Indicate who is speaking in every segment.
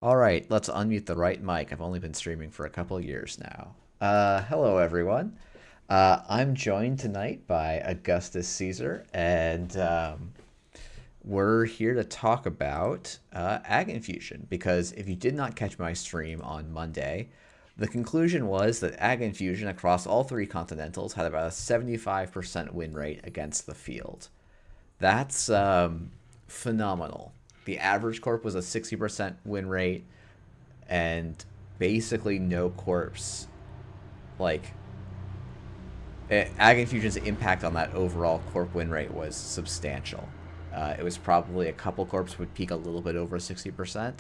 Speaker 1: All right, let's unmute the right mic. I've only been streaming for a couple years now. Hello, everyone. I'm joined tonight by Augustus Caesar, and we're here to talk about AgInfusion. Because if you did not catch my stream on Monday, the conclusion was that AgInfusion across all three continentals had about a 75% win rate against the field. That's phenomenal. The average corp was a 60% win rate, and basically no corpse. Like, AgInfusion's impact on that overall corp win rate was substantial. It was probably a couple corps would peak a little bit over 60%,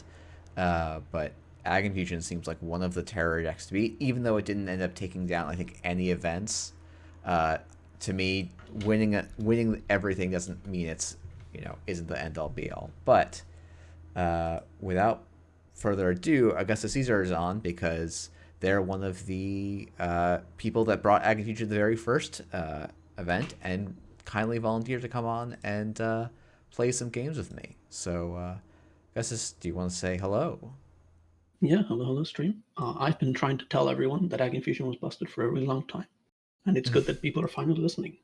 Speaker 1: but AgInfusion seems like one of the terror decks to beat, even though it didn't end up taking down, I think, any events. Uh, to me, winning everything doesn't mean it's isn't the end all be all. But without further ado, Augustus Caesar is on because they're one of the people that brought AgInfusion to the very first event and kindly volunteered to come on and play some games with me. So, Augustus, do you want to say hello?
Speaker 2: Yeah, hello, stream. I've been trying to tell everyone that AgInfusion was busted for a really long time, and it's good that people are finally listening.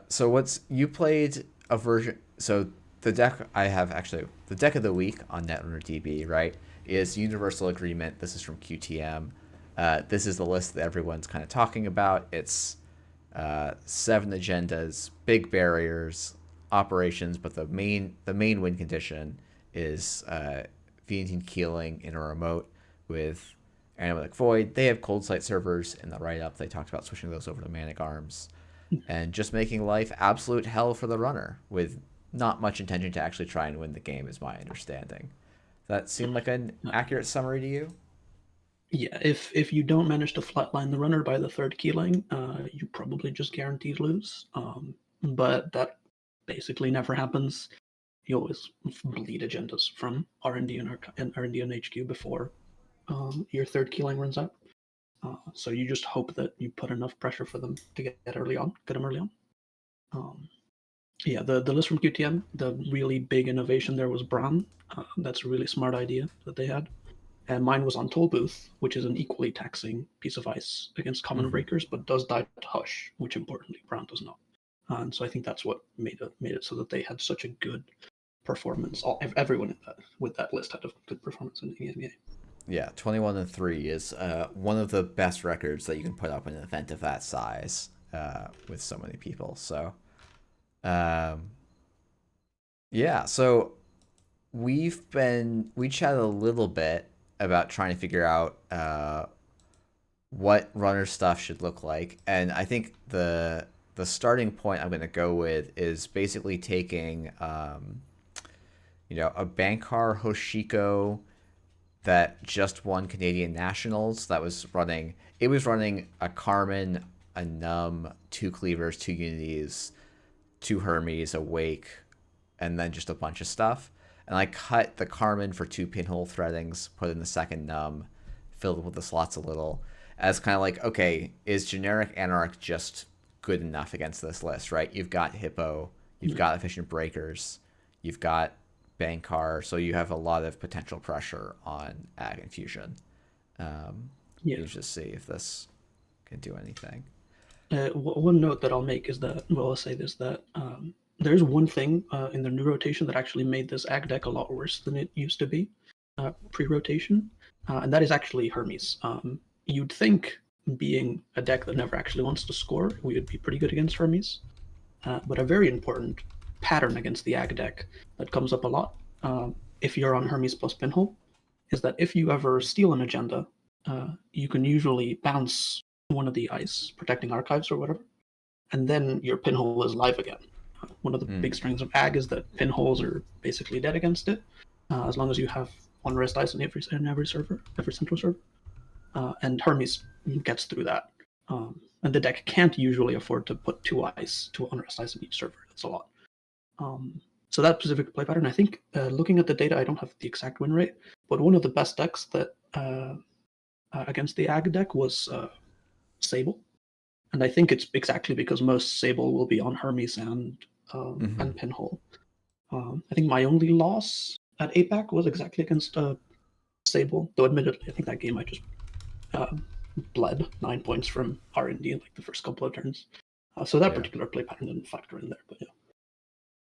Speaker 1: So what's you played a version? So the deck I have actually the deck of the week on Netrunner DB, right, is Universal Agreement. This is from QTM. This is the list that everyone's kind of talking about. It's 7 agendas, big barriers, operations, but the main win condition is Fiendine Keeling in a remote with Animatic Void. They have cold site servers in the write up. They talked about switching those over to Manic Arms and just making life absolute hell for the runner with not much intention to actually try and win the game, is my understanding. Does that seem like an
Speaker 2: Uh,
Speaker 1: accurate summary to you?
Speaker 2: yeah, if you don't manage to flatline the runner by the third keyline, you probably just guaranteed lose. But that basically never happens. You always bleed agendas from R&D and R&D and HQ before your third keyline runs out. So you just hope that you put enough pressure for them to get them early on. Um, Yeah, the list from QTM, the really big innovation there was Bran. That's a really smart idea that they had. And mine was on Toll Booth, which is an equally taxing piece of ice against common
Speaker 1: Mm-hmm.
Speaker 2: breakers, but does die to Hush, which importantly Bran does not. And so I think that's what made it so that they had such a good performance. Everyone in with that list had a good performance in the EMEA.
Speaker 1: Yeah, 21-3 is one of the best records that you can put up in an event of that size with so many people. So, um, yeah, so we chatted a little bit about trying to figure out what runner stuff should look like, and I think the starting point I'm going to go with is basically taking a Bankar Hoshiko that just won Canadian Nationals. That was running. It was running a Carmen, a Num, two Cleavers, two Unities, two Hermes, a Wake, and then just a bunch of stuff. And I cut the Carmen for two pinhole threadings, put in the second Num, filled with the slots a little, as kind of like, okay, is generic Anarch just good enough against this list, right? You've got Hippo, you've
Speaker 2: Yeah,
Speaker 1: got Efficient Breakers, you've got Bankar, so you have a lot of potential pressure on AgInfusion.
Speaker 2: yeah.
Speaker 1: You just see if this can do anything.
Speaker 2: One note that I'll make is that, well, I'll say this, that there's one thing in the new rotation that actually made this ag deck a lot worse than it used to be pre-rotation, and that is actually Hermes. You'd think, being a deck that never actually wants to score, we would be pretty good against Hermes, but a very important pattern against the ag deck that comes up a lot if you're on Hermes plus Pinhole is that if you ever steal an agenda, you can usually bounce one of the ice, protecting archives or whatever, and then your pinhole is live again. One of the big
Speaker 1: Mm.
Speaker 2: strengths of ag is that pinholes are basically dead against it, as long as you have one rest ice in every server, every central server. And Hermes gets through that. And the deck can't usually afford to put two ice, two unrest ice in each server. That's a lot. So that specific play pattern, I think, looking at the data, I don't have the exact win rate, but one of the best decks that against the ag deck was Sable, and I think it's exactly because most Sable will be on Hermes
Speaker 1: Mm-hmm.
Speaker 2: and Pinhole. I think my only loss at APAC was exactly against Sable, though admittedly, I think that game I just bled 9 points from R&D in like the first couple of turns. So that particular play pattern didn't factor in there, but yeah.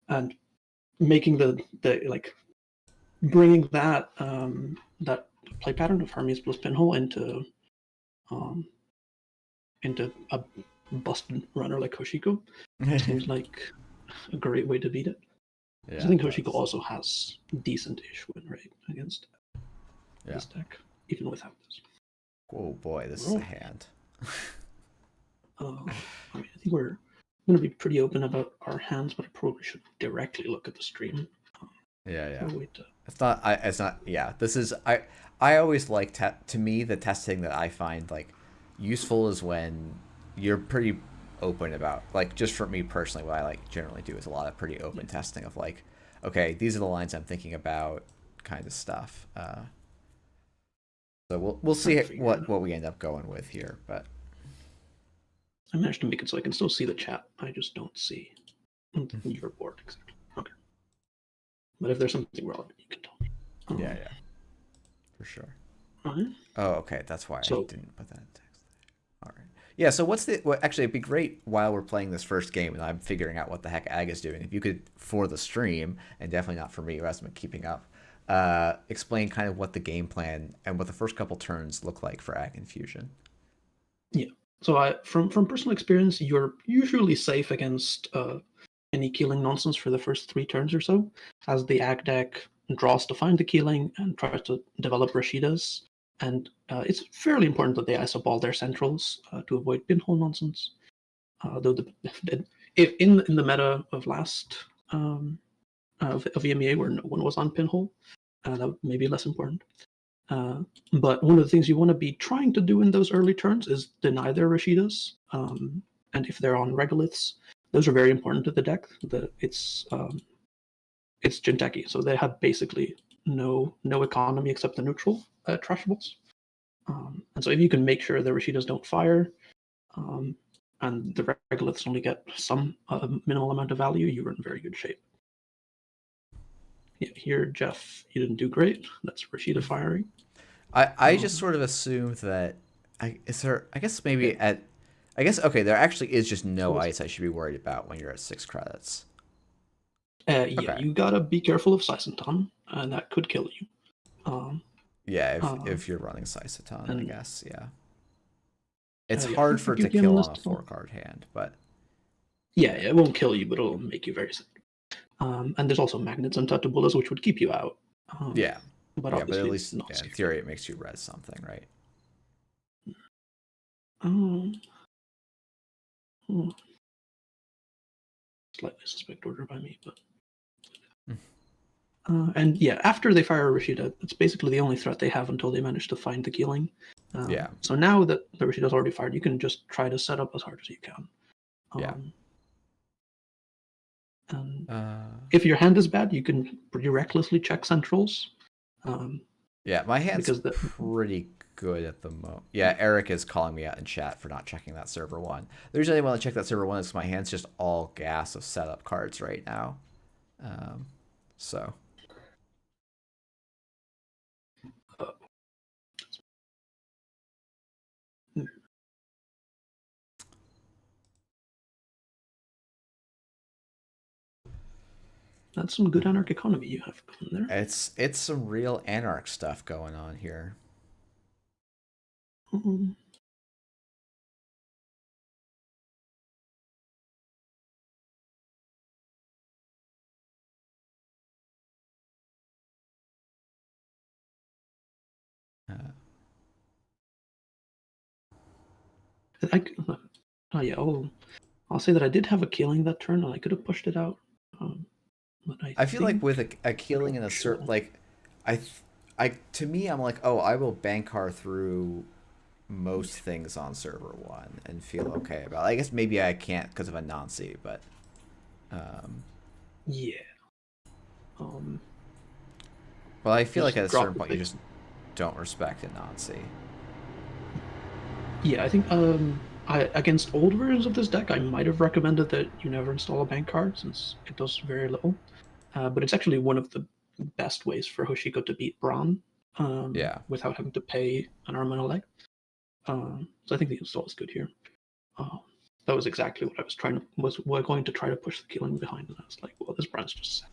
Speaker 2: And making the like bringing that that play pattern of Hermes plus Pinhole into a busted runner like Hoshiko seems like a great way to beat it. Yeah, I think Hoshiko also has decent-ish win rate against this deck, even without this.
Speaker 1: Oh boy, this is a hand.
Speaker 2: I mean, I think we're going to be pretty open about our hands, but I probably should directly look at the stream.
Speaker 1: It's not. Yeah, this is. I always like to me the testing that I find like useful is when you're pretty open about, like, just for me personally, what I like generally do is a lot of pretty open testing of like, okay, these are the lines I'm thinking about, kind of stuff. So we'll see what we end up going with here, but
Speaker 2: I managed to make it so I can still see the chat. I just don't see your board exactly. Okay, but if there's something wrong, you can tell me.
Speaker 1: Yeah, for sure.
Speaker 2: Right.
Speaker 1: Oh, okay, that's why I didn't put that in text. All right. Yeah, so actually, it'd be great while we're playing this first game and I'm figuring out what the heck Ag is doing, if you could, for the stream, and definitely not for me who hasn't been keeping up, explain kind of what the game plan and what the first couple turns look like for AgInfusion.
Speaker 2: Yeah. So from personal experience, you're usually safe against any killing nonsense for the first 3 turns or so, as the Ag deck draws to find the killing and tries to develop Rashidas. And it's fairly important that they ice up all their centrals to avoid pinhole nonsense. Though in the meta of last of EMEA, where no one was on pinhole, that may be less important. But one of the things you want to be trying to do in those early turns is deny their Rashidas. And if they're on regoliths, those are very important to the deck. It's Jinteki, so they have basically no economy except the neutral trashables. And so if you can make sure the Rashidas don't fire, and the regoliths only get some minimal amount of value, you're in very good shape. Yeah, here, Jeff, you didn't do great. That's Rashida firing.
Speaker 1: I just sort of assumed that okay, there actually is just no ice I should be worried about when you're at 6 credits.
Speaker 2: Yeah, you gotta be careful of Saisentan, and that could kill you.
Speaker 1: If you're running Saisentan, I guess, yeah. It's hard for it to kill on a 4-card hand, but...
Speaker 2: Yeah, it won't kill you, but it'll make you very sick. And there's also magnets and Tatabulas, which would keep you out. But
Speaker 1: at least in theory it makes you res something, right?
Speaker 2: Slightly suspect order by me, but... and yeah, after they fire a Rashida, it's basically the only threat they have until they manage to find the killing. So now that the Rashida's already fired, you can just try to set up as hard as you can. And if your hand is bad, you can pretty recklessly check centrals.
Speaker 1: My hand's pretty good at the moment. Yeah, Eric is calling me out in chat for not checking that server 1. The reason I want to check that server 1 is my hand's just all gas of setup cards right now. So...
Speaker 2: That's some good Anarch economy you have going there.
Speaker 1: It's some real Anarch stuff going on here.
Speaker 2: I'll say that I did have a killing that turn, and I could have pushed it out. But
Speaker 1: I feel like with a killing in a certain, like, to me, I'm like, oh, I will Bankar through most things on server 1 and feel okay about it. I guess maybe I can't because of a Nancy, but well, I feel like at a certain point you just don't respect a Nancy.
Speaker 2: Yeah, I think against old versions of this deck, I might have recommended that you never install a bank card since it does very little. But it's actually one of the best ways for Hoshiko to beat Braun
Speaker 1: Yeah.
Speaker 2: without having to pay an arm and a leg. So I think the install is good here. That was exactly what I was going to try to push the killing behind, and I was like, well, this Braun's just sad.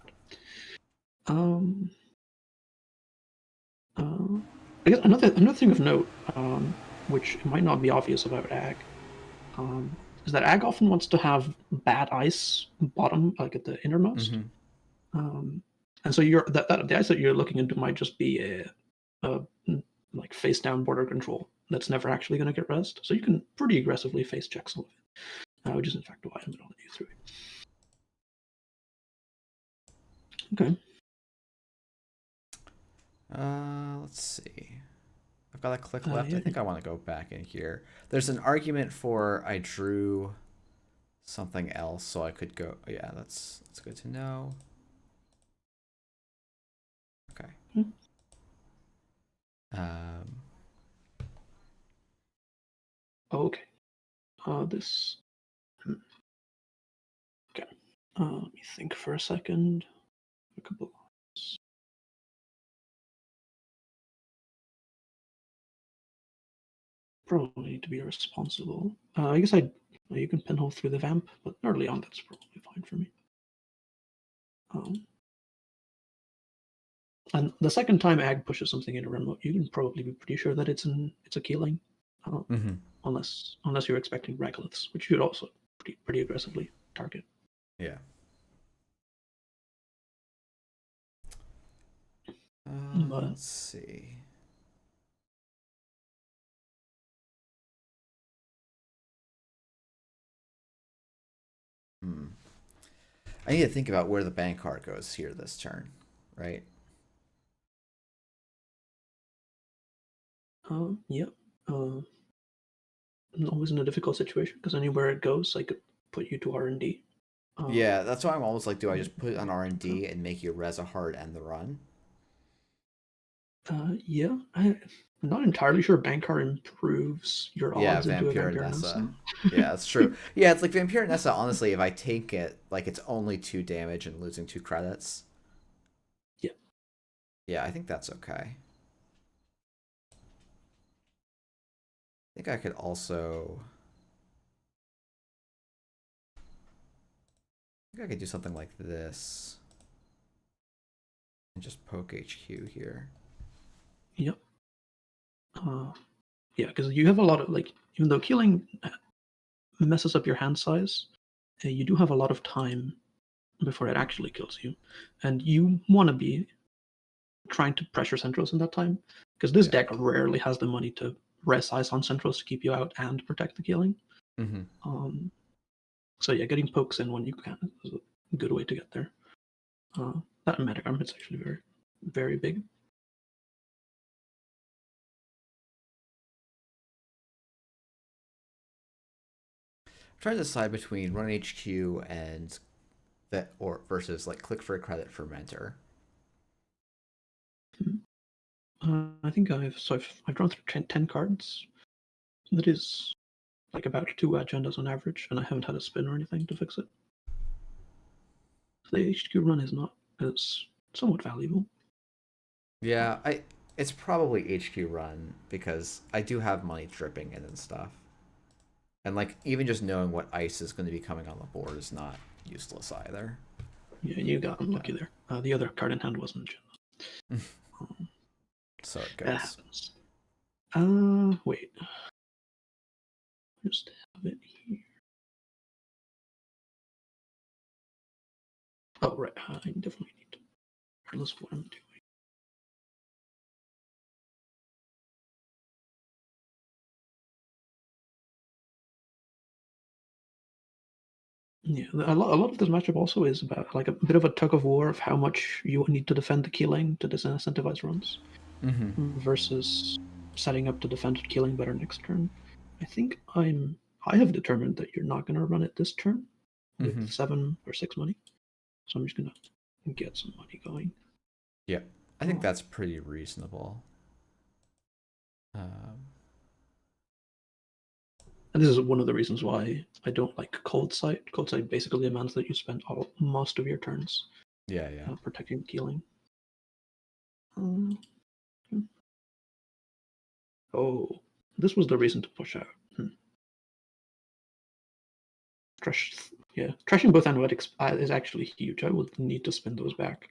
Speaker 2: I guess another thing of note, which might not be obvious about Ag, is that Ag often wants to have bad ice bottom, like at the innermost. And so the ice that you're looking into might just be a like face down border control that's never actually going to get rezzed. So you can pretty aggressively face check some of it, which is in fact why I'm going to let you through it. Okay.
Speaker 1: Let's see. I've got a click left.
Speaker 2: Yeah,
Speaker 1: I think I want to go back in here. There's an argument for I drew something else, so I could go. Yeah, that's good to know. Okay.
Speaker 2: Okay. This. Okay. Let me think for a second. A couple of lines. Probably need to be responsible. I guess you can pinhole through the vamp, but early on that's probably fine for me. And the second time Ag pushes something into remote, you can probably be pretty sure that it's a killing, unless you're expecting regoliths, which you'd also pretty aggressively target.
Speaker 1: Yeah. Let's see. I need to think about where the bank card goes here this turn, right?
Speaker 2: Yeah. Always in a difficult situation because anywhere it goes, I could put you to R&D.
Speaker 1: Yeah, that's why I'm almost like, do I just put it on R&D and make you res a hard end the run?
Speaker 2: Yeah, I'm not entirely sure Bankar improves your odds into a
Speaker 1: Vampire
Speaker 2: Vampire
Speaker 1: Nessa.
Speaker 2: Nessa.
Speaker 1: Yeah, that's true. Yeah, it's like Vampire Nessa, honestly, if I take it, like it's only 2 damage and losing 2 credits.
Speaker 2: Yeah.
Speaker 1: Yeah, I think that's okay. I think I could also... I think I could do something like this. And just poke HQ here.
Speaker 2: Yep. Yeah, because you have a lot of, like, even though killing messes up your hand size, you do have a lot of time before it actually kills you. And you want to be trying to pressure centrals in that time, because this deck rarely has the money to res ice on centrals to keep you out and protect the killing. So yeah, getting pokes in when you can is a good way to get there. That magic arm is actually very, very big.
Speaker 1: I'm trying to decide between run HQ and that, or versus like click for a credit for mentor.
Speaker 2: I think I've drawn through 10 cards. That is like about 2 agendas on average, and I haven't had a spin or anything to fix it. So the HQ run is somewhat valuable.
Speaker 1: Yeah, it's probably HQ run because I do have money dripping in and stuff. And like even just knowing what ice is going to be coming on the board is not useless either.
Speaker 2: Yeah, you got unlucky there. The other card in hand wasn't.
Speaker 1: So it goes.
Speaker 2: That happens. Wait. Just have it here. Oh, right. I definitely need to, regardless of what I'm doing. Yeah, a lot of this matchup also is about like a bit of a tug of war of how much you need to defend the killing to disincentivize runs, versus setting up to defend killing better next turn. I think I have determined that you're not going to run it this turn with 7 or 6 money, so I'm just going to get some money going.
Speaker 1: Yeah, I think that's pretty reasonable.
Speaker 2: And this is one of the reasons why I don't like Cold Sight. Cold Sight basically demands that you spend most of your turns protecting the killing. Um, oh, this was the reason to push out. Trash, yeah, trashing both analytics is actually huge. I would need to spin those back.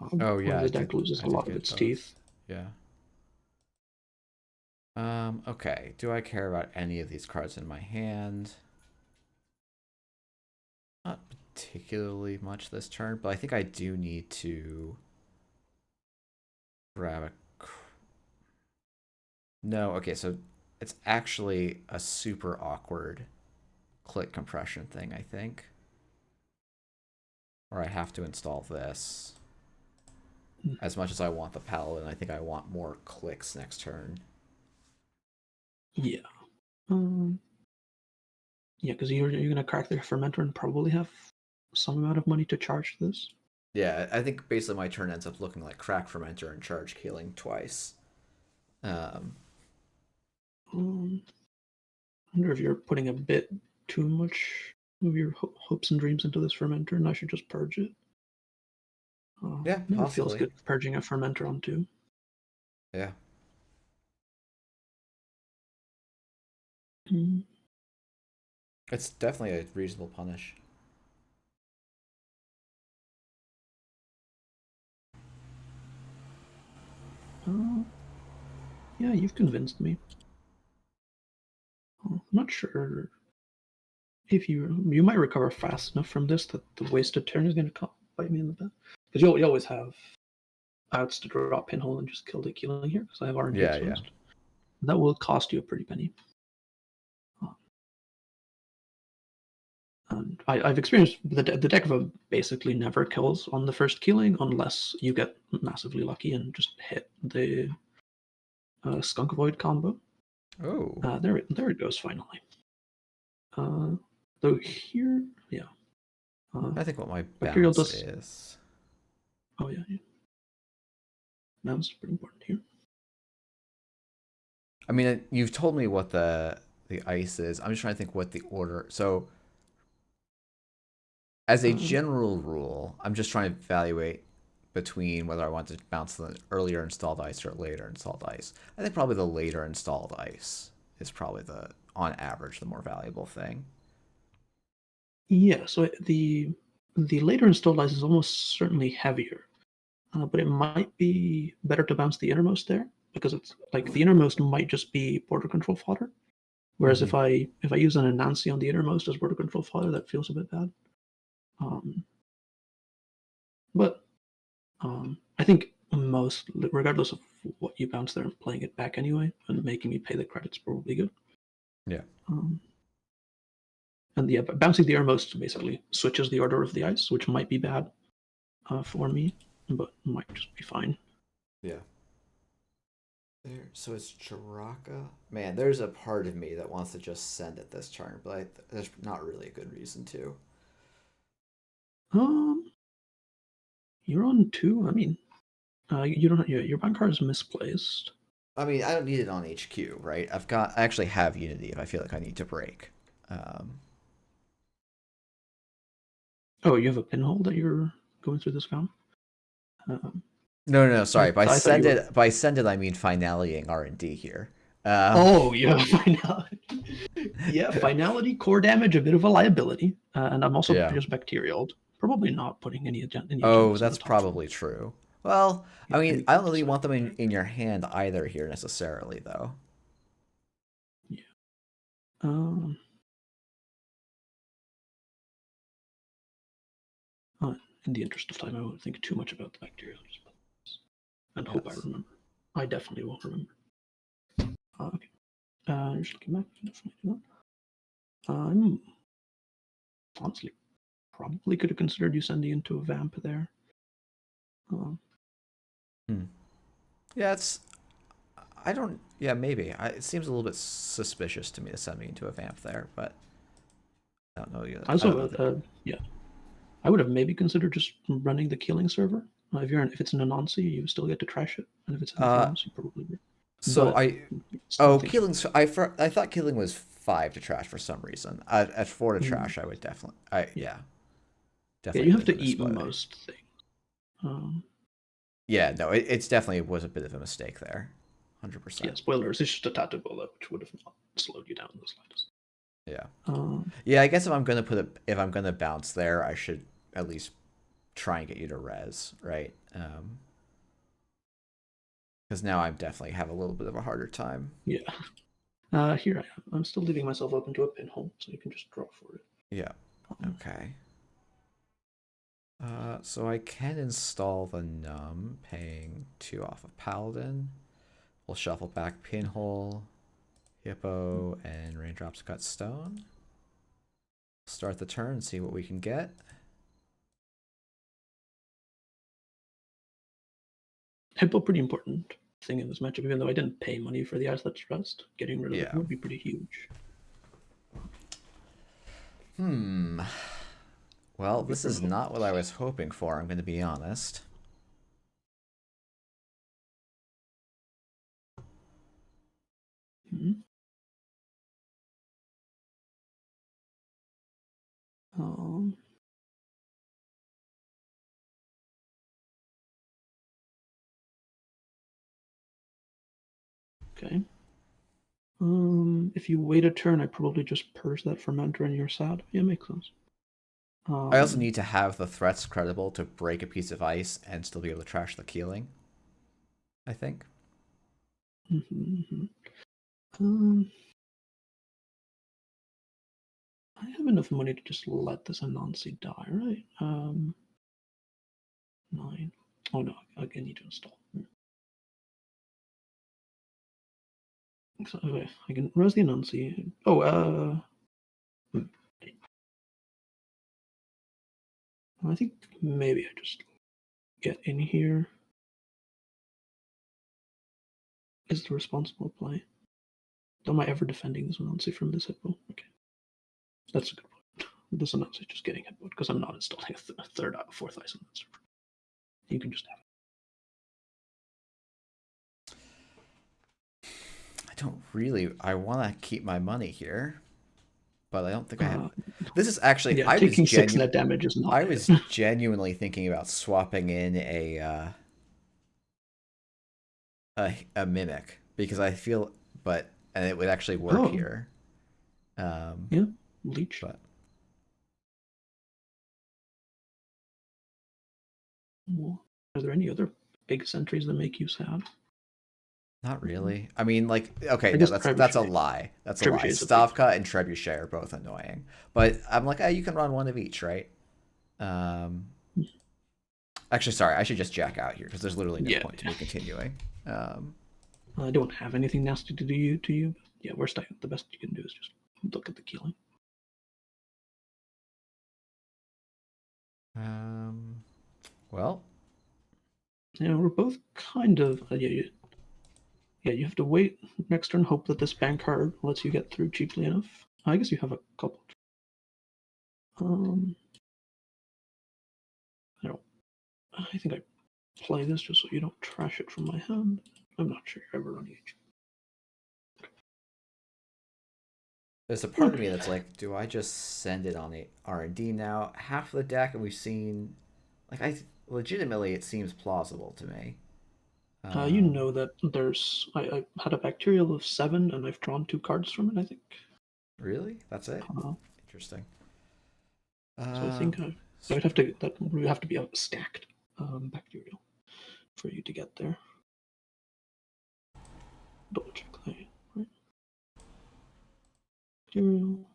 Speaker 1: Oh
Speaker 2: Or
Speaker 1: yeah,
Speaker 2: the deck loses
Speaker 1: I
Speaker 2: a
Speaker 1: did
Speaker 2: lot of
Speaker 1: get
Speaker 2: its
Speaker 1: both.
Speaker 2: teeth.
Speaker 1: Yeah. Okay. Do I care about any of these cards in my hand? Not particularly much this turn, but I think I do need to grab a. No, okay, so it's actually a super awkward click compression thing, I think. Or I have to install this. As much as I want the paladin, I think I want more clicks next turn.
Speaker 2: Yeah. Yeah, because you're gonna crack the fermenter and probably have some amount of money to charge this.
Speaker 1: Yeah, I think basically my turn ends up looking like crack fermenter and charge killing twice. Um,
Speaker 2: I wonder if you're putting a bit too much of your hopes and dreams into this fermenter, and I should just purge it.
Speaker 1: yeah,
Speaker 2: Never feels
Speaker 1: possibly.
Speaker 2: good purging a fermenter on two.
Speaker 1: Yeah.
Speaker 2: Mm.
Speaker 1: It's definitely a reasonable punish.
Speaker 2: Yeah, you've convinced me. I'm not sure if you might recover fast enough from this that the wasted turn is going to bite me in the butt. Because you always have outs to drop pinhole and just kill the killing here because I have RNG
Speaker 1: Yeah, yeah.
Speaker 2: exposed. That will cost you a pretty penny. And I've experienced the deck basically never kills on the first killing unless you get massively lucky and just hit the Skunk Void combo.
Speaker 1: Oh.
Speaker 2: There it goes finally. Though here, yeah.
Speaker 1: I think what my
Speaker 2: Bacterial
Speaker 1: bounce
Speaker 2: does.
Speaker 1: is.
Speaker 2: Oh yeah. Bounce is pretty important here.
Speaker 1: I mean, you've told me what the ice is. I'm just trying to think what the order. So, as a general rule, I'm just trying to evaluate between whether I want to bounce the earlier installed ice or later installed ice. I think probably the later installed ice is probably the, on average, the more valuable thing.
Speaker 2: Yeah. So the later installed ice is almost certainly heavier, but it might be better to bounce the innermost there because it's like the innermost might just be border control fodder. Whereas if I use an Anansi on the innermost as border control fodder, that feels a bit bad. But I think most, regardless of what you bounce there, and playing it back anyway and making me pay the credits probably good.
Speaker 1: Yeah.
Speaker 2: And yeah, but bouncing the innermost basically switches the order of the ice, which might be bad for me, but might just be fine.
Speaker 1: Yeah. There, so it's Chiraka. Man, there's a part of me that wants to just send it this turn, but there's not really a good reason to.
Speaker 2: You're on two. I mean, you don't. Your bank card is misplaced.
Speaker 1: I mean, I don't need it on HQ, right? I actually have Unity if I feel like I need to break.
Speaker 2: Oh, you have a pinhole that you're going through this fountain.
Speaker 1: No, sorry. By
Speaker 2: I
Speaker 1: send
Speaker 2: you
Speaker 1: it, by send it, I mean finalitying R&D here.
Speaker 2: Oh, yeah, finality. Yeah, finality, core damage, a bit of a liability, and I'm also
Speaker 1: Yeah.
Speaker 2: just bacterial. Probably not putting any
Speaker 1: Oh,
Speaker 2: agendas in the
Speaker 1: that's
Speaker 2: top four.
Speaker 1: probably true. Well,
Speaker 2: Yeah,
Speaker 1: I mean, I don't really
Speaker 2: anything
Speaker 1: want them in your hand either here necessarily, though.
Speaker 2: Yeah. In the interest of time, I won't think too much about the bacterial. And hope I
Speaker 1: Yes.
Speaker 2: remember. I definitely won't remember. Okay. Just looking back, definitely do that. I'm honestly probably could have considered you sending into a vamp there.
Speaker 1: Yeah, it's. I don't. Yeah, maybe. It seems a little bit suspicious to me to send me into a vamp there, but I don't know. I don't know.
Speaker 2: Yeah, I would have maybe considered just running the killing server. If it's an Anansi, you still get to trash it, and if it's an Infernus, you probably would.
Speaker 1: So
Speaker 2: But
Speaker 1: I.
Speaker 2: still
Speaker 1: Oh,
Speaker 2: think
Speaker 1: killing's. I thought killing was 5 to trash for some reason. At 4 to trash, I would definitely. Yeah.
Speaker 2: yeah,
Speaker 1: Definitely
Speaker 2: you
Speaker 1: agree
Speaker 2: have to
Speaker 1: with
Speaker 2: eat
Speaker 1: Split.
Speaker 2: most things.
Speaker 1: Yeah, no, it's definitely was a bit of a mistake there. 100%.
Speaker 2: Yeah, spoilers. It's just a tactical that which would have not slowed you down in the slightest.
Speaker 1: Yeah.
Speaker 2: Um,
Speaker 1: Yeah, I guess if I'm gonna bounce there, I should at least try and get you to res, right? Because now I definitely have a little bit of a harder time.
Speaker 2: yeah. Here I am. I'm still leaving myself open to a pinhole, so you can just draw for it.
Speaker 1: Yeah. Okay. So I can install the num, paying 2 off of Paladin. We'll shuffle back Pinhole, Hippo, and Raindrops Cut Stone. Start the turn and see what we can get.
Speaker 2: Hippo, pretty important thing in this matchup, even though I didn't pay money for the Eyes That Trust. Getting rid of it would be pretty huge.
Speaker 1: Well, this is not what I was hoping for, I'm going to be honest.
Speaker 2: Mm-hmm. Okay. If you wait a turn, I probably just purge that fermenter and you're sad. Yeah, makes sense.
Speaker 1: I also need to have the threats credible to break a piece of ice and still be able to trash the Keeling, I think.
Speaker 2: I have enough money to just let this Anansi die, right? 9. Oh no, I need to install. So, okay, I can res the Anansi. Oh, I think maybe I just get in here. Is the responsible play? Am I ever defending this Anansi from this Hippo? Okay, that's a good point. This Anansi is just getting Hippo because I'm not installing a fourth ice on that server. You can just have it.
Speaker 1: I want to keep my money here, but I don't think I have. This is actually,
Speaker 2: yeah, taking 6 net damage is not.
Speaker 1: I was genuinely thinking about swapping in a mimic because I feel, and it would actually work here.
Speaker 2: Yeah, leech.
Speaker 1: But
Speaker 2: are there any other big sentries that make you sad?
Speaker 1: Not really. I mean, like, okay, no, that's a lie. That's a lie. Stavka and Trebuchet are both annoying, but I'm like, you can run one of each, right? Actually, sorry, I should just jack out here because there's literally no point to me continuing.
Speaker 2: I don't have anything nasty to do to you. Yeah, the best you can do is just look at the Keeling.
Speaker 1: Well,
Speaker 2: yeah, we're both kind of yeah, you have to wait next turn, hope that this bank card lets you get through cheaply enough. I guess you have a couple. I think I play this just so you don't trash it from my hand. I'm not sure you're ever running it.
Speaker 1: There's a part of me that's like, do I just send it on the R&D now? Half the deck, and we've seen, like, legitimately, it seems plausible to me.
Speaker 2: You know that I had a bacterial of 7, and I've drawn 2 cards from it, I think.
Speaker 1: Really? That's it? Interesting.
Speaker 2: So I think that would have to be a stacked bacterial for you to get there. Double check that, right? Bacterial.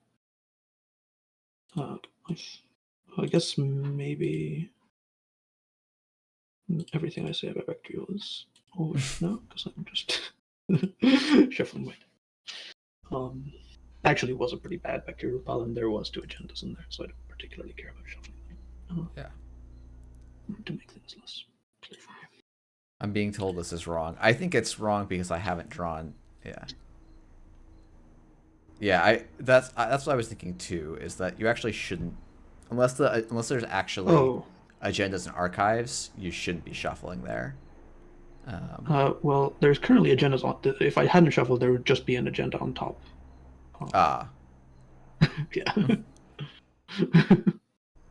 Speaker 2: I guess maybe everything I say about bacterial is always no, because I'm just shuffling my deck. Actually, it was a pretty bad bacterial pile, and there was 2 agendas in there, so I don't particularly care about shuffling them.
Speaker 1: Yeah.
Speaker 2: To make things less playful.
Speaker 1: I'm being told this is wrong. I think it's wrong because I haven't drawn. Yeah. Yeah, that's what I was thinking too. Is that you actually shouldn't, unless there's actually agendas and archives, you shouldn't be shuffling there.
Speaker 2: Well, there's currently agendas on. If I hadn't shuffled, there would just be an agenda on top. Yeah.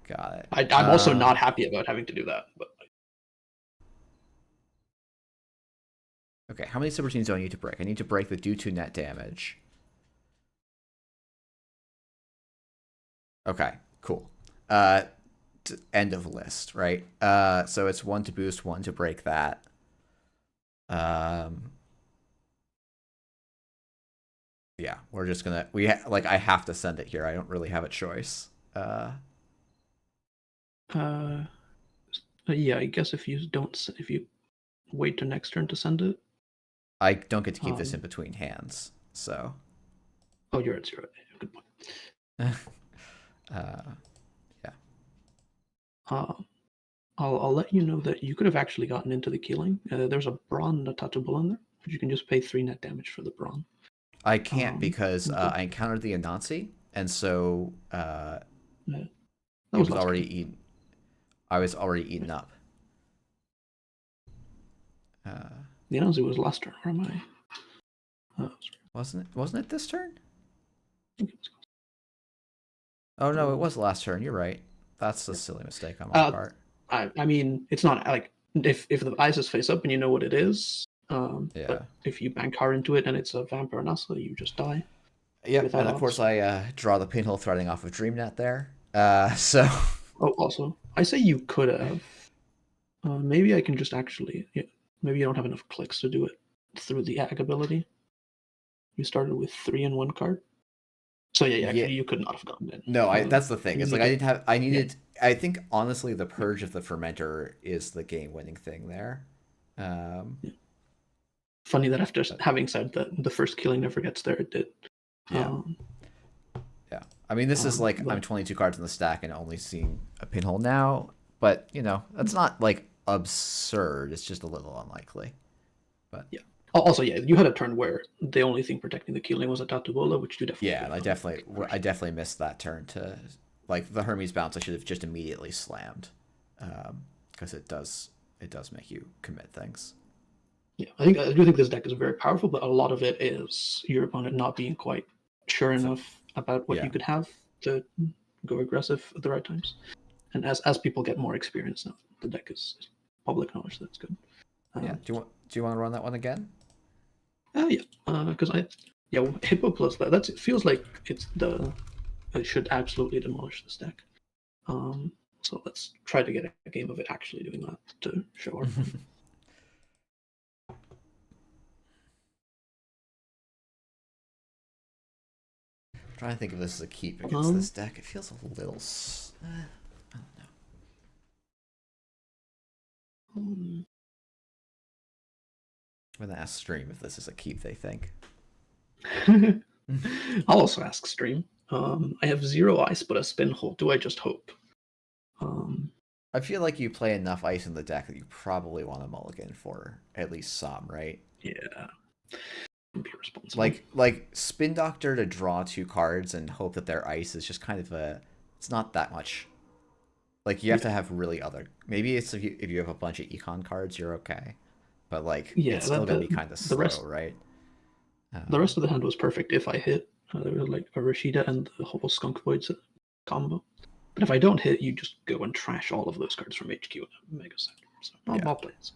Speaker 1: Got it.
Speaker 2: I'm also not happy about having to do that, but
Speaker 1: Okay, how many subroutines do I need to break? I need to break the do 2 net damage. Okay, cool. End of list, right? So it's 1 to boost, 1 to break that. Yeah, we're just gonna I have to send it here. I don't really have a choice.
Speaker 2: Yeah, I guess if you wait to next turn to send it.
Speaker 1: I don't get to keep this in between hands, so.
Speaker 2: Oh, you're at 0. Good point.
Speaker 1: Yeah.
Speaker 2: I'll let you know that you could have actually gotten into the Keeling. There's a Brawn Natatable in there, but you can just pay 3 net damage for the Brawn.
Speaker 1: I can't because I encountered the Anansi, and so
Speaker 2: yeah,
Speaker 1: it was already eaten. I was already eaten up.
Speaker 2: The Anansi was last turn. Where am I?
Speaker 1: Wasn't it this turn?
Speaker 2: I think it was.
Speaker 1: Oh no, it was last turn. You're right. That's a silly mistake on my part.
Speaker 2: I mean, it's not like if the eyes is face up and you know what it is.
Speaker 1: Yeah.
Speaker 2: But if you bank hard into it and it's a Vampire Nasa, you just die.
Speaker 1: Yep, and of course I draw the pinhole threading off of DreamNet there. So.
Speaker 2: Oh, also, I say you could have. Maybe I can just actually. Yeah, maybe you don't have enough clicks to do it through the Ag ability. You started with 3 and 1 card. So yeah, actually, you could not have gotten in.
Speaker 1: No, that's the thing. It's like I didn't have. I needed. Yeah. I think honestly, the purge of the fermenter is the game-winning thing there.
Speaker 2: Yeah. Funny that after having said that the first killing never gets there, it did.
Speaker 1: Yeah. Yeah. I mean, this is like I'm 22 cards in the stack and only seeing a pinhole now, but you know that's not like absurd. It's just a little unlikely. But
Speaker 2: yeah. Also, yeah, you had a turn where the only thing protecting the Keeling was a Tatubola, which you definitely.
Speaker 1: Yeah, and I definitely missed that turn to, like, the Hermes bounce. I should have just immediately slammed, because it does make you commit things.
Speaker 2: Yeah, I do think this deck is very powerful, but a lot of it is your opponent not being quite sure enough about what you could have to go aggressive at the right times. And as people get more experience now, the deck is public knowledge. That's good.
Speaker 1: Yeah. Do you want to run that one again?
Speaker 2: Yeah, because Hippo plus that. It feels like it should absolutely demolish this deck. So let's try to get a game of it actually doing that to show our point.
Speaker 1: I'm trying to think if this is a keep against this deck. It feels a little. I don't know. I'm gonna ask Stream if this is a keep. They think.
Speaker 2: I'll also ask Stream. I have 0 ice, but a spin hole. Do I just hope?
Speaker 1: I feel like you play enough ice in the deck that you probably want to mulligan for at least some, right?
Speaker 2: Yeah. Be responsible.
Speaker 1: Like Spin Doctor to draw 2 cards and hope that their ice is just kind of it's not that much. Like you have to have really other. Maybe it's if you have a bunch of econ cards, you're okay. But like it's still gonna be kind of slow, right?
Speaker 2: The rest of the hand was perfect if I hit. There was like a Rashida and the whole Skunk Void combo. But if I don't hit, you just go and trash all of those cards from HQ and Mega Set. So I'll play it.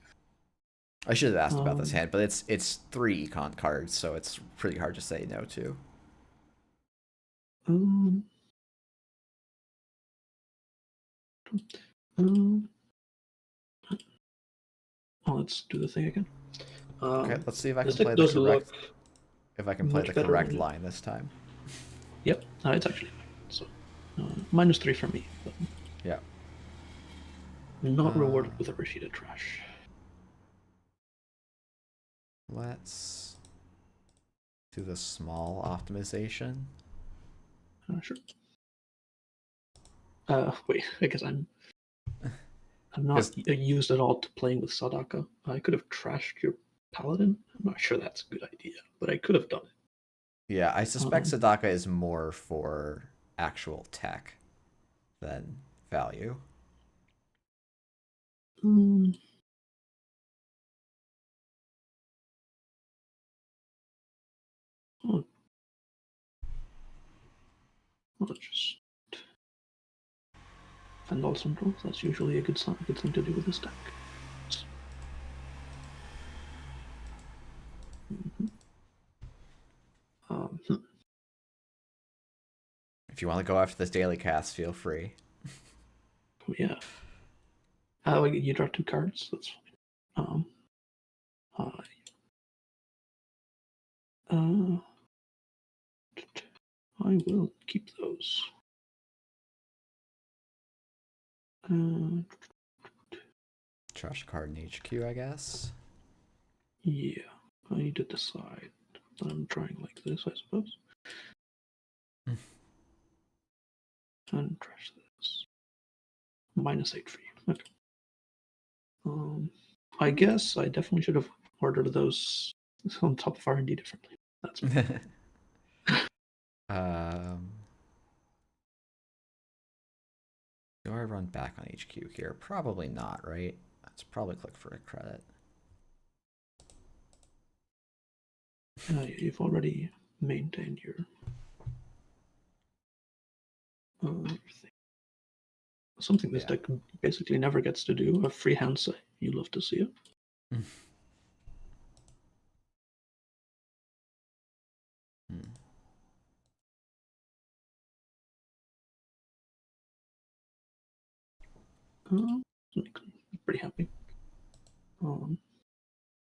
Speaker 1: I should have asked about this hand, but it's 3 econ cards, so it's pretty hard to say no to.
Speaker 2: Let's do the thing again.
Speaker 1: Okay, let's see if I can play the correct. If I can play the correct line this time.
Speaker 2: Yep, it's actually so -3 for me. But
Speaker 1: yeah.
Speaker 2: Not rewarded with a Rashida trash.
Speaker 1: Let's do the small optimization.
Speaker 2: Sure. Wait, I guess I'm not used at all to playing with Sadaka. I could have trashed your Paladin. I'm not sure that's a good idea, but I could have done it.
Speaker 1: Yeah, I suspect Sadaka is more for actual tech than value.
Speaker 2: I'll just fend all central. That's usually a good thing to do with this deck.
Speaker 1: If you want to go after this daily cast, feel free.
Speaker 2: Yeah. You draw 2 cards. That's fine. Uh, I will keep those.
Speaker 1: Trash a card in HQ, I guess.
Speaker 2: Yeah, I need to decide. I'm trying like this, I suppose. And trash this. -8 for you. Okay. I guess I definitely should have ordered those on top of R&D differently. That's
Speaker 1: um, do I run back on HQ here? Probably not, right? Let's probably click for a credit.
Speaker 2: you've already maintained your thing. Something this deck basically never gets to do, a free hand say. You love to see it. Makes me pretty happy. I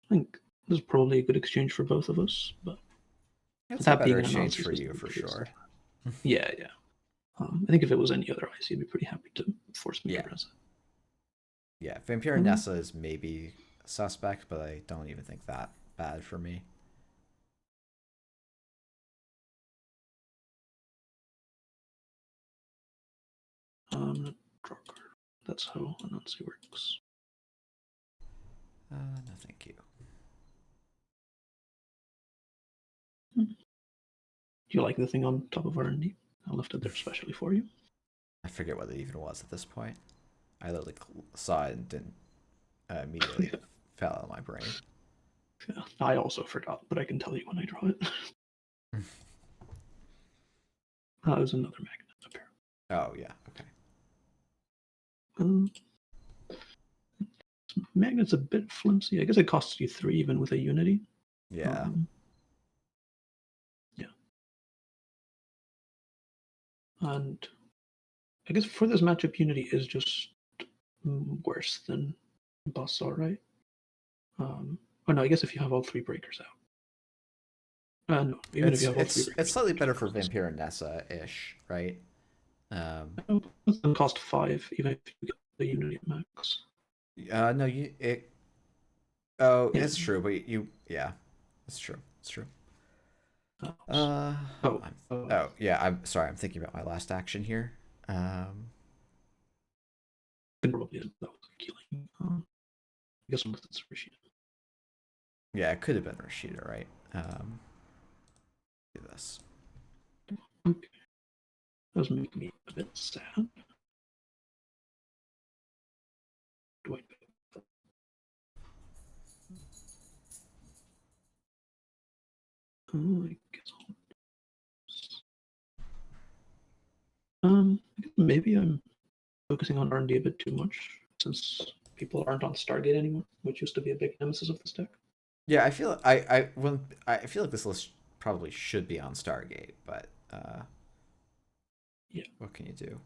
Speaker 2: think this is probably a good exchange for both of us, but
Speaker 1: It's a
Speaker 2: that
Speaker 1: better
Speaker 2: being an
Speaker 1: exchange
Speaker 2: analysis
Speaker 1: for you,
Speaker 2: system,
Speaker 1: for
Speaker 2: pretty
Speaker 1: sure.
Speaker 2: Yeah. I think if it was any other ice, he'd be pretty happy to force me to res it.
Speaker 1: Yeah, Vampire Nessa is maybe suspect, but I don't even think that bad for me.
Speaker 2: I'm gonna draw a card. That's how Anansi works.
Speaker 1: No, thank you.
Speaker 2: Do you like the thing on top of R&D? I left it there especially for you.
Speaker 1: I forget what it even was at this point. I literally saw it and didn't immediately fell out of my brain.
Speaker 2: Yeah, I also forgot, but I can tell you when I draw it. It was another magnet up here.
Speaker 1: Oh, yeah, okay.
Speaker 2: Magnet's a bit flimsy. I guess it costs you 3 even with a Unity.
Speaker 1: Yeah.
Speaker 2: Yeah. And I guess for this matchup, Unity is just worse than Buzzsaw, right? Oh no, I guess if you have all 3 breakers out. No, even if you have all 3 breakers.
Speaker 1: It's slightly better for Vampire Nessa-ish, right?
Speaker 2: It's gonna cost 5 even if you get the Unity at max.
Speaker 1: No, it's true, but it's true. It's true. Yeah. I'm sorry. I'm thinking about my last action here.
Speaker 2: Probably that was killing. I guess unless it's Rashida.
Speaker 1: Yeah, it could have been Rashida, right? Do this.
Speaker 2: Okay. That was making me a bit sad. Do I? I guess maybe I'm focusing on R&D a bit too much since people aren't on Stargate anymore, which used to be a big nemesis of this deck.
Speaker 1: Yeah, I feel I feel like this list probably should be on Stargate, but
Speaker 2: yeah,
Speaker 1: what can you do?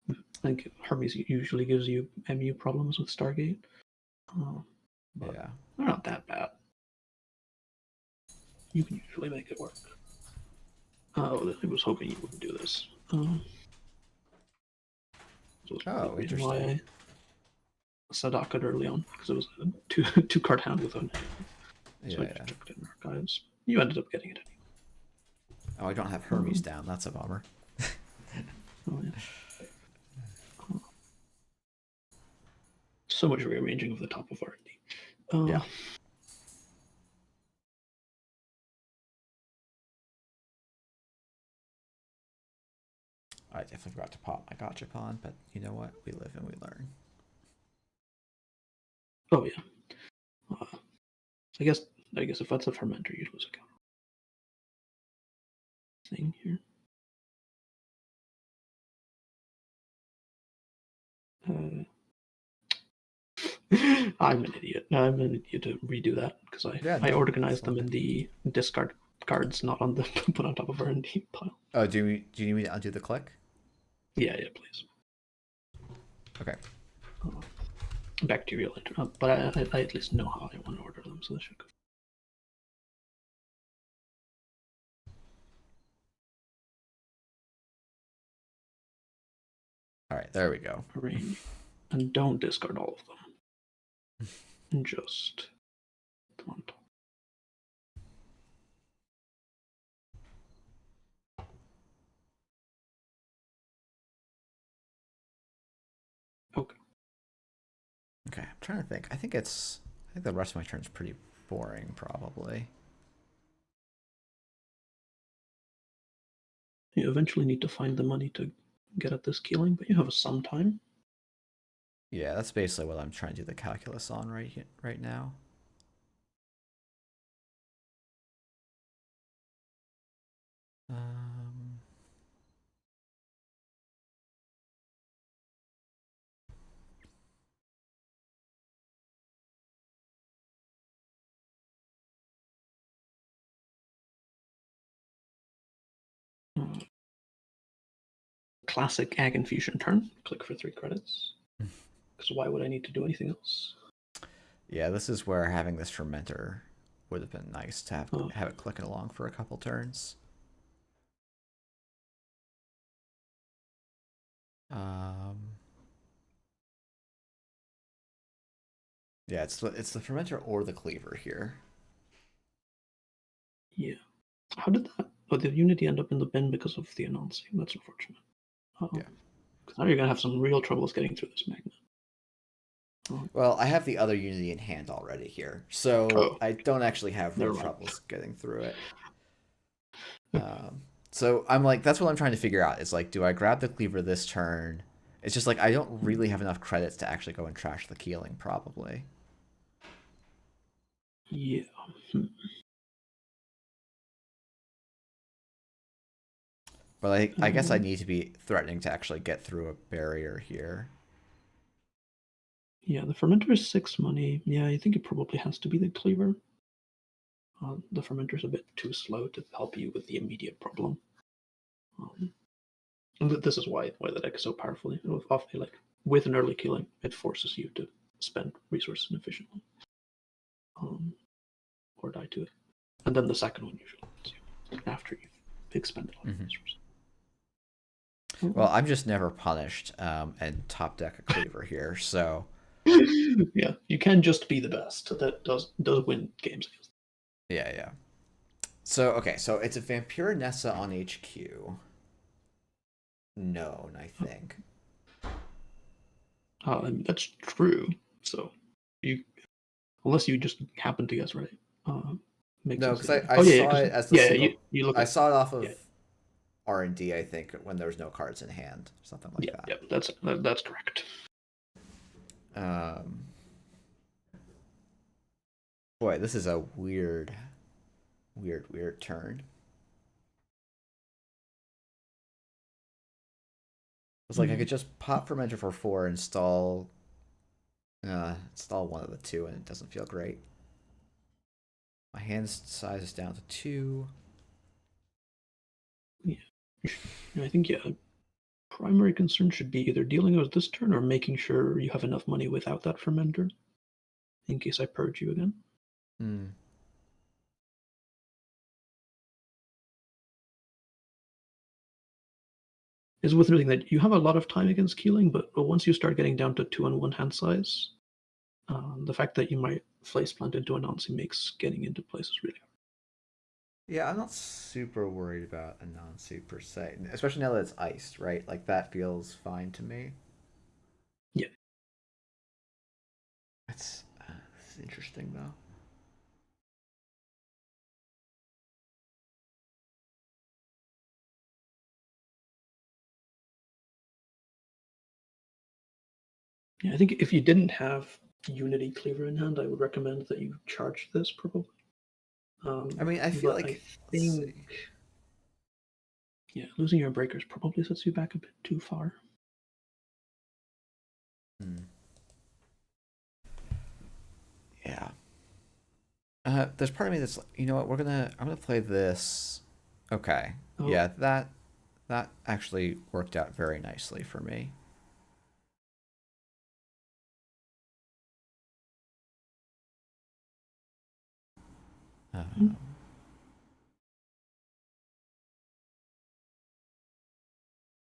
Speaker 2: I think Hermes usually gives you MU problems with Stargate. But
Speaker 1: Yeah,
Speaker 2: they're not that bad. You can usually make it work. Oh, I was hoping you wouldn't do this.
Speaker 1: Oh, interesting.
Speaker 2: Why I Sadaka early on, because it was a two card hand with a so I just chucked it in archives. You ended up getting it anyway.
Speaker 1: Oh, I don't have Hermes down. That's a bummer.
Speaker 2: Oh yeah. So much rearranging of the top of R&D.
Speaker 1: Yeah. I definitely forgot to pop my Gachapon, but you know what? We live and we learn.
Speaker 2: Oh yeah. I guess if that's a fermenter, you'd lose a counter thing here. I'm an idiot. I'm an idiot to redo that because I organized them in the discard cards not on the put on top of our R&D pile.
Speaker 1: Oh, do you need me to undo the click?
Speaker 2: Yeah, please.
Speaker 1: Okay.
Speaker 2: Bacterial, but I at least know how I want to order them, so this should go.
Speaker 1: All right, there we go.
Speaker 2: Arrange, and don't discard all of them. And just come on top. Okay.
Speaker 1: Okay, I'm trying to think. I think the rest of my turn's pretty boring, probably.
Speaker 2: You eventually need to find the money to get at this killing, but you have some time.
Speaker 1: Yeah, that's basically what I'm trying to do the calculus on right now.
Speaker 2: Classic AgInfusion turn. Click for 3 credits. Because why would I need to do anything else?
Speaker 1: Yeah, this is where having this fermenter would have been nice to have it clicking along for a couple turns. Yeah, it's the fermenter or the cleaver here.
Speaker 2: Yeah. How did that? Oh, did Unity end up in the bin because of the announcing? That's unfortunate.
Speaker 1: Yeah.
Speaker 2: Because now you're gonna have some real troubles getting through this magnet.
Speaker 1: Well, I have the other Unity in hand already here, so I don't actually have real troubles getting through it. So I'm like, that's what I'm trying to figure out. Is like, do I grab the cleaver this turn? It's just like I don't really have enough credits to actually go and trash the keeling, probably.
Speaker 2: Yeah.
Speaker 1: But I guess I need to be threatening to actually get through a barrier here.
Speaker 2: Yeah, the fermenter is 6 money. Yeah, I think it probably has to be the cleaver. The fermenter is a bit too slow to help you with the immediate problem. And this is why the deck is so powerful. Like with an early killing, it forces you to spend resources inefficiently, or die to it. And then the second one usually hits you after you've expended all your resources.
Speaker 1: Well, I'm just never punished and top deck a cleaver here, so
Speaker 2: yeah, you can just be the best. That does win games.
Speaker 1: Yeah. So okay, so it's a Vampira Nessa on HQ. No, I think.
Speaker 2: That's true. So unless you just happen to guess right.
Speaker 1: No, because I saw it as the single.
Speaker 2: You look.
Speaker 1: I saw it off of R&D, I think, when there was no cards in hand, something like that.
Speaker 2: Yeah, that's correct.
Speaker 1: Boy, this is a weird turn. It's like I could just pop Fermenter for 4, install one of the 2, and it doesn't feel great. My hand size is down to 2.
Speaker 2: Yeah, I think primary concern should be either dealing with this turn or making sure you have enough money without that fermenter, in case I purge you again. Is with noting that you have a lot of time against keeling, but once you start getting down to 2 and 1 hand size, the fact that you might face plant into Anansi makes getting into places really hard.
Speaker 1: Yeah, I'm not super worried about Anansi per se, especially now that it's iced, right? Like, that feels fine to me.
Speaker 2: Yeah.
Speaker 1: That's interesting, though.
Speaker 2: Yeah, I think if you didn't have Unity Cleaver in hand, I would recommend that you charge this probably.
Speaker 1: I mean, I feel like
Speaker 2: losing your breakers probably sets you back a bit too far.
Speaker 1: Yeah. there's part of me that's you know what I'm gonna play this. Okay,
Speaker 2: Oh,
Speaker 1: yeah, that actually worked out very nicely for me.
Speaker 2: mm,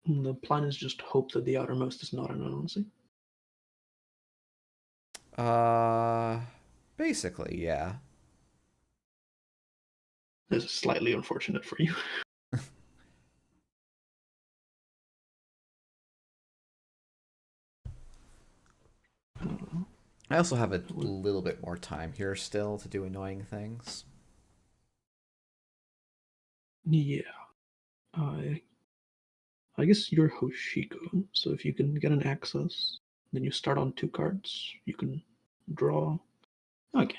Speaker 2: the plan is just hope that the outermost is not an anansi.
Speaker 1: Uh, basically, yeah.
Speaker 2: This is slightly unfortunate for you. Uh,
Speaker 1: I also have a little bit more time here still to do annoying things.
Speaker 2: yeah, I I guess you're Hoshiko, so if you can get an access, then you start on 2 cards. You can draw. Okay.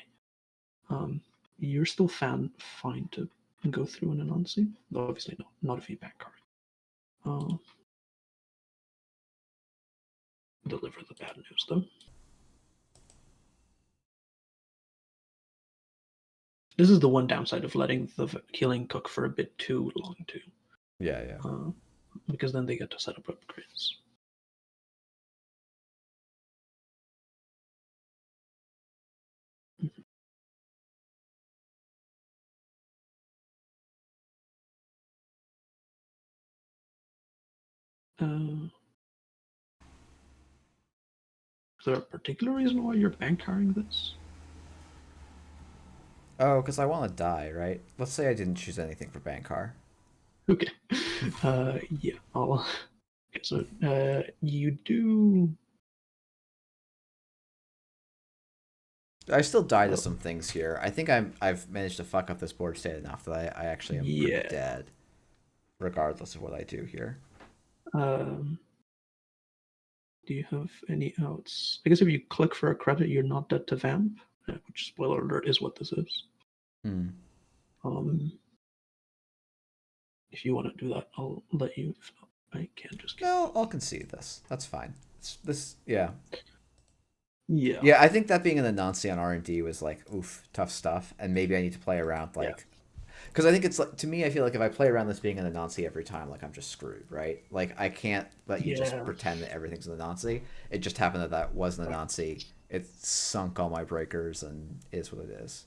Speaker 2: Um, you're still fine to go through an anansi, though obviously not if you back card. Uh, deliver the bad news though. This is the one downside of letting the healing cook for a bit too long too,
Speaker 1: Yeah, yeah.
Speaker 2: because then they get to set up upgrades. Uh, is there a particular reason why you're bank carrying this?
Speaker 1: Oh, because I want to die, right? Let's say I didn't choose anything for Bankar.
Speaker 2: Okay. Yeah. I'll. Okay, so you do.
Speaker 1: I still die to
Speaker 2: Oh,
Speaker 1: some things here. I think I've managed to fuck up this board state enough that I actually am pretty
Speaker 2: yeah.
Speaker 1: dead, regardless of what I do here.
Speaker 2: Um, do you have any outs? I guess if you click for a credit, you're not dead to vamp, which spoiler alert is what this is.
Speaker 1: Hmm.
Speaker 2: Um, if you want to do that, I'll let you. If not, I can just keep.
Speaker 1: No, I'll concede this. That's fine. Yeah.
Speaker 2: Yeah.
Speaker 1: Yeah, I think that being an Anansi on R&D was like, oof, tough stuff. And maybe I need to play around,
Speaker 2: Yeah.
Speaker 1: like, because I think it's like, to me, I feel like if I play around this being an Anansi every time, like, I'm just screwed, right? Like, I can't let you just
Speaker 2: Yeah.
Speaker 1: pretend that everything's an Anansi. It just happened that that was an Anansi. It sunk all my breakers and is what it is.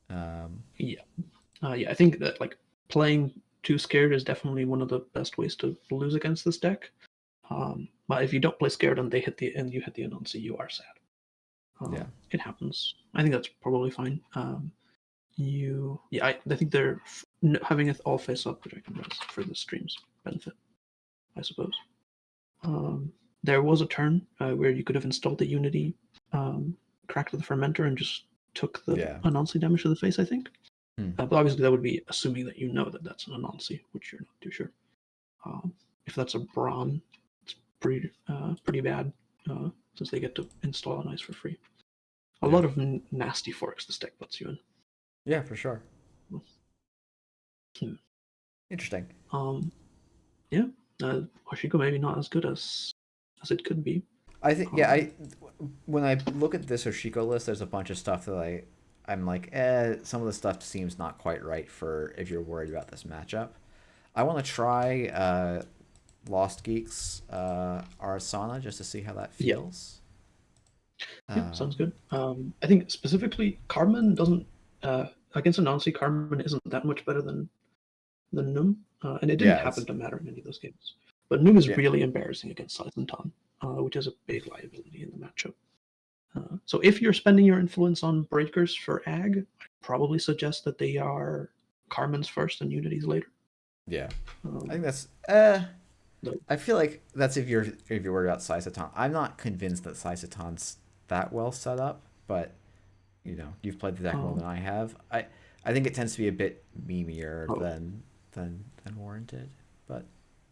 Speaker 2: Yeah. Yeah. I think that like playing too scared is definitely one of the best ways to lose against this deck. But if you don't play scared and you hit the announce, you are sad.
Speaker 1: Yeah.
Speaker 2: It happens. I think that's probably fine. I think they're having it all face up, which I can rest for the stream's benefit, I suppose. There was a turn where you could have installed the Unity, cracked the fermenter, and just took the
Speaker 1: Yeah.
Speaker 2: Anansi damage to the face, I think.
Speaker 1: Hmm.
Speaker 2: But obviously, that would be assuming that you know that that's an Anansi, which you're not too sure. If that's a Brawn, it's pretty bad, since they get to install an ice for free. A
Speaker 1: Yeah.
Speaker 2: lot of nasty forks this deck puts you in.
Speaker 1: Yeah, for sure.
Speaker 2: Hmm.
Speaker 1: Interesting.
Speaker 2: Yeah, Hoshiko maybe not as good as it could be.
Speaker 1: I think, yeah, when I look at this Oshiko list, there's a bunch of stuff that I'm like, some of the stuff seems not quite right for if you're worried about this matchup. I want to try Lost Geeks Arasana just to see how that
Speaker 2: Yeah,
Speaker 1: feels.
Speaker 2: yeah, sounds good. I think specifically Carmen doesn't against Anansi. Carmen isn't that much better than Num, and it didn't
Speaker 1: Yeah,
Speaker 2: happen
Speaker 1: it's
Speaker 2: to matter in any of those games. But Num is
Speaker 1: yeah,
Speaker 2: really embarrassing against Saizentan, which is a big liability in the matchup. So if you're spending your influence on breakers for Ag, I'd probably suggest that they are Carmen's first and Unity's later.
Speaker 1: yeah. I think
Speaker 2: Um,
Speaker 1: that's
Speaker 2: though,
Speaker 1: I feel like that's if you're worried about Saisaton. I'm not convinced that Saisaton's that well set up, but you know, you've played the deck more
Speaker 2: um,
Speaker 1: than I have. I think it tends to be a bit memeier
Speaker 2: oh,
Speaker 1: than warranted, but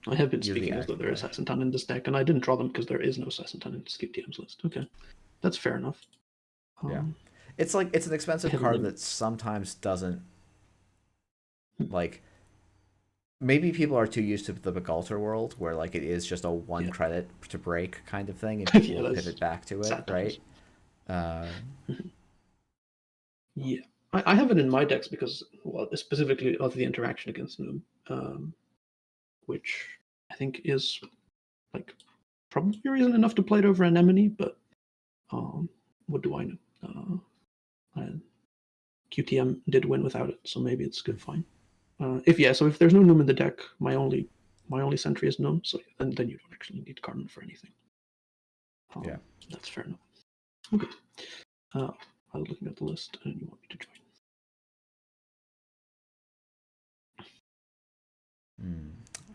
Speaker 2: I have been
Speaker 1: you're the
Speaker 2: speaking as though
Speaker 1: Ag
Speaker 2: there is
Speaker 1: guy.
Speaker 2: Saizentan in this deck, and I didn't draw them because there is no Saizentan in Skip DM's list. Okay, that's fair enough.
Speaker 1: Yeah.
Speaker 2: Um,
Speaker 1: It's like it's an expensive
Speaker 2: hit
Speaker 1: card
Speaker 2: limit.
Speaker 1: that sometimes doesn't like maybe people are too used to the Begalter world where like it is just a one
Speaker 2: Yeah,
Speaker 1: credit to break kind of thing and people
Speaker 2: yeah,
Speaker 1: will
Speaker 2: that's
Speaker 1: pivot back to it,
Speaker 2: sad
Speaker 1: right?
Speaker 2: times.
Speaker 1: Um,
Speaker 2: Yeah, I have it in my decks because, well, specifically of the interaction against Noom, which I think is like probably reason enough to play it over Anemone, but what do I know? QTM did win without it, so maybe it's good fine. So if there's no Noom in the deck, my only sentry is Noom, so then you don't actually need Carmen for anything.
Speaker 1: Yeah.
Speaker 2: That's fair enough. Okay. I was looking at the list and you want me to join.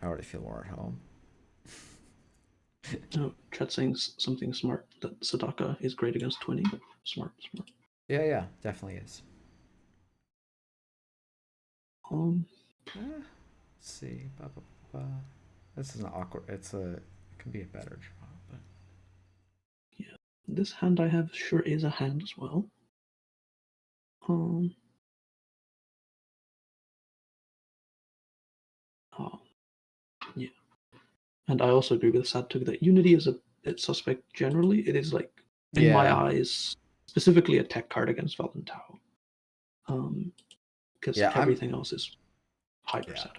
Speaker 1: I already feel more at home.
Speaker 2: Oh, chat saying something smart, that Sadaka is great against 20. Smart.
Speaker 1: Yeah, definitely is.
Speaker 2: Um,
Speaker 1: Let's see. This is an awkward. It can be a better draw, but
Speaker 2: yeah, this hand I have sure is a hand as well. Yeah, and I also agree with Satuk that Unity is a bit suspect generally. It is like, in my eyes, specifically a tech card against Velton Tau. Because everything else is hyper set.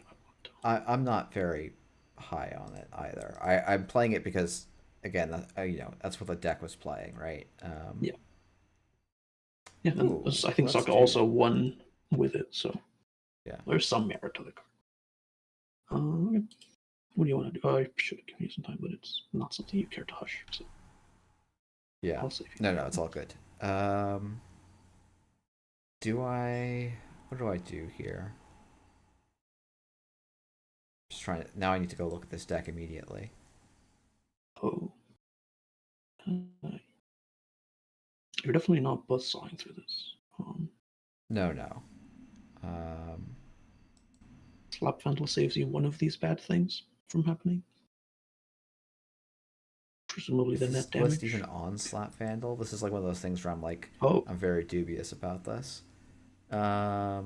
Speaker 1: I'm not very high on it either. I'm playing it because, again, that's what the deck was playing, right?
Speaker 2: Yeah. Yeah, and
Speaker 1: Ooh,
Speaker 2: I think Sokka also won with it, so
Speaker 1: yeah,
Speaker 2: there's some merit to the card. Okay. What do you want to do? I should have given you some time, but it's not something you care to hush. So
Speaker 1: yeah.
Speaker 2: I'll save you.
Speaker 1: No, it's all good. What do I do here? Just trying to, now I need to go look at this deck immediately.
Speaker 2: Oh. You're definitely not buzzsawing through this.
Speaker 1: No.
Speaker 2: Slap Vandal saves you one of these bad things from happening. Presumably the net damage.
Speaker 1: List even on Slap Vandal? This is like one of those things where I'm like, I'm very dubious about this. Yeah,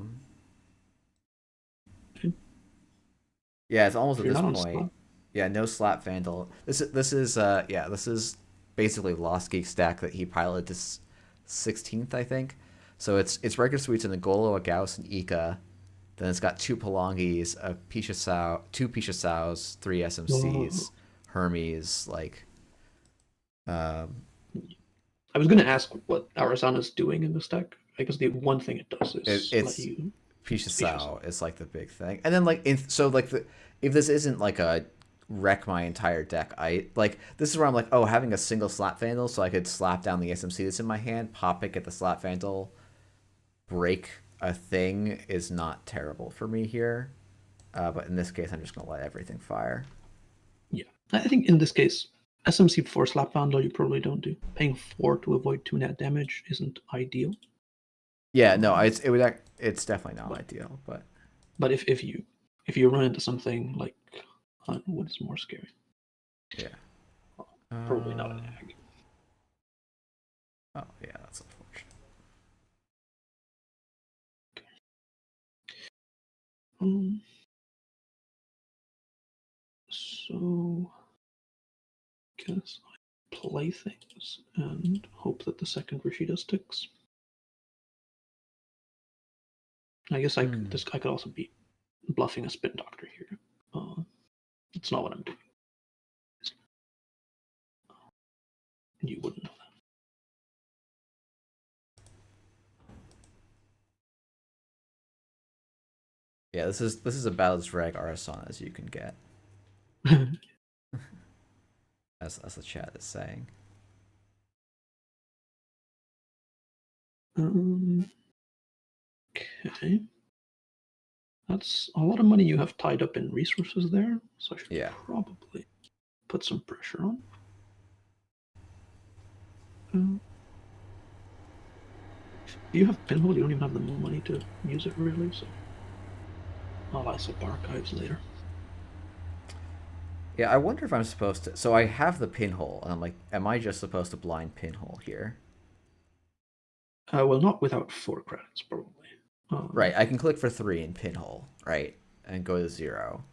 Speaker 1: it's almost at this point. Yeah, no Slap Vandal. This is basically Lost Geek stack that he piloted to 16th, I think. So it's regular suites in Ngolo, a Gauss, and Ika. Then it's got 2 Palongis, a Pisha Sao, 2 Pisha Saos, 3 SMCs, Hermes, like.
Speaker 2: I was going to ask what Arasana's doing in this deck, because the one thing it does is let you.
Speaker 1: Pisha Sao is like the big thing, and then like if this isn't like a wreck my entire deck, this is where I'm like, oh, having a single Slap Vandal, so I could slap down the SMC that's in my hand, pop it, get the Slap Vandal, break a thing is not terrible for me here. But in this case, I'm just going to let everything fire.
Speaker 2: Yeah, I think in this case, SMC 4 Slap Vandal you probably don't do. Paying 4 to avoid 2 net damage isn't ideal.
Speaker 1: Yeah, no, it's definitely not ideal,
Speaker 2: but if you run into something like what is more scary?
Speaker 1: Yeah,
Speaker 2: probably not an ag.
Speaker 1: Oh yeah, that's unfortunate.
Speaker 2: So guess I play things and hope that the second Rashida sticks. I guess I could also be bluffing a Spin Doctor here. It's not what I'm doing. You wouldn't know
Speaker 1: that. Yeah, this is about as rag Arasana as you can get. as the chat is saying.
Speaker 2: Okay. That's a lot of money you have tied up in resources there, so I should probably put some pressure on. If you have Pinhole, you don't even have the money to use it really, so I'll ice up archives later.
Speaker 1: Yeah, I wonder if I'm supposed to. So I have the Pinhole, and I'm like, am I just supposed to blind Pinhole here?
Speaker 2: Well, not without 4 credits, probably.
Speaker 1: Right, I can click for 3 in Pinhole, right, and go to 0.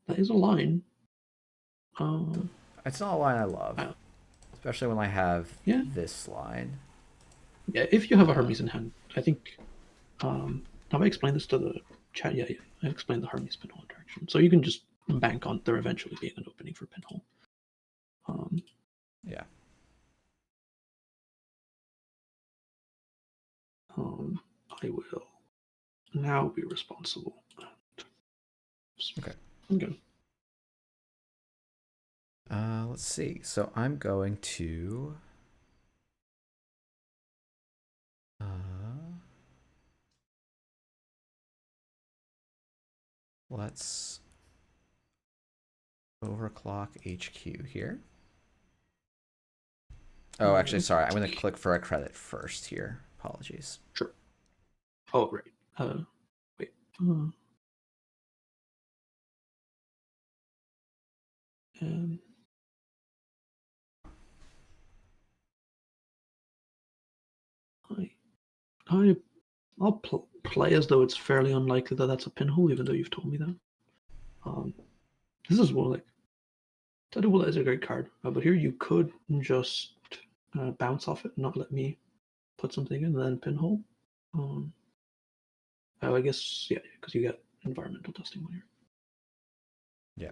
Speaker 2: That is a line.
Speaker 1: I It's not a line I love,
Speaker 2: Uh,
Speaker 1: especially when I have
Speaker 2: yeah,
Speaker 1: this line.
Speaker 2: yeah. If you have a Hermes in hand, I think. Have I explained this to the chat? Yeah, yeah. I explained the Hermes pinhole interaction, so you can just bank on there eventually being an opening for pinhole.
Speaker 1: Yeah.
Speaker 2: I will now be responsible.
Speaker 1: Okay.
Speaker 2: Okay.
Speaker 1: Let's see. So I'm going to. Let's overclock HQ here. Oh, actually, sorry. I'm going to click for a credit first here. Apologies.
Speaker 2: Sure. Oh, right. Wait. Um, I'll play as though it's fairly unlikely that that's a pinhole, even though you've told me that. This is more like Beatable is a great card, but here you could just bounce off it, and not let me put something in, and then pinhole. I guess yeah, because you get environmental testing on here.
Speaker 1: Yeah.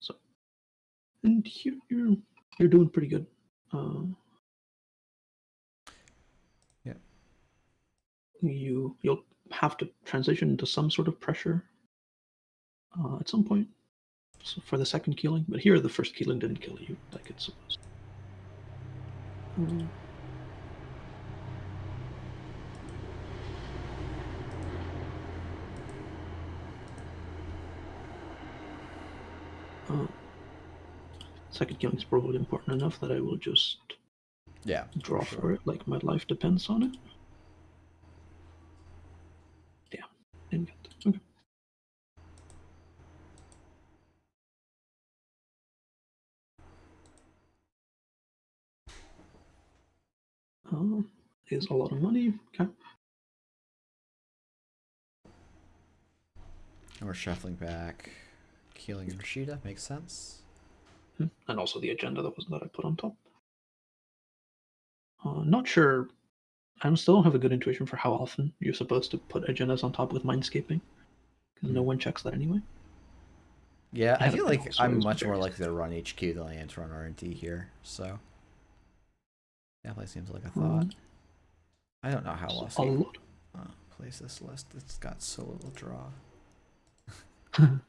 Speaker 2: So, and here you're doing pretty good.
Speaker 1: Yeah.
Speaker 2: You'll have to transition into some sort of pressure at some point for the second killing, but here the first killing didn't kill you like it's supposed to. Second killing is probably important enough that I will just draw for it like my life depends on it. Yeah, didn't get that. Okay. Is a lot of money. Okay.
Speaker 1: And we're shuffling back. Keeling and Rashida makes sense.
Speaker 2: And also the agenda that I put on top. Not sure. I still don't have a good intuition for how often you're supposed to put agendas on top with mindscaping, because no one checks that anyway.
Speaker 1: Yeah, I feel like
Speaker 2: pinhole, so
Speaker 1: I'm much more likely to run HQ than I am to run R&D here, so definitely seems like a thought. I don't know how else to place this list. It's got so little draw.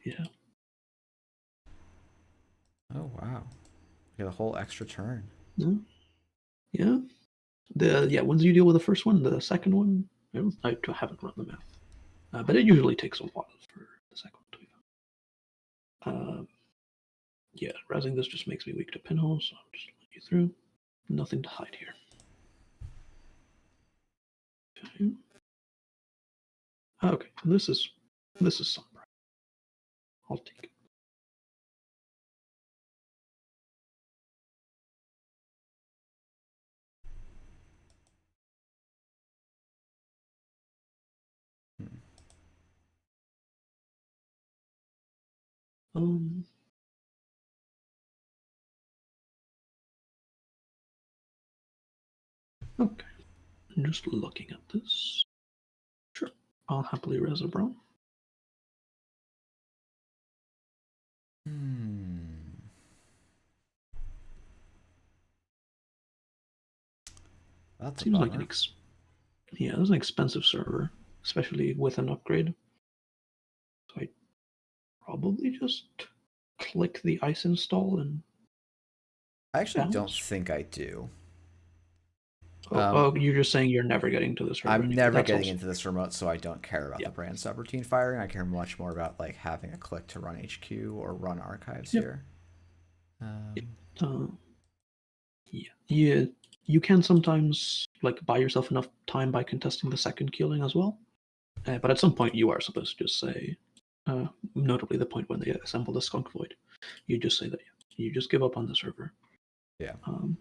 Speaker 2: Yeah.
Speaker 1: Oh wow, we got a whole extra turn.
Speaker 2: Yeah. Once you deal with the first one, the second one, I haven't run the math, but it usually takes a while for the second one to be found. Yeah, razzing this just makes me weak to pinholes, so I'm just letting you through. Nothing to hide here. Okay, this is sunbright. I'll take it. Okay, I'm just looking at this. Sure, I'll happily res a brown.
Speaker 1: That's
Speaker 2: Seems like that's an expensive server, especially with an upgrade. So I probably just click the ice install and.
Speaker 1: I actually don't think I do.
Speaker 2: You're just saying you're never getting to this server.
Speaker 1: I'm never getting into this remote, so I don't care about the brand subroutine firing. I care much more about like having a click to run HQ or run archives here.
Speaker 2: Yeah. You can sometimes like buy yourself enough time by contesting the second killing as well. But at some point, you are supposed to just say, notably the point when they assemble the skunk void, you just say that you just give up on the server.
Speaker 1: Yeah.
Speaker 2: And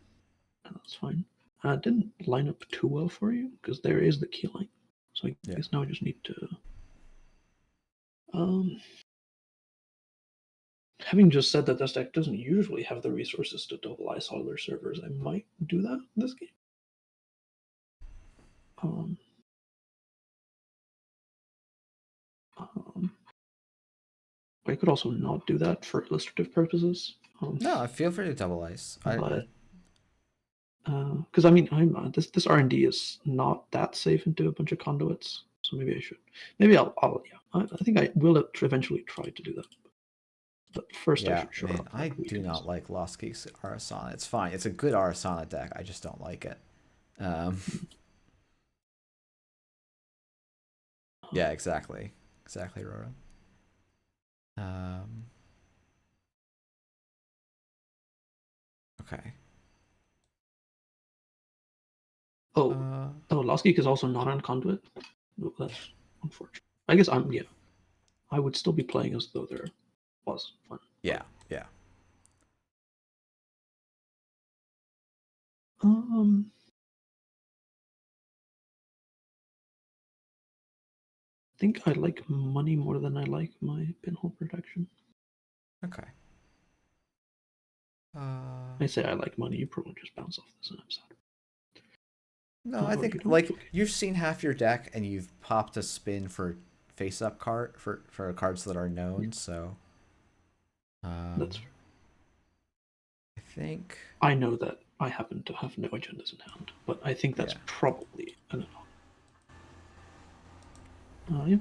Speaker 2: that's fine. It didn't line up too well for you because there is the killing. So I guess now I just need to. Having just said that this deck doesn't usually have the resources to double iSolver servers, I might do that in this game. Um, I could also not do that for illustrative purposes.
Speaker 1: No, I feel free to double ice.
Speaker 2: But because I mean, this R&D is not that safe into a bunch of conduits, so maybe I should. Maybe I'll yeah. I think I will eventually try to do that. But first, I
Speaker 1: Yeah,
Speaker 2: should show
Speaker 1: man,
Speaker 2: up.
Speaker 1: I do not like Lost Geeks Arasana. It's fine. It's a good Arasana deck. I just don't like it. Yeah, exactly. Exactly, Rora. Okay.
Speaker 2: Lost Geek is also not on conduit. Oh, that's unfortunate. I guess yeah. I would still be playing as though there was one.
Speaker 1: Yeah, yeah.
Speaker 2: I think I like money more than I like my pinhole protection.
Speaker 1: Okay.
Speaker 2: I say I like money, you probably just bounce off this and I'm sad.
Speaker 1: No, I think like you've seen half your deck and you've popped a spin for face-up card for cards that are known. So
Speaker 2: that's fair.
Speaker 1: I think
Speaker 2: I know that I happen to have no agendas in hand, but I think that's probably enough. Yeah.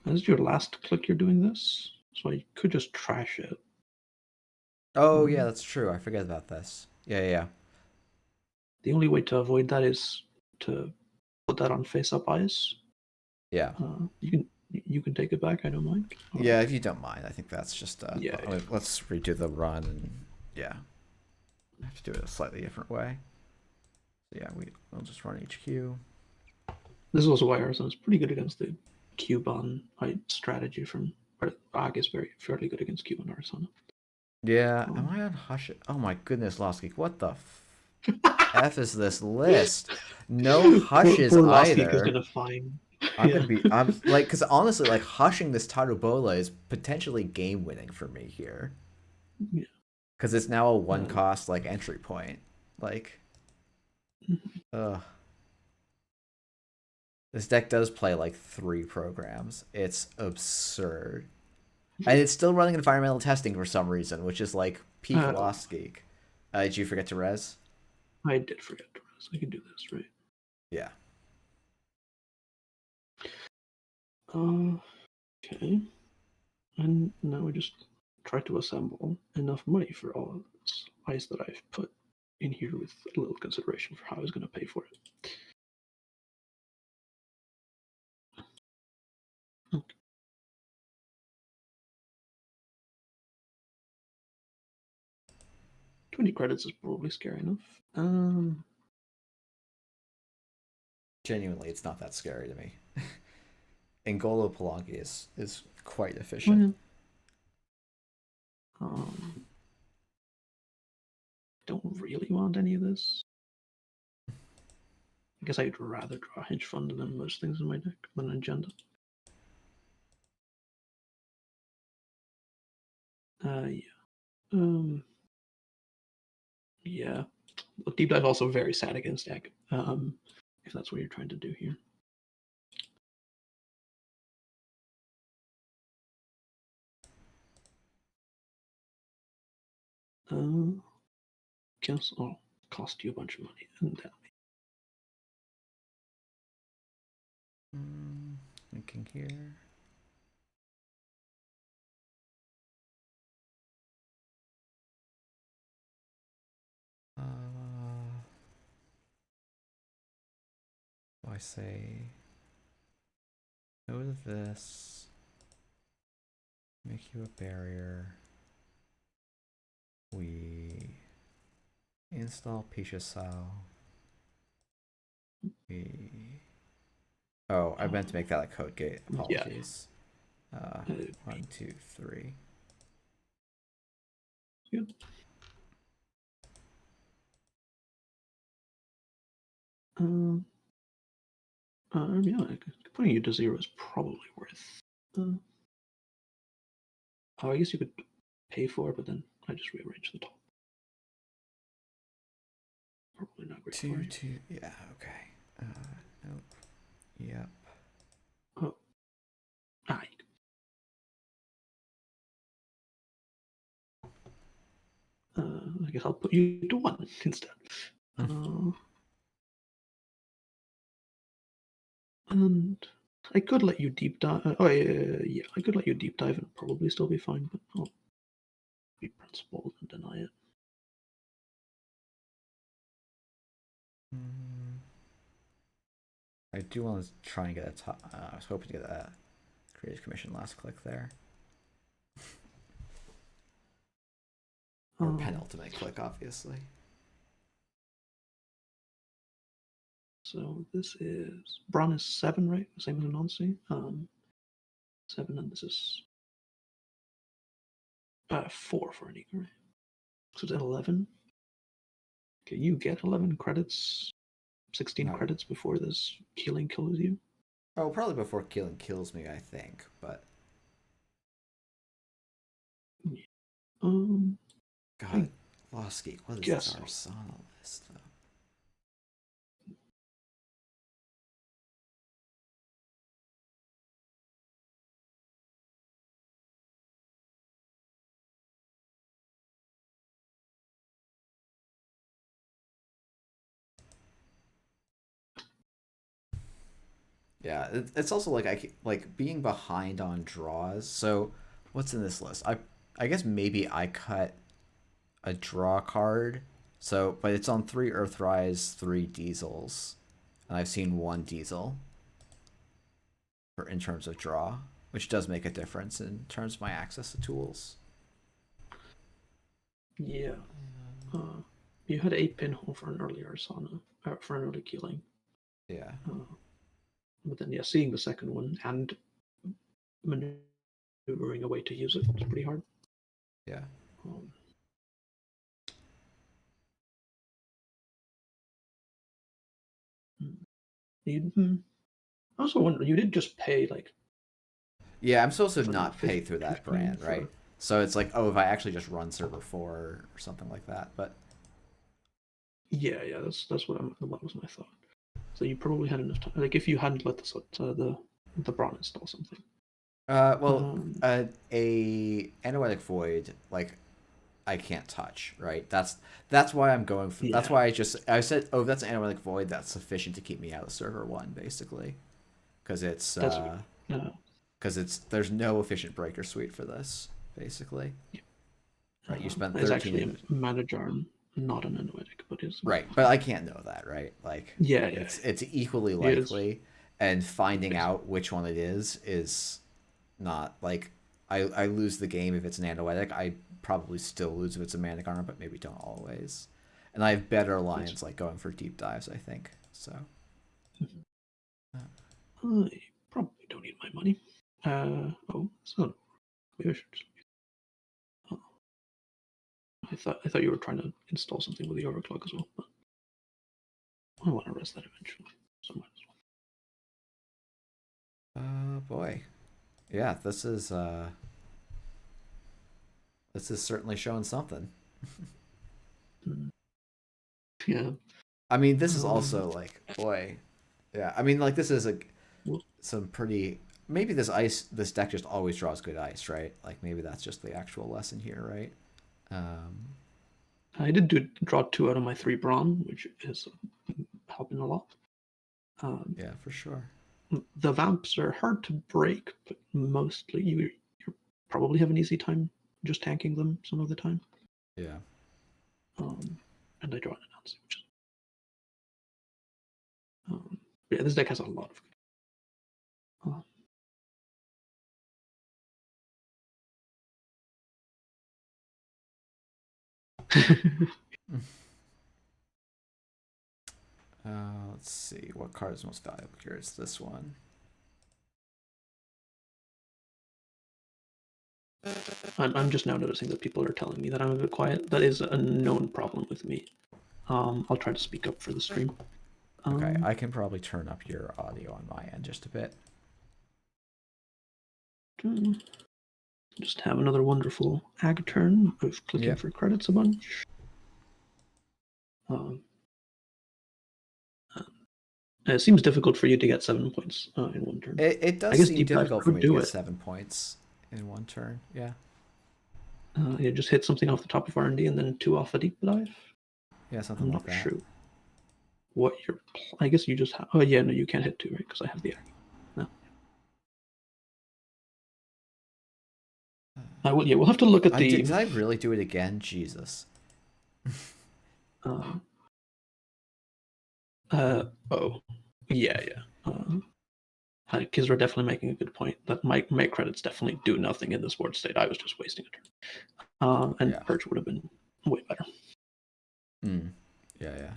Speaker 2: As your last click, you're doing this, so I could just trash it.
Speaker 1: Oh yeah, that's true. I forget about this. Yeah.
Speaker 2: The only way to avoid that is to put that on face-up ice.
Speaker 1: Yeah.
Speaker 2: You can take it back. I don't mind.
Speaker 1: Yeah, if you don't mind, I think that's just
Speaker 2: yeah.
Speaker 1: Let's redo the run and yeah, I have to do it a slightly different way. So yeah, we'll just run HQ.
Speaker 2: This is also why Arizona is pretty good against the Cuban strategy from Ag is fairly good against Cuban Arizona.
Speaker 1: Yeah, am I on Hush? Oh my goodness, Lost Geek, what the F is this list? No hushes
Speaker 2: poor
Speaker 1: either.
Speaker 2: Geek is gonna find.
Speaker 1: I'm like, because honestly, like hushing this Tarubola is potentially game winning for me here.
Speaker 2: Yeah.
Speaker 1: Because it's now a one cost like entry point. Like, ugh. This deck does play like 3 programs. It's absurd. And it's still running environmental testing for some reason, which is like peak Lost Geek. Did you forget to res?
Speaker 2: I did forget to res. I can do this, right?
Speaker 1: Yeah.
Speaker 2: Okay. And now I just try to assemble enough money for all of this ice that I've put in here with a little consideration for how I was going to pay for it. Okay. 20 credits is probably scary enough.
Speaker 1: Genuinely, it's not that scary to me. N'Golo Palangi is quite efficient.
Speaker 2: Don't really want any of this. I guess I'd rather draw hedge fund than most things in my deck than an agenda. Yeah. Yeah. Look, Deep Dive also very sad against Ag. If that's what you're trying to do here. Cancel. Cost you a bunch of money. And
Speaker 1: Thinking here. I say go to this. Make you a barrier. We install Pisha Sao. Oh, I meant to make that a code gate. Apologies. Yeah. 1, 2, 3.
Speaker 2: Good. Yeah, putting you to 0 is probably worth Uh, oh, I guess you could pay for it, but then I just rearrange the top. Probably not great for you.
Speaker 1: 2. Yeah. Okay. Nope. Yep.
Speaker 2: Oh. Ah, I guess I'll put you to 1 instead. And I could let you deep dive. Oh, yeah, I could let you deep dive and probably still be fine, but I'll be principled and deny it.
Speaker 1: I do want to try and get a top. I was hoping to get a Creative Commission last click there. Or penultimate click, obviously.
Speaker 2: So this is Braun is 7, right? Same as a non-C. 7, and this is 4 for an eagle, right? So it's 11. Okay, you get 11 credits, 16
Speaker 1: No.
Speaker 2: credits before this killing kills you.
Speaker 1: Oh, probably before killing kills me, I think. But God, Lost Geek. What is this Arsenal list though? Yeah, it's also like being behind on draws. So, what's in this list? I guess maybe I cut a draw card. So, but it's on 3 Earthrise, 3 Diesels, and I've seen 1 Diesel for in terms of draw, which does make a difference in terms of my access to tools.
Speaker 2: Yeah. You had 8 pinhole for an earlier sauna, for an early killing.
Speaker 1: Yeah.
Speaker 2: But then, yeah, seeing the second one and maneuvering a way to use it was pretty hard.
Speaker 1: Yeah.
Speaker 2: I also wonder, you did just pay like.
Speaker 1: Yeah, I'm supposed to not pay through that brand, right?
Speaker 2: For...
Speaker 1: So it's like, oh, if I actually just run server 4 or something like that, but
Speaker 2: yeah, that's what was my thought. So you probably had enough time. Like if you hadn't let the Braun install something.
Speaker 1: A Anoetic Void, like, I can't touch, right? That's why I'm going for. Yeah. That's why I said, oh, that's an Anoetic Void. That's sufficient to keep me out of server 1, basically, because it's there's no efficient breaker suite for this, basically. Yeah. Right, you spent 13.
Speaker 2: It's actually a manager, not an Anoetic, but is
Speaker 1: right. But I can't know that, right? Like, it's equally likely, and finding out which one it is not like I lose the game if it's an Anoetic. I probably still lose if it's a Manic Armor, but maybe don't always. And I have better alliance like going for deep dives, I think. So
Speaker 2: I probably don't need my money. So maybe I should just... I thought you were trying to install something with the overclock as well, but I want to rest that eventually. So might
Speaker 1: as well. Oh boy. Yeah, this is certainly showing something.
Speaker 2: Yeah.
Speaker 1: I mean, this is also like, boy. Yeah, I mean, like, this is some pretty. Maybe this deck just always draws good ice, right? Like, maybe that's just the actual lesson here, right?
Speaker 2: I did draw 2 out of my 3 Braun, which is helping a lot.
Speaker 1: Yeah, for sure.
Speaker 2: The vamps are hard to break, but mostly you probably have an easy time just tanking them some of the time.
Speaker 1: Yeah.
Speaker 2: And I draw an announce, which is yeah, this deck has a lot of
Speaker 1: let's see. What card is most valuable here? It's this one.
Speaker 2: I'm just now noticing that people are telling me that I'm a bit quiet. That is a known problem with me. I'll try to speak up for the stream.
Speaker 1: Okay, I can probably turn up your audio on my end just a bit.
Speaker 2: Just have another wonderful ag turn of clicking for credits a bunch. It seems difficult for you to get 7 points in one turn.
Speaker 1: It does seem difficult for me to get 7 points in one turn. Yeah.
Speaker 2: Yeah, just hit something off the top of R&D and then 2 off a deep dive.
Speaker 1: Yeah, something like that.
Speaker 2: I'm not sure what your. I guess you just have. Oh yeah, no, you can't hit 2, right? Because I have the ag. No. Yeah, we'll have to look at the.
Speaker 1: Did I really do it again? Jesus.
Speaker 2: Oh. Yeah. Caeser definitely making a good point that my credits definitely do nothing in this board state. I was just wasting a turn. And Perch would have been way better.
Speaker 1: Yeah.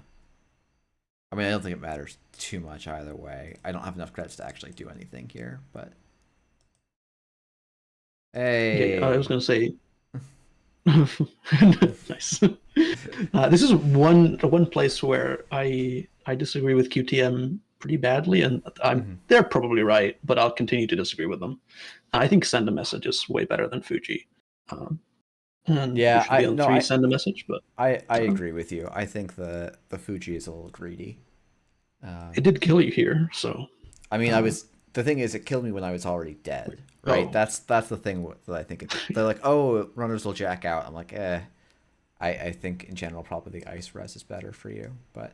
Speaker 1: I mean, I don't think it matters too much either way. I don't have enough credits to actually do anything here, but. Hey.
Speaker 2: Yeah, I was going to say. Nice. This is one place where I disagree with QTM pretty badly, and they're probably right, but I'll continue to disagree with them. I think send a message is way better than Fuji. And
Speaker 1: yeah,
Speaker 2: I send a message, but
Speaker 1: I agree with you. I think the Fuji is a little greedy.
Speaker 2: It did kill you here, so.
Speaker 1: I mean, the thing is, it killed me when I was already dead. Right? That's the thing that I think they're like, oh, runners will jack out. I'm like, I think in general probably the ice res is better for you, but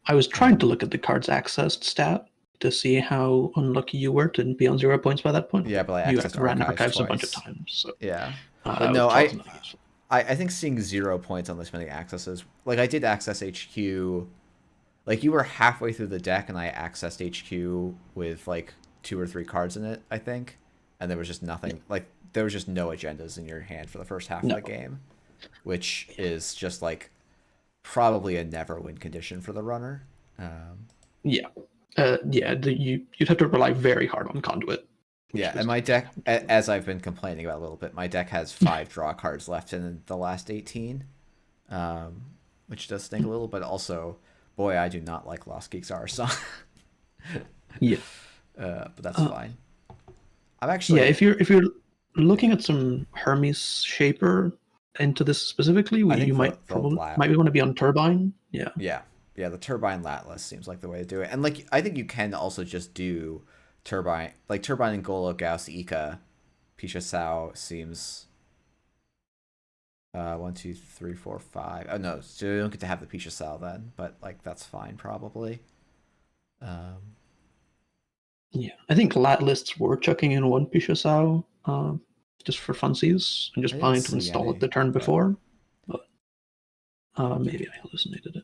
Speaker 2: I was trying to look at the card's accessed stat to see how unlucky you were to be on 0 points by that point.
Speaker 1: Yeah, but I accessed
Speaker 2: ran archives
Speaker 1: twice.
Speaker 2: A bunch of times. So.
Speaker 1: Yeah, but no, I think seeing 0 points on this many accesses, like I did access HQ, like you were halfway through the deck and I accessed HQ with like 2 or 3 cards in it, I think, and there was just nothing. Like there was just no agendas in your hand for the first half of the game, which is just like probably a never win condition for the runner.
Speaker 2: You'd have to rely very hard on conduit.
Speaker 1: Yeah, and my deck, as I've been complaining about a little bit, my deck has 5 draw cards left in the last 18, which does stink a little, but also, boy, I do not like Lost Geeks Arson.
Speaker 2: Yeah.
Speaker 1: But that's fine. I'm actually...
Speaker 2: Yeah, if you're looking at some Hermes Shaper into this specifically, you might want to be on Turbine.
Speaker 1: Yeah, the Turbine Latless seems like the way to do it. And like I think you can also just do Turbine, like Turbine and Golo, Gauss, Ika, Pisha Sao seems 1, 2, 3, 4, 5. Oh no, so you don't get to have the Pisha Sao then, but like that's fine probably.
Speaker 2: Yeah, I think lat lists were chucking in 1 Pisha Sao just for funsies and just planning to install it the turn before. But maybe I hallucinated it.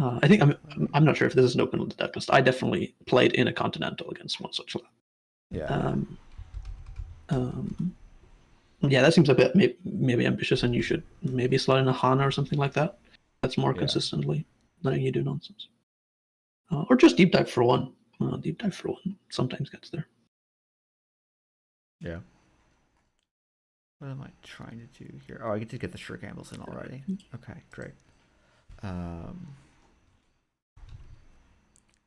Speaker 2: I think I'm not sure if this is an open deck list. I definitely played in a Continental against one such lat.
Speaker 1: Yeah.
Speaker 2: Yeah, that seems a bit maybe ambitious, and you should maybe slot in a Hana or something like that. That's more consistently letting you do nonsense. Or just deep dive for 1. Deep dive for 1 sometimes gets there.
Speaker 1: Yeah. What am I trying to do here? Oh, I get to get the Shirk Gambles in already. Okay, great.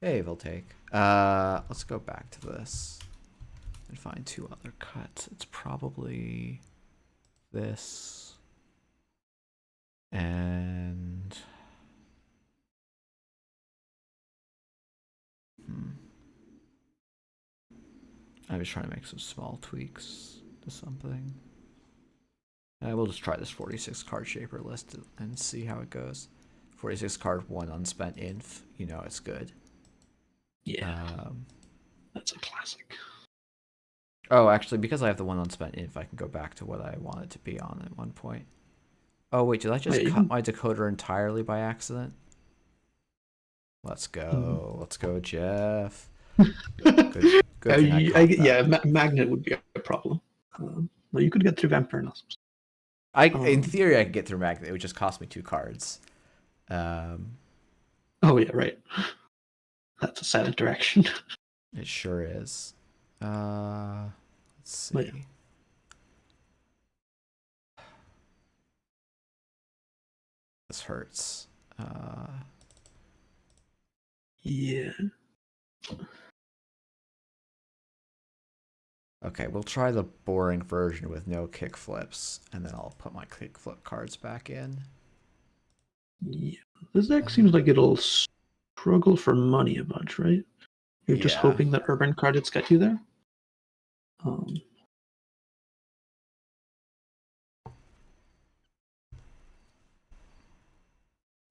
Speaker 1: Hey, Voltaic. Let's go back to this and find 2 other cuts. It's probably this and I was trying to make some small tweaks to something. We'll just try this 46 card shaper list and see how it goes. 46 card, 1 unspent inf. You know it's good.
Speaker 2: Yeah. That's a classic.
Speaker 1: Oh, actually, because I have the 1 unspent inf, I can go back to what I wanted to be on at one point. Oh, wait, did I just cut my decoder entirely by accident? Let's go. Let's go, Jeff. Good
Speaker 2: Magnet would be a problem. Well, you could get through Vampire Nostrils.
Speaker 1: In theory, I could get through Magnet. It would just cost me 2 cards.
Speaker 2: Oh, yeah, right. That's a sad interaction.
Speaker 1: It sure is. Let's see. This hurts.
Speaker 2: Yeah.
Speaker 1: Okay, we'll try the boring version with no kickflips, and then I'll put my kickflip cards back in.
Speaker 2: Yeah, this deck seems like it'll struggle for money a bunch, right? You're just
Speaker 1: Yeah.
Speaker 2: hoping that urban credits get you there. Um,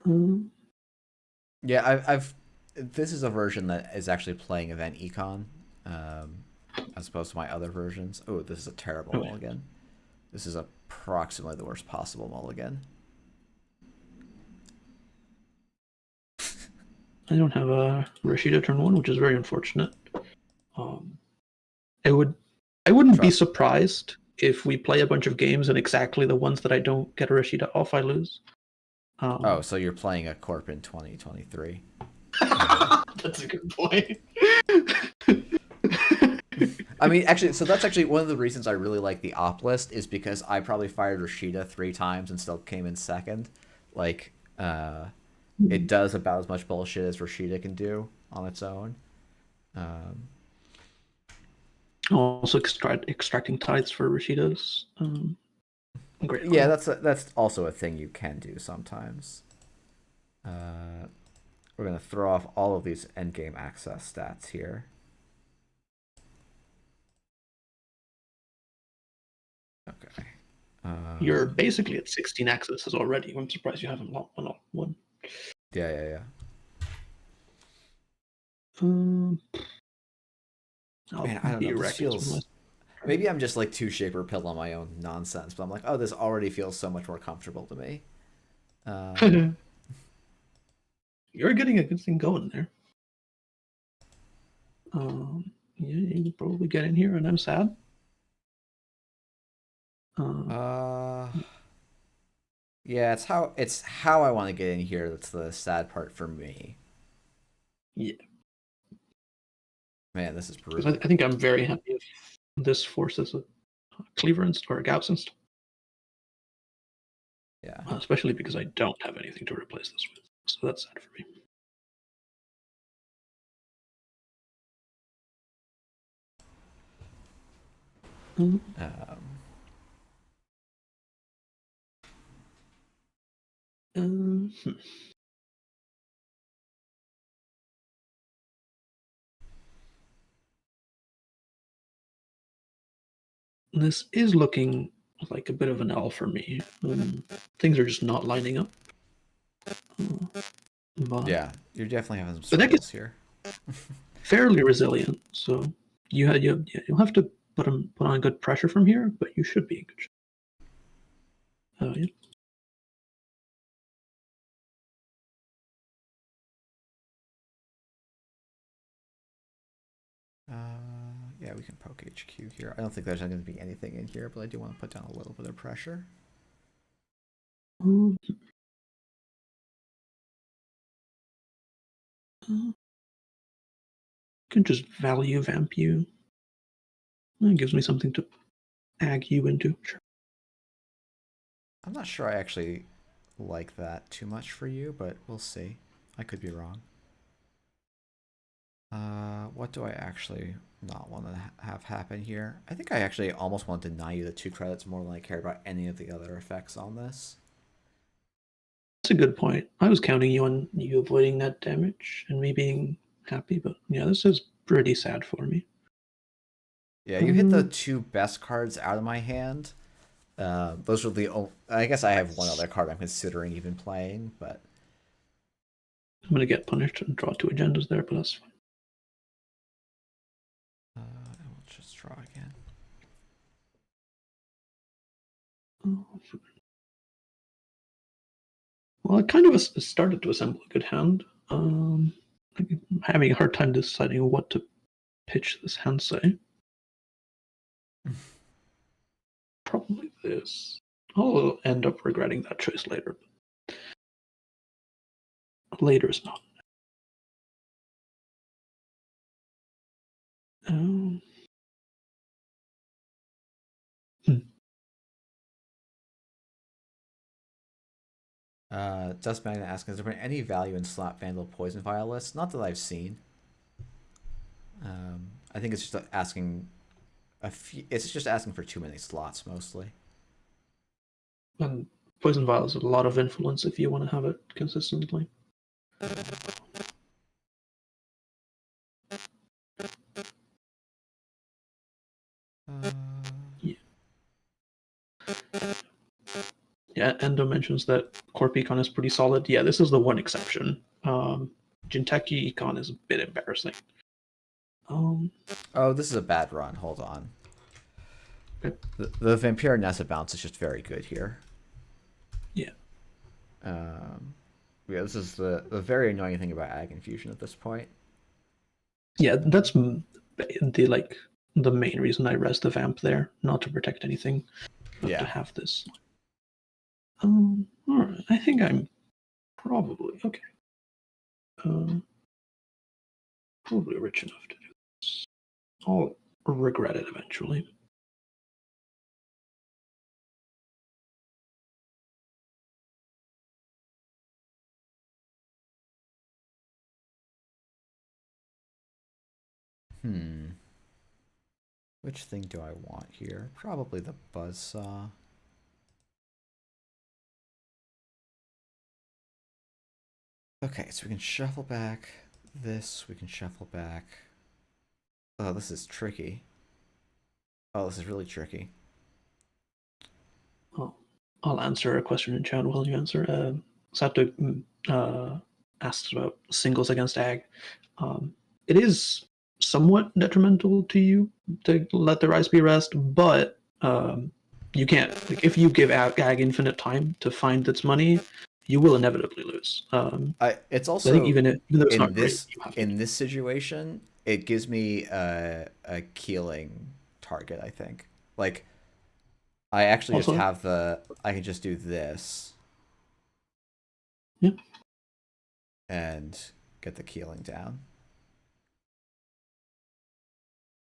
Speaker 2: um,
Speaker 1: Yeah, I've this is a version that is actually playing event econ, um, as opposed to my other versions. Oh, this is a terrible
Speaker 2: oh, yeah.
Speaker 1: mulligan. This is approximately the worst possible mulligan.
Speaker 2: I don't have a Rashida turn one, which is very unfortunate. Um, I would, I wouldn't be
Speaker 1: Trust.
Speaker 2: surprised if we play a bunch of games and exactly the ones that I don't get a Rashida off, I lose.
Speaker 1: Oh, so you're playing a corp in 2023.
Speaker 2: That's a good point.
Speaker 1: I mean, actually, so that's actually one of the reasons I really like the op list is because I probably fired Rashida 3 times and still came in second. Like, it does about as much bullshit as Rashida can do on its own.
Speaker 2: Also, extracting tithes for Rashidas. Great
Speaker 1: Yeah,
Speaker 2: fun.
Speaker 1: that's also a thing you can do sometimes. We're gonna throw off all of these endgame access stats here. Okay.
Speaker 2: You're basically at 16 accesses already. I'm surprised you haven't lost one.
Speaker 1: Yeah.
Speaker 2: Um, I'll
Speaker 1: Man, I don't know.
Speaker 2: be
Speaker 1: This
Speaker 2: reckless with my.
Speaker 1: feels. Maybe I'm just like too shaper pill on my own nonsense, but I'm like, oh, this already feels so much more comfortable to me.
Speaker 2: You're getting a good thing going there. Yeah, you can probably get in here, and I'm sad. Uh,
Speaker 1: Uh, yeah, it's how I want to get in here. That's the sad part for me.
Speaker 2: yeah,
Speaker 1: Man, this is
Speaker 2: because
Speaker 1: brutal.
Speaker 2: I think I'm very happy if this forces a cleaver or a Gauss inst,
Speaker 1: Yeah.
Speaker 2: especially because I don't have anything to replace this with. So that's sad for me. Um,
Speaker 1: Um,
Speaker 2: um, This is looking like a bit of an L for me. Things are just not lining up. But
Speaker 1: yeah, you're definitely having some
Speaker 2: the deck is
Speaker 1: struggles here.
Speaker 2: fairly resilient, so you'll have to put on good pressure from here, but you should be in good shape. Yeah.
Speaker 1: Yeah, we can poke HQ here. I don't think there's going to be anything in here, but I do want to put down a little bit of pressure.
Speaker 2: Um, can just value vamp you. That gives me something to ag you into. Sure.
Speaker 1: I'm not sure I actually like that too much for you, but we'll see. I could be wrong. What do I actually not want to have happen here? I think I actually almost want to deny you the 2 credits more than I care about any of the other effects on this.
Speaker 2: That's a good point. I was counting you on you avoiding that damage and me being happy, but yeah, this is pretty sad for me.
Speaker 1: Yeah, you hit the 2 best cards out of my hand. Those are the only. I guess I have one other card I'm considering even playing, but
Speaker 2: I'm gonna get punished and draw 2 agendas there, but that's fine.
Speaker 1: I will just draw again.
Speaker 2: Well, I kind of started to assemble a good hand. I'm having a hard time deciding what to pitch this hand say. Probably this. I'll end up regretting that choice later. But later is not. Um, hmm.
Speaker 1: Dust Magnet asking, has there been any value in Slap Vandal Poison Vial lists? Not that I've seen. I think it's just asking It's just asking for too many slots mostly.
Speaker 2: And Poison Vial has a lot of influence if you want to have it consistently. Yeah. Yeah, Endo mentions that Corp Econ is pretty solid. Yeah, this is the one exception. Jinteki Econ is a bit embarrassing.
Speaker 1: Oh, this is a bad run. Hold on.
Speaker 2: Okay.
Speaker 1: The Vampire Nessa bounce is just very good here.
Speaker 2: Yeah.
Speaker 1: Yeah, this is the very annoying thing about AgInfusion at this point.
Speaker 2: Yeah, that's the main reason I res the Vamp there, not to protect anything, but to have this. Alright, I think I'm probably okay. Probably rich enough to do this. I'll regret it eventually.
Speaker 1: Which thing do I want here? Probably the Buzzsaw. Okay, so we can shuffle back this. We can shuffle back. Oh, this is tricky. Oh, this is really tricky.
Speaker 2: Oh, I'll answer a question in chat while you answer. Sato asked about singles against Ag. It is somewhat detrimental to you to let the Rise be rest, but you can't. Like, if you give Ag infinite time to find its money, you will inevitably lose.
Speaker 1: It's also
Speaker 2: I think even though it's not
Speaker 1: this
Speaker 2: great,
Speaker 1: in this situation, it gives me a keeling target. I think like I actually
Speaker 2: also,
Speaker 1: just have I can just do this.
Speaker 2: Yeah.
Speaker 1: And get the keeling down.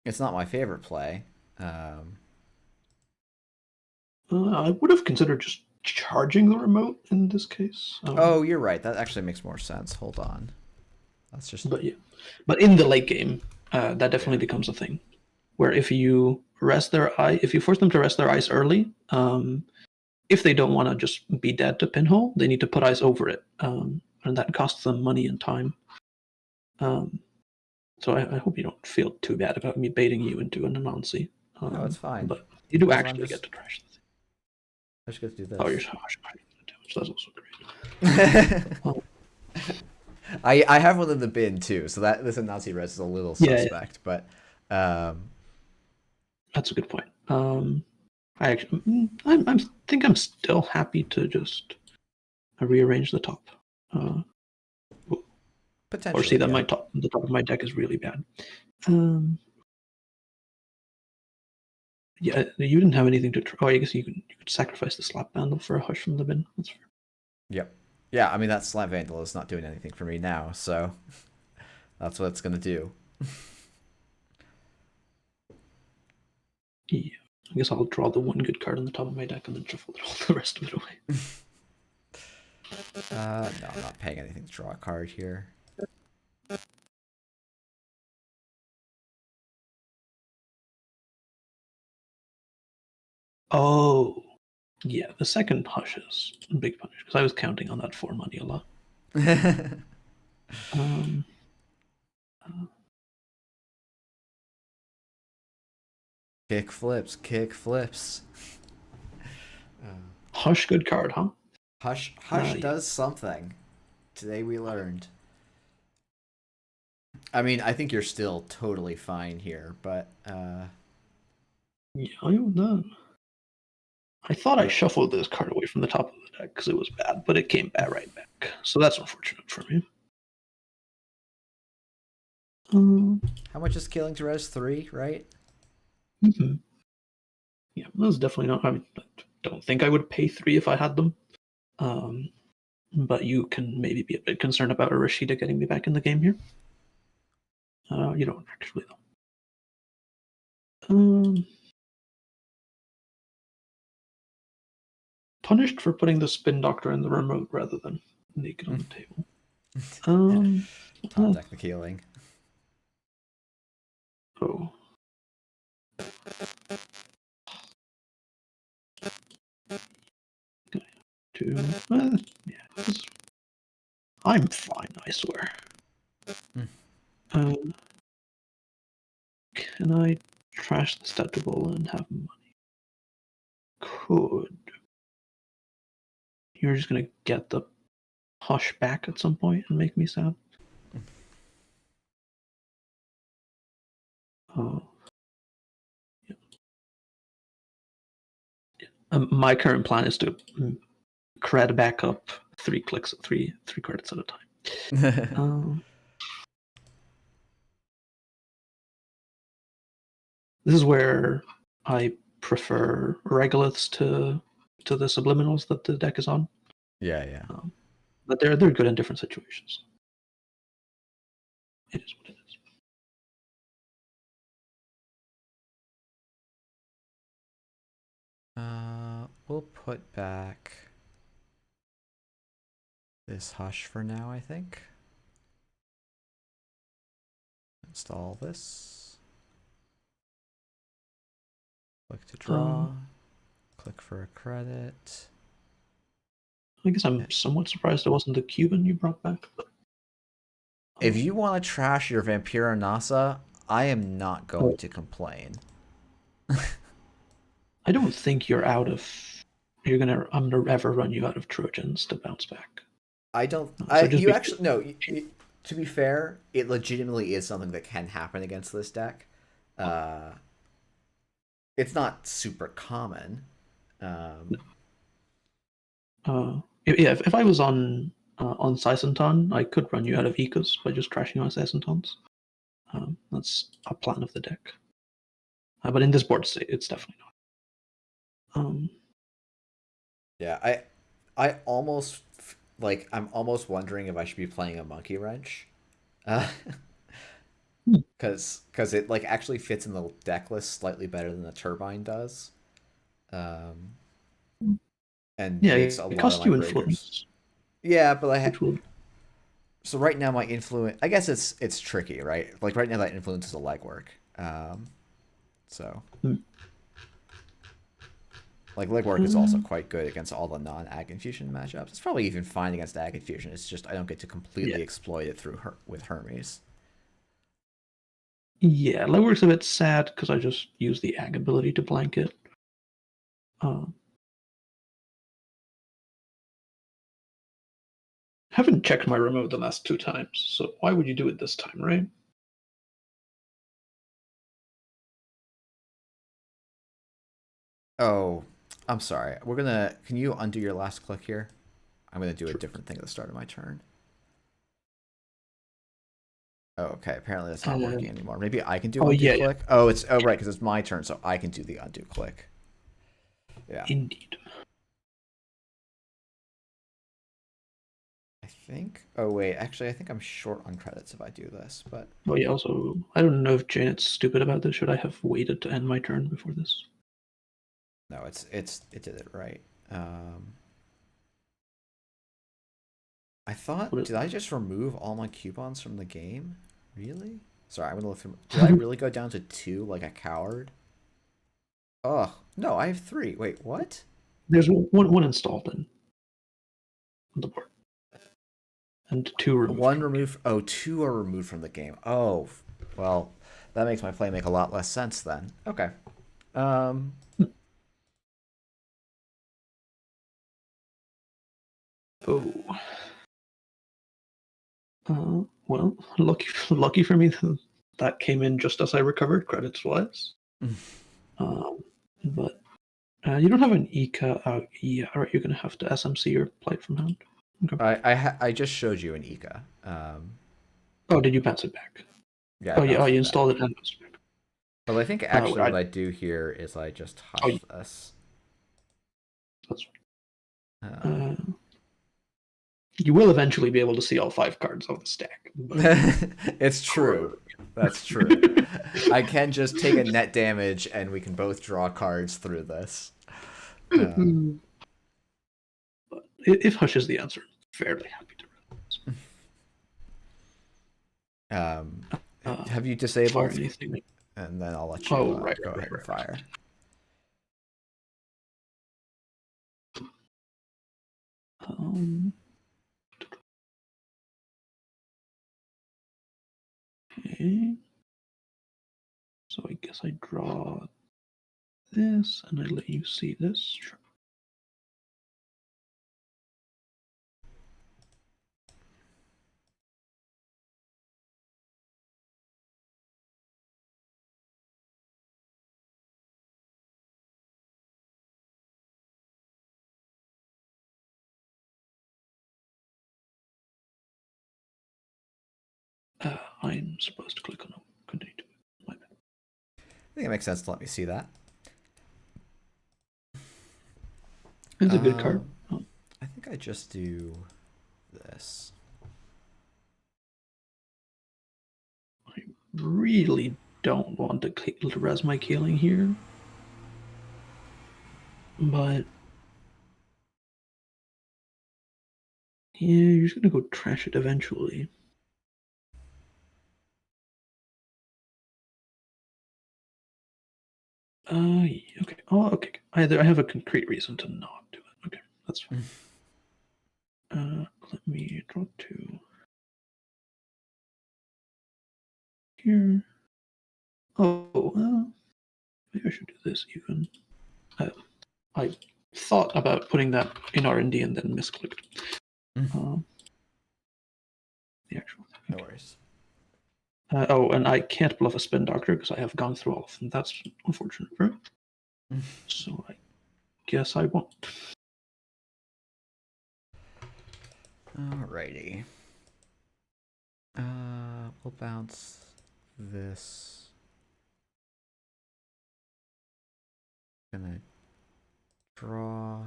Speaker 1: It's not my favorite play.
Speaker 2: I would have considered just charging the remote in this case.
Speaker 1: Oh, you're right. That actually makes more sense. Hold on. That's just.
Speaker 2: But yeah, but in the late game, that definitely becomes a thing. Where if you if you force them to rest their ice early, if they don't want to just be dead to pinhole, they need to put ice over it, and that costs them money and time. So I hope you don't feel too bad about me baiting you into an Anansi.
Speaker 1: No, it's fine.
Speaker 2: But you do actually get to trash the thing.
Speaker 1: I just get to do this.
Speaker 2: Oh, you're harsh. So that's also great.
Speaker 1: I have one in the bin too, so that this Anansi res is a little suspect, but
Speaker 2: that's a good point. I actually, I think I'm still happy to just rearrange the top.
Speaker 1: potentially,
Speaker 2: or see that the top of my deck is really bad. Yeah, you didn't have anything to try. Oh, I guess you could sacrifice the slap vandal for a hush from the bin. That's fair.
Speaker 1: Yep. Yeah, I mean that slap vandal is not doing anything for me now, so that's what it's gonna do.
Speaker 2: Yeah, I guess I'll draw the one good card on the top of my deck and then shuffle all the rest of it away.
Speaker 1: No, I'm not paying anything to draw a card here.
Speaker 2: Oh, yeah, the second hush is a big punish because I was counting on that 4 money a lot.
Speaker 1: Kick flips.
Speaker 2: Hush, good card, huh?
Speaker 1: Hush does something. Today we learned. I mean, I think you're still totally fine here, but
Speaker 2: yeah, I know that. I thought I shuffled this card away from the top of the deck because it was bad, but it came back right back. So that's unfortunate for me.
Speaker 1: How much is killing to res? 3, right?
Speaker 2: Mm-hmm. Yeah, that was definitely not. I mean, I don't think I would pay 3 if I had them. But you can maybe be a bit concerned about a Rashida getting me back in the game here. You don't actually, though. Punished for putting the Spin Doctor in the remote rather than naked on the table.
Speaker 1: Top deck the killing.
Speaker 2: Oh. Yeah, I'm fine, I swear.
Speaker 1: Mm.
Speaker 2: Can I trash this deductible and have money? Could. You're just gonna get the hush back at some point and make me sad. Oh. Yeah. My current plan is to cred back up 3 clicks, three credits at a time. This is where I prefer regoliths to the subliminals that the deck is on.
Speaker 1: Yeah.
Speaker 2: But they're good in different situations. It is what it is.
Speaker 1: We'll put back this hush for now, I think. Install this. Click to draw. Click for a credit.
Speaker 2: I guess I'm somewhat surprised it wasn't the Cuban you brought back. But,
Speaker 1: if you want to trash your Vampira Nasa, I am not going to complain.
Speaker 2: I don't think you're out of. I'm gonna ever run you out of Trojans to bounce back.
Speaker 1: I don't. To be fair, it legitimately is something that can happen against this deck. It's not super common.
Speaker 2: If I was on Saisentan, I could run you out of Ecos by just trashing on Saisentans. That's a plan of the deck. But in this board state, it's definitely not.
Speaker 1: Yeah, I almost I'm almost wondering if I should be playing a Monkey Wrench, because it actually fits in the deck list slightly better than the Turbine does, and makes a
Speaker 2: it
Speaker 1: lot
Speaker 2: costs
Speaker 1: of
Speaker 2: you
Speaker 1: my breakers.
Speaker 2: influence.
Speaker 1: Yeah, but so right now my influence, I guess it's tricky, right? Like right now that influence is a legwork, so. Like legwork is also quite good against all the non-AgInfusion matchups. It's probably even fine against AgInfusion. It's just I don't get to completely exploit it with Hermes.
Speaker 2: Yeah, legwork's a bit sad because I just use the Ag ability to blanket. Haven't checked my remote the last 2 times, so why would you do it this time, right?
Speaker 1: Oh, I'm sorry. Can you undo your last click here? I'm gonna do a different thing at the start of my turn. Oh, okay. Apparently that's not working anymore. Maybe I can do undo click. Yeah. Oh, right, because it's my turn, so I can do the undo click. Yeah.
Speaker 2: Indeed.
Speaker 1: I think. Oh wait, actually, I think I'm short on credits if I do this. But.
Speaker 2: Oh yeah. Also, I don't know if Janet's stupid about this. Should I have waited to end my turn before this?
Speaker 1: No, it did it right. I thought, did I just remove all my coupons from the game? Really? Sorry, I'm gonna look through. Did I really go down to 2 like a coward? Oh no, I have 3. Wait, what?
Speaker 2: There's one installed in the board, and 2 removed.
Speaker 1: 1 removed. Oh, 2 are removed from the game. Oh, well, that makes my play make a lot less sense then. Okay.
Speaker 2: Well, lucky for me that came in just as I recovered credits wise. But you don't have an Ika. Yeah, all right. You're gonna have to SMC your Plight from hand.
Speaker 1: Okay. I just showed you an Ika.
Speaker 2: Oh, did you bounce it back?
Speaker 1: Yeah.
Speaker 2: Oh yeah. Oh, you installed it and bounced it back.
Speaker 1: But I think actually what I do here is I just hush this.
Speaker 2: That's right. You will eventually be able to see all 5 cards of the stack.
Speaker 1: It's true. That's true. I can just take a net damage and we can both draw cards through this.
Speaker 2: But if Hush is the answer, I'm fairly happy to
Speaker 1: run this. Have you disabled? and then I'll let you
Speaker 2: Oh, right,
Speaker 1: go
Speaker 2: right,
Speaker 1: ahead and
Speaker 2: right, right.
Speaker 1: fire.
Speaker 2: Okay. So I guess I draw this, and I let you see this. Sure. I'm supposed to click on continue to. My bad.
Speaker 1: I think it makes sense to let me see that.
Speaker 2: It's a good card.
Speaker 1: I think I just do this.
Speaker 2: I really don't want to res my Kaling here, but yeah, you're just gonna go trash it eventually. Yeah, okay. Oh, okay. I have a concrete reason to not do it. Okay, that's fine. Let me draw 2 here. Oh, maybe I should do this even. I thought about putting that in R&D and then misclicked. The actual thing.
Speaker 1: No worries.
Speaker 2: Oh, and I can't bluff a spin doctor because I have gone through all of them. That's unfortunate, right? So I guess I won't.
Speaker 1: Alrighty. We'll bounce this. Gonna draw,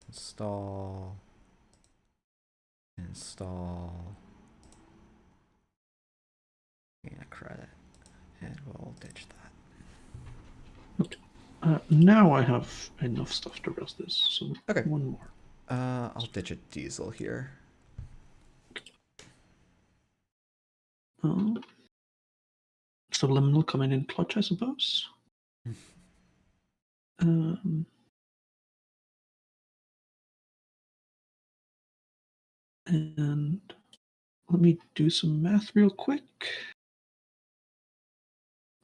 Speaker 1: install, gain a credit, and we'll ditch that.
Speaker 2: Okay. Now I have enough stuff to rest this, so
Speaker 1: Okay.
Speaker 2: one more.
Speaker 1: I'll ditch a diesel here.
Speaker 2: Subliminal coming in clutch, I suppose. And let me do some math real quick.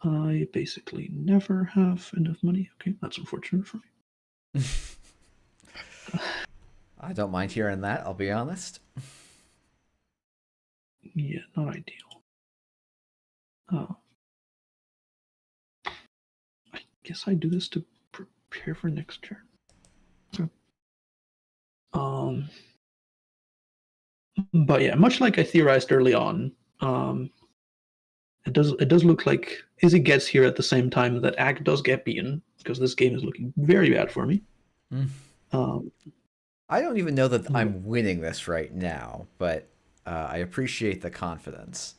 Speaker 2: I basically never have enough money. Okay, that's unfortunate for me.
Speaker 1: I don't mind hearing that, I'll be honest.
Speaker 2: Yeah, not ideal. I guess I do this to prepare for next turn. Okay. But yeah, much like I theorized early on, it does look like Izzy gets here at the same time that Ag does get beaten, because this game is looking very bad for me.
Speaker 1: I don't even know that I'm winning this right now, but I appreciate the confidence.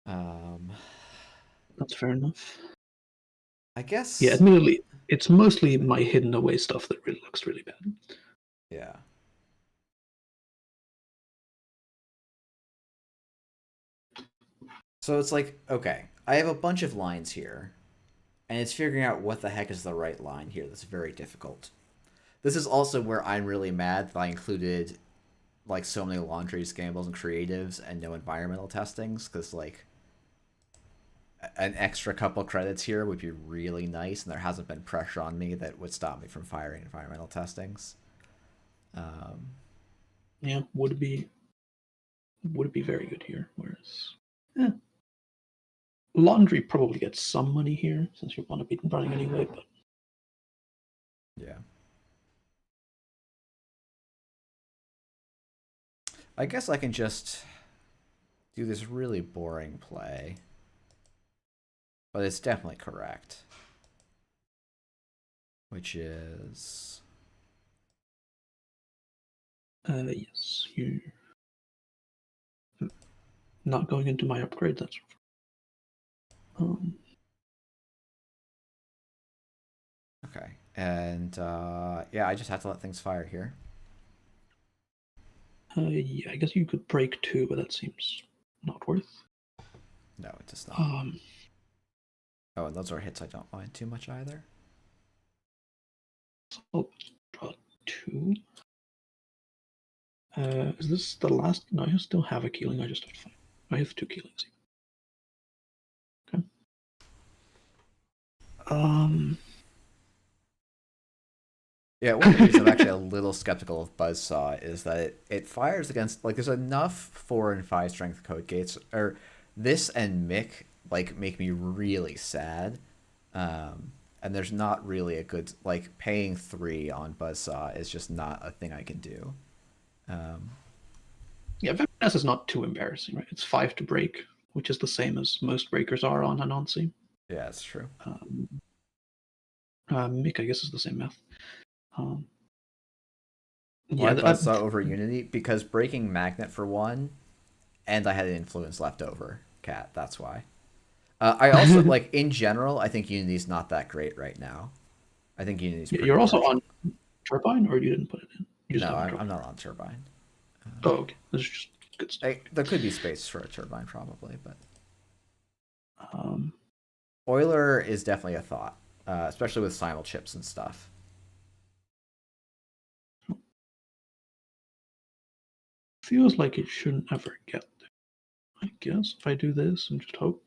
Speaker 2: That's fair enough.
Speaker 1: I guess.
Speaker 2: Yeah, admittedly, it's mostly my hidden away stuff that really looks really bad.
Speaker 1: Yeah. So it's like, okay, I have a bunch of lines here, and it's figuring out what the heck is the right line here that's very difficult. This is also where I'm really mad that I included like so many laundry scandals and creatives and no environmental testings, because like an extra couple credits here would be really nice, and there hasn't been pressure on me that would stop me from firing environmental testings.
Speaker 2: Yeah, would be very good here. Whereas, laundry probably gets some money here since you want to be running anyway. But
Speaker 1: yeah, I guess I can just do this really boring play, but it's definitely correct, which is
Speaker 2: yes, you not going into my upgrade. That's
Speaker 1: okay. And yeah, I just have to let things fire here.
Speaker 2: yeah, I guess you could break 2, but that seems not worth.
Speaker 1: No, it does not.
Speaker 2: Um,
Speaker 1: Oh, and those are hits I don't mind too much either.
Speaker 2: I'll draw 2. Is this the last? No, I still have a Keeling. I just have 5. I have 2 Keelings. Okay.
Speaker 1: Yeah, one of the reasons I'm actually a little skeptical of Buzzsaw is that it fires against, like, there's enough 4 and 5 strength code gates, or this and Mick, like, make me really sad. And there's not really a good, like, paying 3 on Buzzsaw is just not a thing I can do.
Speaker 2: Yeah, Finesse is not too embarrassing, right? It's 5 to break, which is the same as most breakers are on Anansi.
Speaker 1: Yeah, it's true.
Speaker 2: Mick, I guess, is the same math.
Speaker 1: Why
Speaker 2: Yeah,
Speaker 1: Buzzsaw over Unity? Because breaking Magnet for 1, and I had an influence left over. Cat, that's why. I also, like, in general, I think Unity's not that great right now. I think Unity's pretty
Speaker 2: you're also
Speaker 1: marginal.
Speaker 2: on Turbine, or you didn't put it in? You just
Speaker 1: No,
Speaker 2: have
Speaker 1: I'm not on Turbine.
Speaker 2: Oh, okay. This is just good stuff.
Speaker 1: There could be space for a Turbine, probably, but
Speaker 2: Um,
Speaker 1: Euler is definitely a thought, especially with simul chips and stuff.
Speaker 2: feels like it shouldn't ever get there. I guess if I do this and just hope.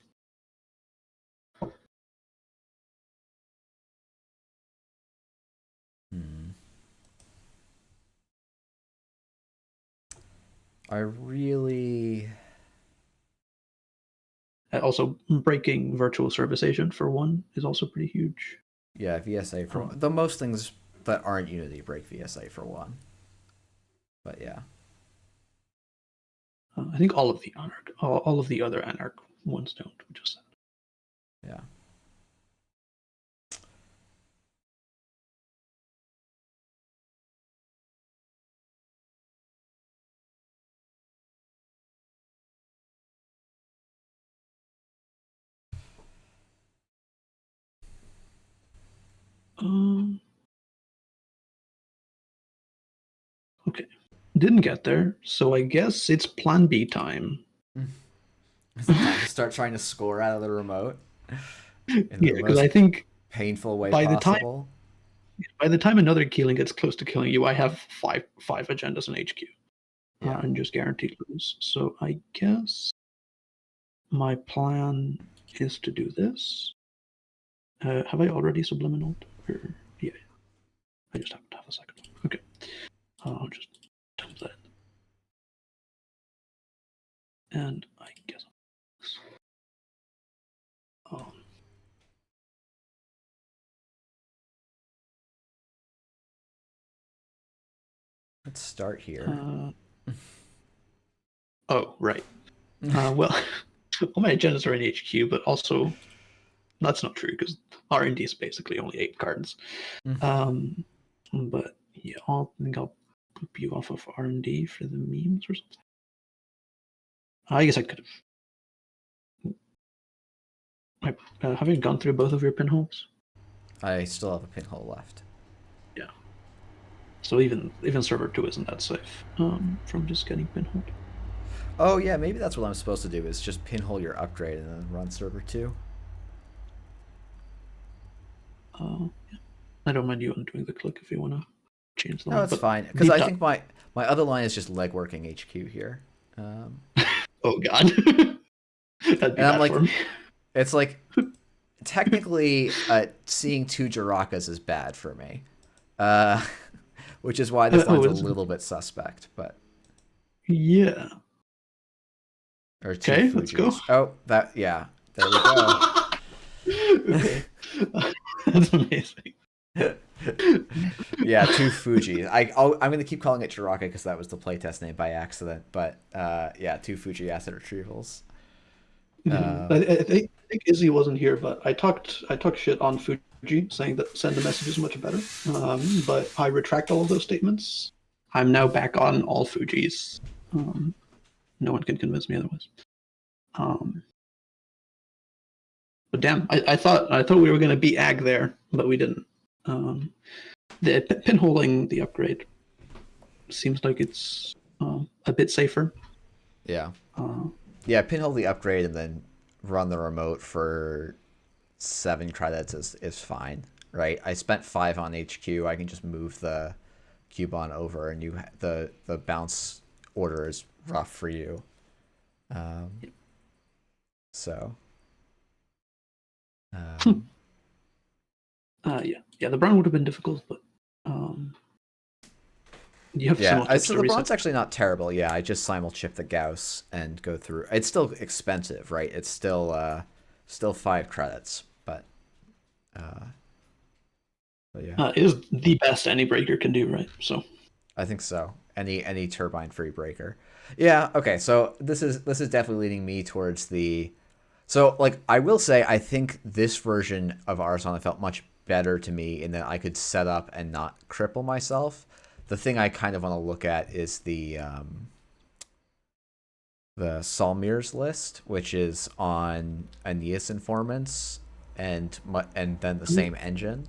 Speaker 1: I really...
Speaker 2: Also, breaking virtual service agent for 1 is also pretty huge.
Speaker 1: Yeah, VSA for 1. The most things that aren't Unity break VSA for 1. But yeah.
Speaker 2: I think all of the Anarch, all of the other Anarch ones don't, which is sad.
Speaker 1: Yeah.
Speaker 2: Okay. Didn't get there, so I guess it's plan B time.
Speaker 1: It's time to start trying to score out of the remote.
Speaker 2: Yeah, because I think
Speaker 1: painful way
Speaker 2: by
Speaker 1: possible.
Speaker 2: By the time another Keeling gets close to killing you, I have five agendas in HQ.
Speaker 1: Yeah.
Speaker 2: And just guaranteed lose. So I guess my plan is to do this. Have I already subliminal? Yeah. I just happen to have a second one. Okay. I'll just dump that. And I guess
Speaker 1: let's start here.
Speaker 2: Oh, right. Well, all my agendas are in HQ, but also that's not true because R&D is basically only 8 cards. But yeah, I think I'll poop you off of R&D for the memes or something. I guess I could have. Have you gone through both of your pinholes?
Speaker 1: I still have a pinhole left.
Speaker 2: Yeah. So even server 2 isn't that safe from just getting pinholed.
Speaker 1: Oh yeah, maybe that's what I'm supposed to do is just pinhole your upgrade and then run server 2.
Speaker 2: Yeah. I don't mind you undoing the click if you want to change the
Speaker 1: line. No, that's fine. Because I think my other line is just legworking HQ here.
Speaker 2: Oh god.
Speaker 1: And I'm like, it's like, technically, seeing 2 Jirakas is bad for me. Which is why this line's a little bit suspect, but...
Speaker 2: Yeah.
Speaker 1: Or 2
Speaker 2: okay,
Speaker 1: Fujis.
Speaker 2: let's go.
Speaker 1: Oh, yeah. There we go.
Speaker 2: Okay. That's amazing.
Speaker 1: Yeah, 2 Fuji. I'm going to keep calling it Jiraka because that was the playtest name by accident. But yeah, 2 Fuji asset retrievals.
Speaker 2: I think Izzy wasn't here, but I talked shit on Fuji, saying that send the message is much better. But I retract all of those statements. I'm now back on all Fujis. No one can convince me otherwise. But damn, I thought we were going to beat Ag there, but we didn't. The pinholing the upgrade seems like it's a bit safer.
Speaker 1: Yeah. Yeah, pinhole the upgrade and then run the remote for 7 credits is fine, right? I spent 5 on HQ. I can just move the Cubon over, and the bounce order is rough for you. So.
Speaker 2: Yeah, the brown would have been difficult, but you have similar tips
Speaker 1: so
Speaker 2: to
Speaker 1: the
Speaker 2: reset.
Speaker 1: bronze actually not terrible. Yeah, I just simul chip the Gauss and go through. It's still expensive, right? It's still 5 credits, but yeah.
Speaker 2: It is the best any breaker can do, right? So
Speaker 1: I think so. Any turbine free breaker. Yeah, okay. So this is definitely leading me towards the. So like I will say I think this version of Arzon felt much better to me in that I could set up and not cripple myself. The thing I kind of want to look at is the Salmir's list, which is on Aeneas Informants and then the same engine.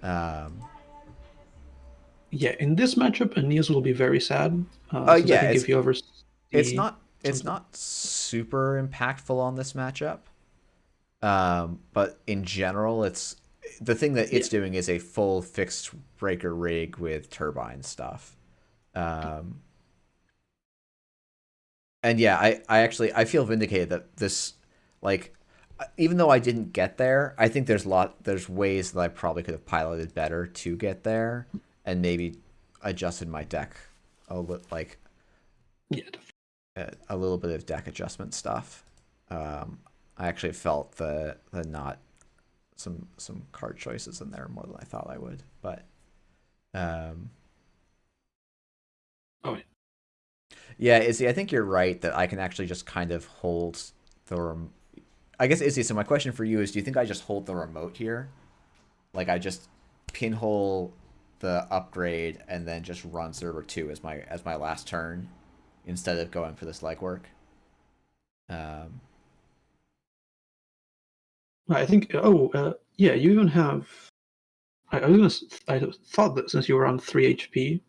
Speaker 2: Yeah, in this matchup, Aeneas will be very sad.
Speaker 1: Yeah,
Speaker 2: I think if you ever
Speaker 1: it's
Speaker 2: see
Speaker 1: not super impactful on this matchup. But in general, it's the thing that it's doing is a full fixed breaker rig with turbine stuff. And yeah, I feel vindicated that this, like, even though I didn't get there, I think there's ways that I probably could have piloted better to get there, and maybe adjusted my deck a little, like, a little bit of deck adjustment stuff. I actually felt the not some card choices in there more than I thought I would, but yeah, Izzy, I think you're right that I can actually just kind of hold the. I guess Izzy. So my question for you is: do you think I just hold the remote here, like I just pinhole the upgrade and then just run server 2 as my last turn, instead of going for this legwork?
Speaker 2: I think. Yeah, you even have. I thought that since you were on 3 HP,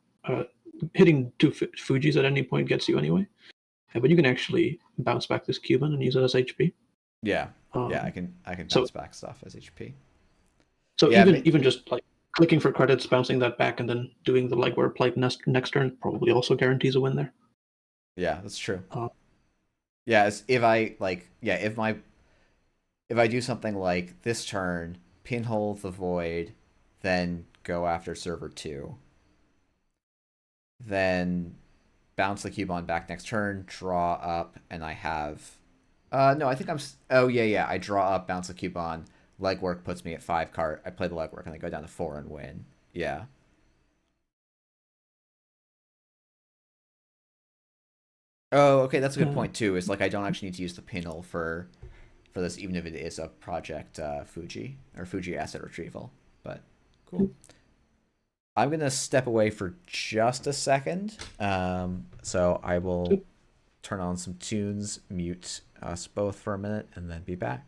Speaker 2: hitting 2 Fujis at any point gets you anyway. But you can actually bounce back this Cuban and use it as HP.
Speaker 1: Yeah, I can bounce back stuff as HP.
Speaker 2: So even just like clicking for credits, bouncing that back, and then doing the legwork play next turn probably also guarantees a win there.
Speaker 1: Yeah, that's true. If I do something like this turn, pinhole the void, then go after server 2, then bounce the Cubon back next turn, draw up, and I have. No, I think I'm. Oh yeah. I draw up, bounce the Cubon. Legwork puts me at 5 card. I play the legwork and I go down to 4 and win. Yeah. Oh, okay. That's a good point too. Is like I don't actually need to use the pinhole for this, even if it is a project Fuji or Fuji asset retrieval. But cool. I'm gonna step away for just a second. So I will turn on some tunes, mute us both for a minute, and then be back.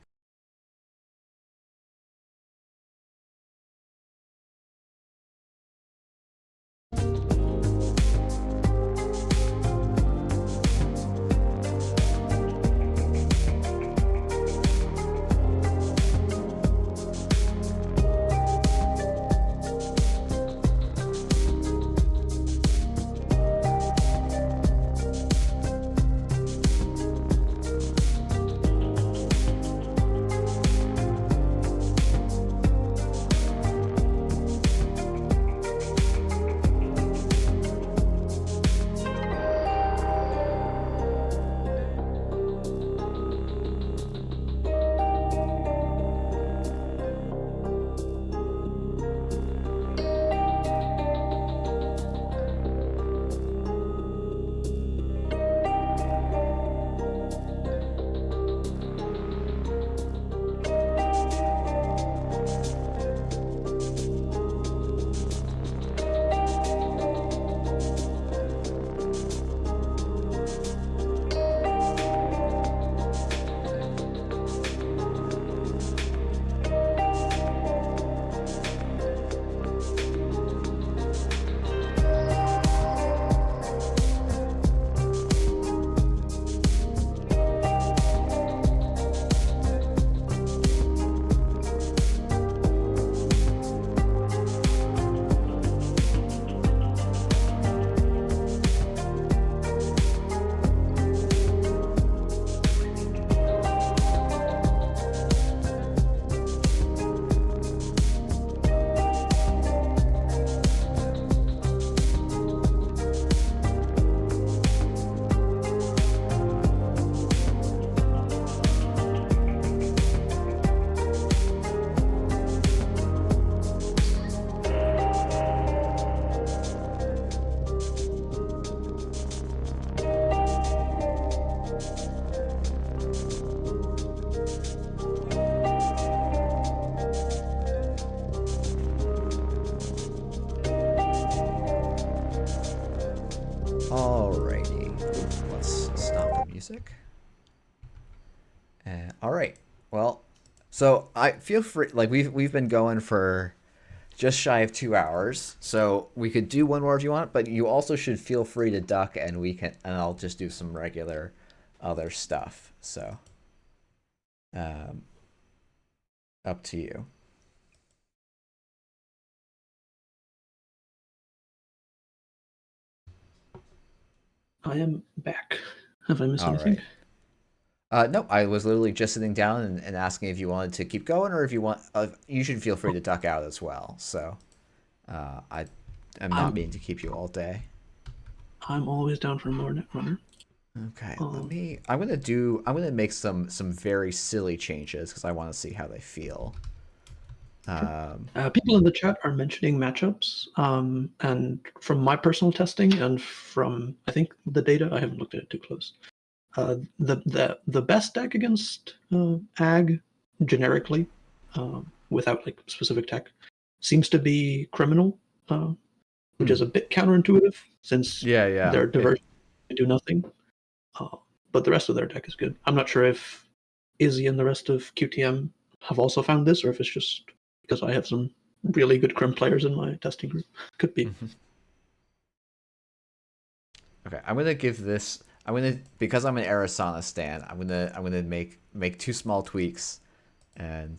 Speaker 1: music. All right. Well, so I feel free. Like we've been going for just shy of 2 hours, so we could do one more if you want. But you also should feel free to duck, and I'll just do some regular other stuff. So, um, up to you.
Speaker 2: I am back. Have I missed
Speaker 1: All
Speaker 2: anything?
Speaker 1: right. No, I was literally just sitting down and asking if you wanted to keep going or if you want. You should feel free
Speaker 2: Oh,
Speaker 1: to duck out as well. So, I am not
Speaker 2: I'm
Speaker 1: meaning to keep you all day.
Speaker 2: I'm always down for more Netrunner.
Speaker 1: Okay, let
Speaker 2: Um,
Speaker 1: me. I'm gonna make some very silly changes because I want to see how they feel.
Speaker 2: sure.
Speaker 1: Um,
Speaker 2: People in the chat are mentioning matchups, and from my personal testing and from I think the data, I haven't looked at it too close. The best deck against Ag generically, without like specific tech, seems to be Criminal, which
Speaker 1: hmm.
Speaker 2: is a bit counterintuitive since
Speaker 1: Yeah, yeah.
Speaker 2: their diversion do nothing. Uh, but the rest of their deck is good. I'm not sure if Izzy and the rest of QTM have also found this, or if it's just because I have some really good Crim players in my testing group. Could be.
Speaker 1: Okay, I'm gonna give this. I'm gonna because I'm an Arizona stan. I'm gonna make two small tweaks, and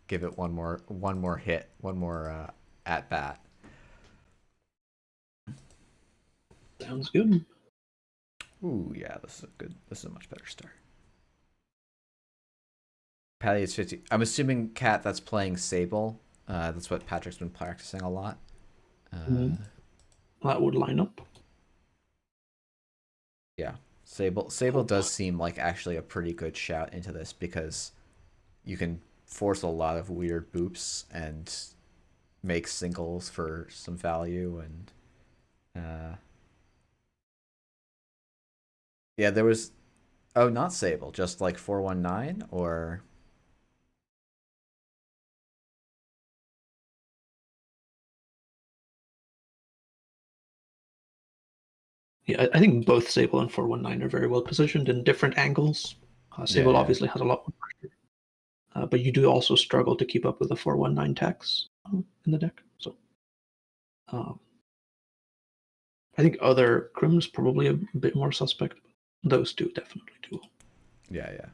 Speaker 1: give it one more hit, one more at bat.
Speaker 2: Sounds good.
Speaker 1: Ooh, yeah, this is a good. This is a much better start. Patty is 50. I'm assuming Cat that's playing Sable. That's what Patrick's been practicing a lot.
Speaker 2: Mm, that would line up.
Speaker 1: Yeah, Sable
Speaker 2: Oh,
Speaker 1: does seem like actually a pretty good shout into this because you can force a lot of weird boops and make singles for some value and yeah, there was not Sable, just like 419 or
Speaker 2: yeah, I think both Sable and 419 are very well positioned in different angles.
Speaker 1: yeah,
Speaker 2: Sable
Speaker 1: yeah.
Speaker 2: obviously has a lot more pressure, but you do also struggle to keep up with the 419 tax in the deck. So um, I think other Crims probably a bit more suspect. Those two definitely do.
Speaker 1: Yeah, yeah.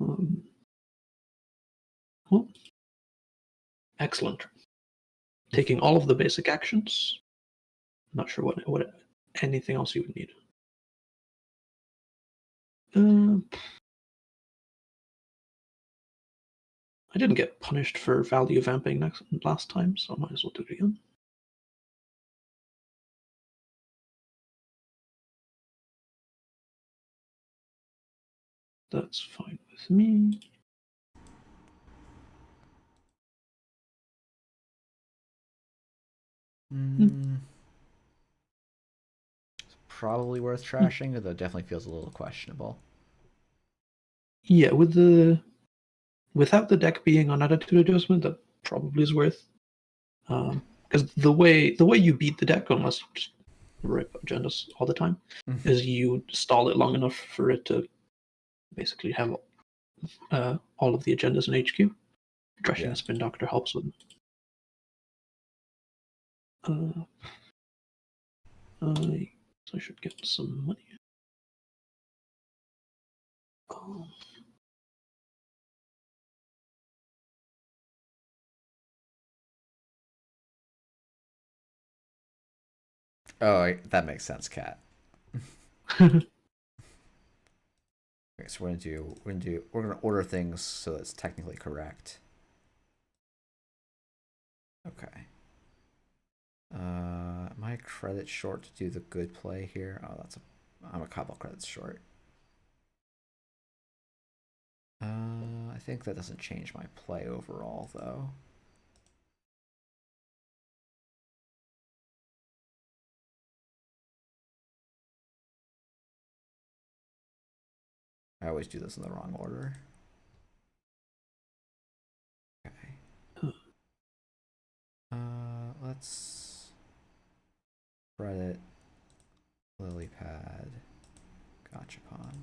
Speaker 2: Um, well, excellent. Taking all of the basic actions. Not sure what anything else you would need. I didn't get punished for value vamping last time, so I might as well do it again. That's fine with me.
Speaker 1: Mm, probably worth trashing, although it definitely feels a little questionable.
Speaker 2: Yeah, without the deck being on attitude adjustment, that probably is worth. Because the way you beat the deck, unless you just rip agendas all the time, is you stall it long enough for it to basically have all of the agendas in HQ. Trashing
Speaker 1: Yeah.
Speaker 2: the Spin Doctor helps with. Uh, I should get some money. Oh,
Speaker 1: Oh, that makes sense, Cat. Okay, so we're gonna order things so that's technically correct. Okay. Am I credit short to do the good play here? Oh, I'm a couple credits short. I think that doesn't change my play overall though. I always do this in the wrong order. Okay. Let's credit lily pad. Gachapon.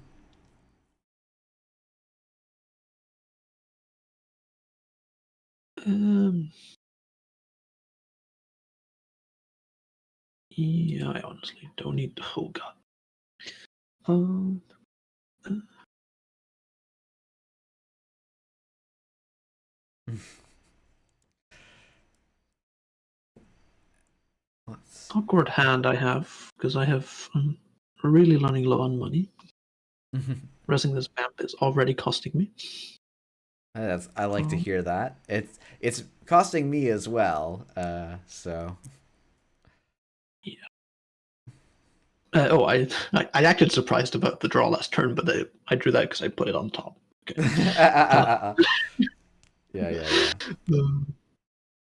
Speaker 2: Yeah, I honestly don't need. Oh god. Um.
Speaker 1: Let's...
Speaker 2: Awkward hand I have because I have really running low on money. Pressing this vamp is already costing me.
Speaker 1: I like to hear that. It's costing me as well. So.
Speaker 2: Yeah. I acted surprised about the draw last turn, but I drew that because I put it on top. Okay.
Speaker 1: Yeah.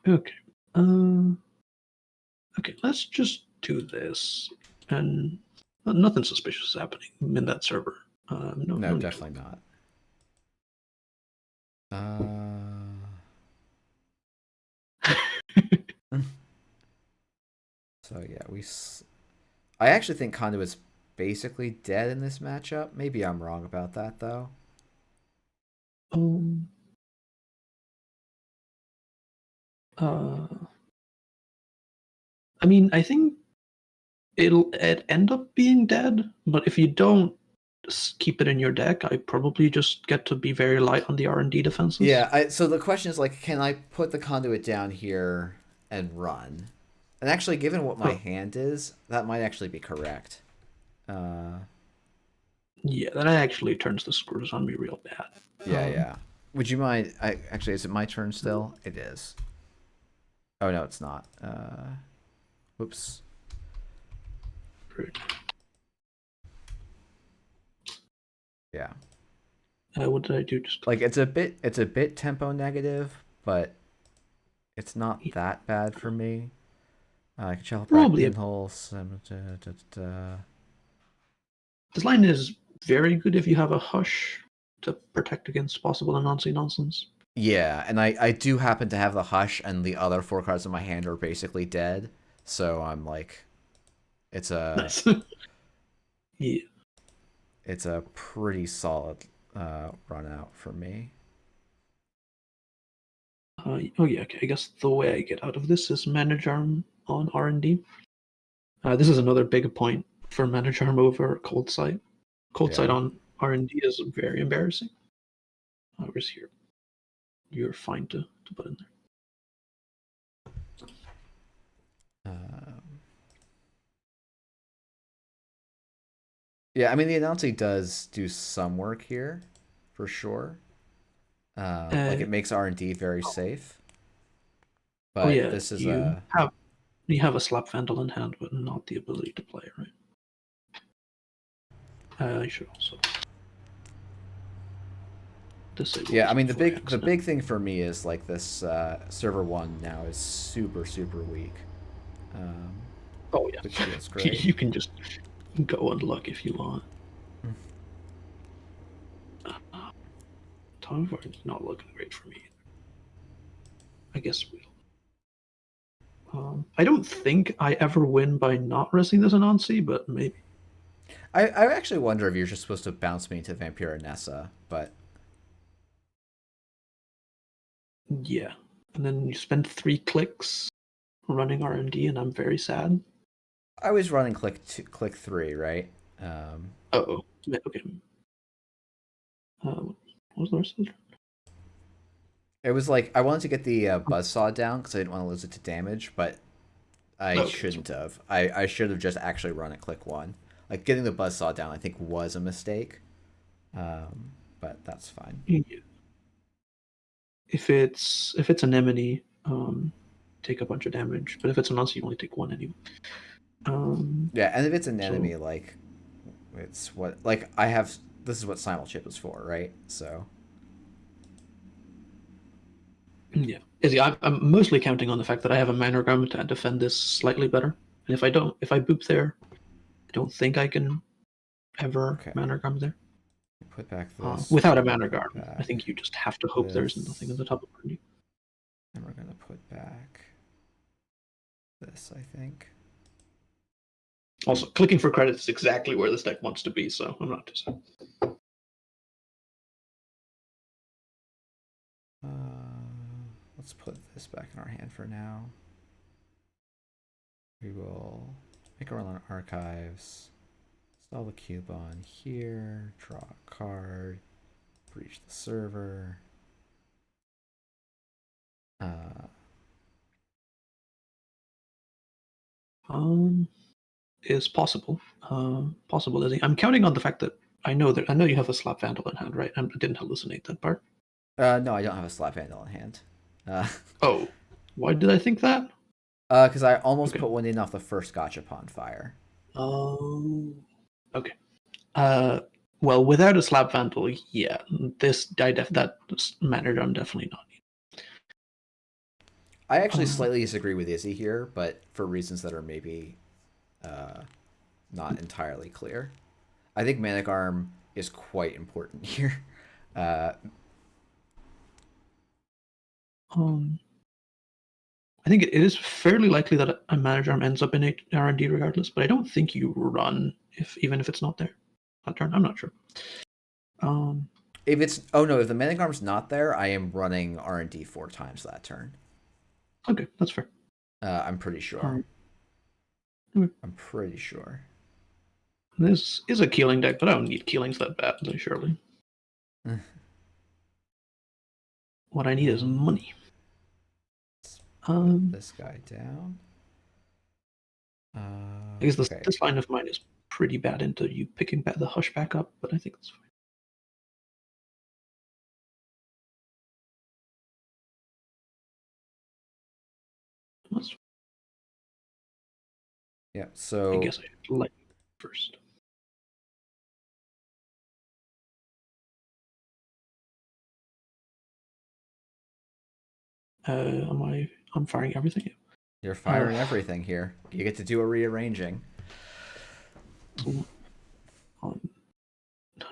Speaker 2: Okay. Okay. Let's just do this, and nothing suspicious is happening in that server.
Speaker 1: No, definitely not. So yeah, I actually think Conduit's basically dead in this matchup. Maybe I'm wrong about that though.
Speaker 2: Um. I mean, I think it end up being dead, but if you don't keep it in your deck, I probably just get to be very light on the R&D defenses.
Speaker 1: Yeah, so the question is like, can I put the Conduit down here and run? And actually, given what my hand is, that might actually be correct.
Speaker 2: Yeah, that actually turns the screws on me real bad.
Speaker 1: Yeah. Would you mind? Actually, is it my turn still? It is. Oh no, it's not. Whoops.
Speaker 2: Great.
Speaker 1: Yeah.
Speaker 2: What did I do? Just
Speaker 1: like it's a bit tempo negative, but it's not that bad for me. I can shuffle back pinhole.
Speaker 2: This line is very good if you have a hush to protect against possible Anansi nonsense.
Speaker 1: Yeah, and I do happen to have the hush, and the other 4 cards in my hand are basically dead. So I'm like, it's a
Speaker 2: nice. Yeah,
Speaker 1: it's a pretty solid run out for me.
Speaker 2: Oh yeah, okay. I guess the way I get out of this is manage arm on R&D. This is another big point for manage arm over cold sight. Cold sight on R&D is very embarrassing. Where's here? You're fine to put in there.
Speaker 1: Yeah, I mean the announcing does do some work here, for sure. Like it makes R&D very safe. But this is
Speaker 2: you have a slap vandal in hand, but not the ability to play, right? I should also disable.
Speaker 1: Yeah, I mean the big thing for me is like this server 1 now is super weak.
Speaker 2: Oh yeah,
Speaker 1: which feels great.
Speaker 2: You can just go and look if you want. Time for it's not looking great for me. I guess we'll. I don't think I ever win by not resting this Anansi, but maybe.
Speaker 1: I actually wonder if you're just supposed to bounce me into Vampira Nessa, but
Speaker 2: yeah, and then you spend 3 clicks running R&D, and I'm very sad.
Speaker 1: I was running click 3, right?
Speaker 2: Oh, okay. What was the rest of it?
Speaker 1: It was like I wanted to get the buzzsaw down because I didn't want to lose it to damage, but I shouldn't have. I should have just actually run at click 1. Like getting the buzzsaw down, I think was a mistake, but that's fine.
Speaker 2: Yeah. If it's anemone, take a bunch of damage. But if it's an Anansi, you only take 1 anyway.
Speaker 1: Yeah, and if it's an enemy, like it's what like I have. This is what Simul Chip is for, right? So.
Speaker 2: Yeah, I'm mostly counting on the fact that I have a Manogram to defend this slightly better. And if I boop there, I don't think I can ever Manogram there.
Speaker 1: Put back this.
Speaker 2: Without a Manogram, I think you just have to hope there's nothing at the top of the.
Speaker 1: And we're gonna put back this, I think.
Speaker 2: Also, clicking for credits is exactly where this deck wants to be, so I'm not too sad.
Speaker 1: Let's put this back in our hand for now. We will make a run on archives. Install the cube on here. Draw a card. Breach the server.
Speaker 2: Is possible. Possible. I'm counting on the fact that I know you have a slap vandal in hand, right? I didn't hallucinate that part.
Speaker 1: No, I don't have a slap handle in hand.
Speaker 2: Oh, why did I think that?
Speaker 1: Because I almost put one in off the first Gachapon fire.
Speaker 2: Oh, okay. Well, without a slap vandal, yeah, that mannered I'm definitely not.
Speaker 1: I actually slightly disagree with Izzy here, but for reasons that are maybe not entirely clear. I think Manic Arm is quite important here.
Speaker 2: I think it is fairly likely that a manager arm ends up in R&D regardless, but I don't think you run even if it's not there that turn. I'm not sure.
Speaker 1: If the Manic Arm's not there, I am running R&D 4 times that turn.
Speaker 2: Okay, that's fair.
Speaker 1: I'm pretty sure.
Speaker 2: Okay.
Speaker 1: I'm pretty sure.
Speaker 2: This is a Keeling deck, but I don't need Keelings that badly, surely. What I need is money.
Speaker 1: This guy down.
Speaker 2: I guess this line of mine is pretty bad into you picking the Hush back up, but I think that's fine.
Speaker 1: Yeah, so
Speaker 2: I guess I should light first. I'm firing everything.
Speaker 1: You're firing everything here. You get to do a rearranging.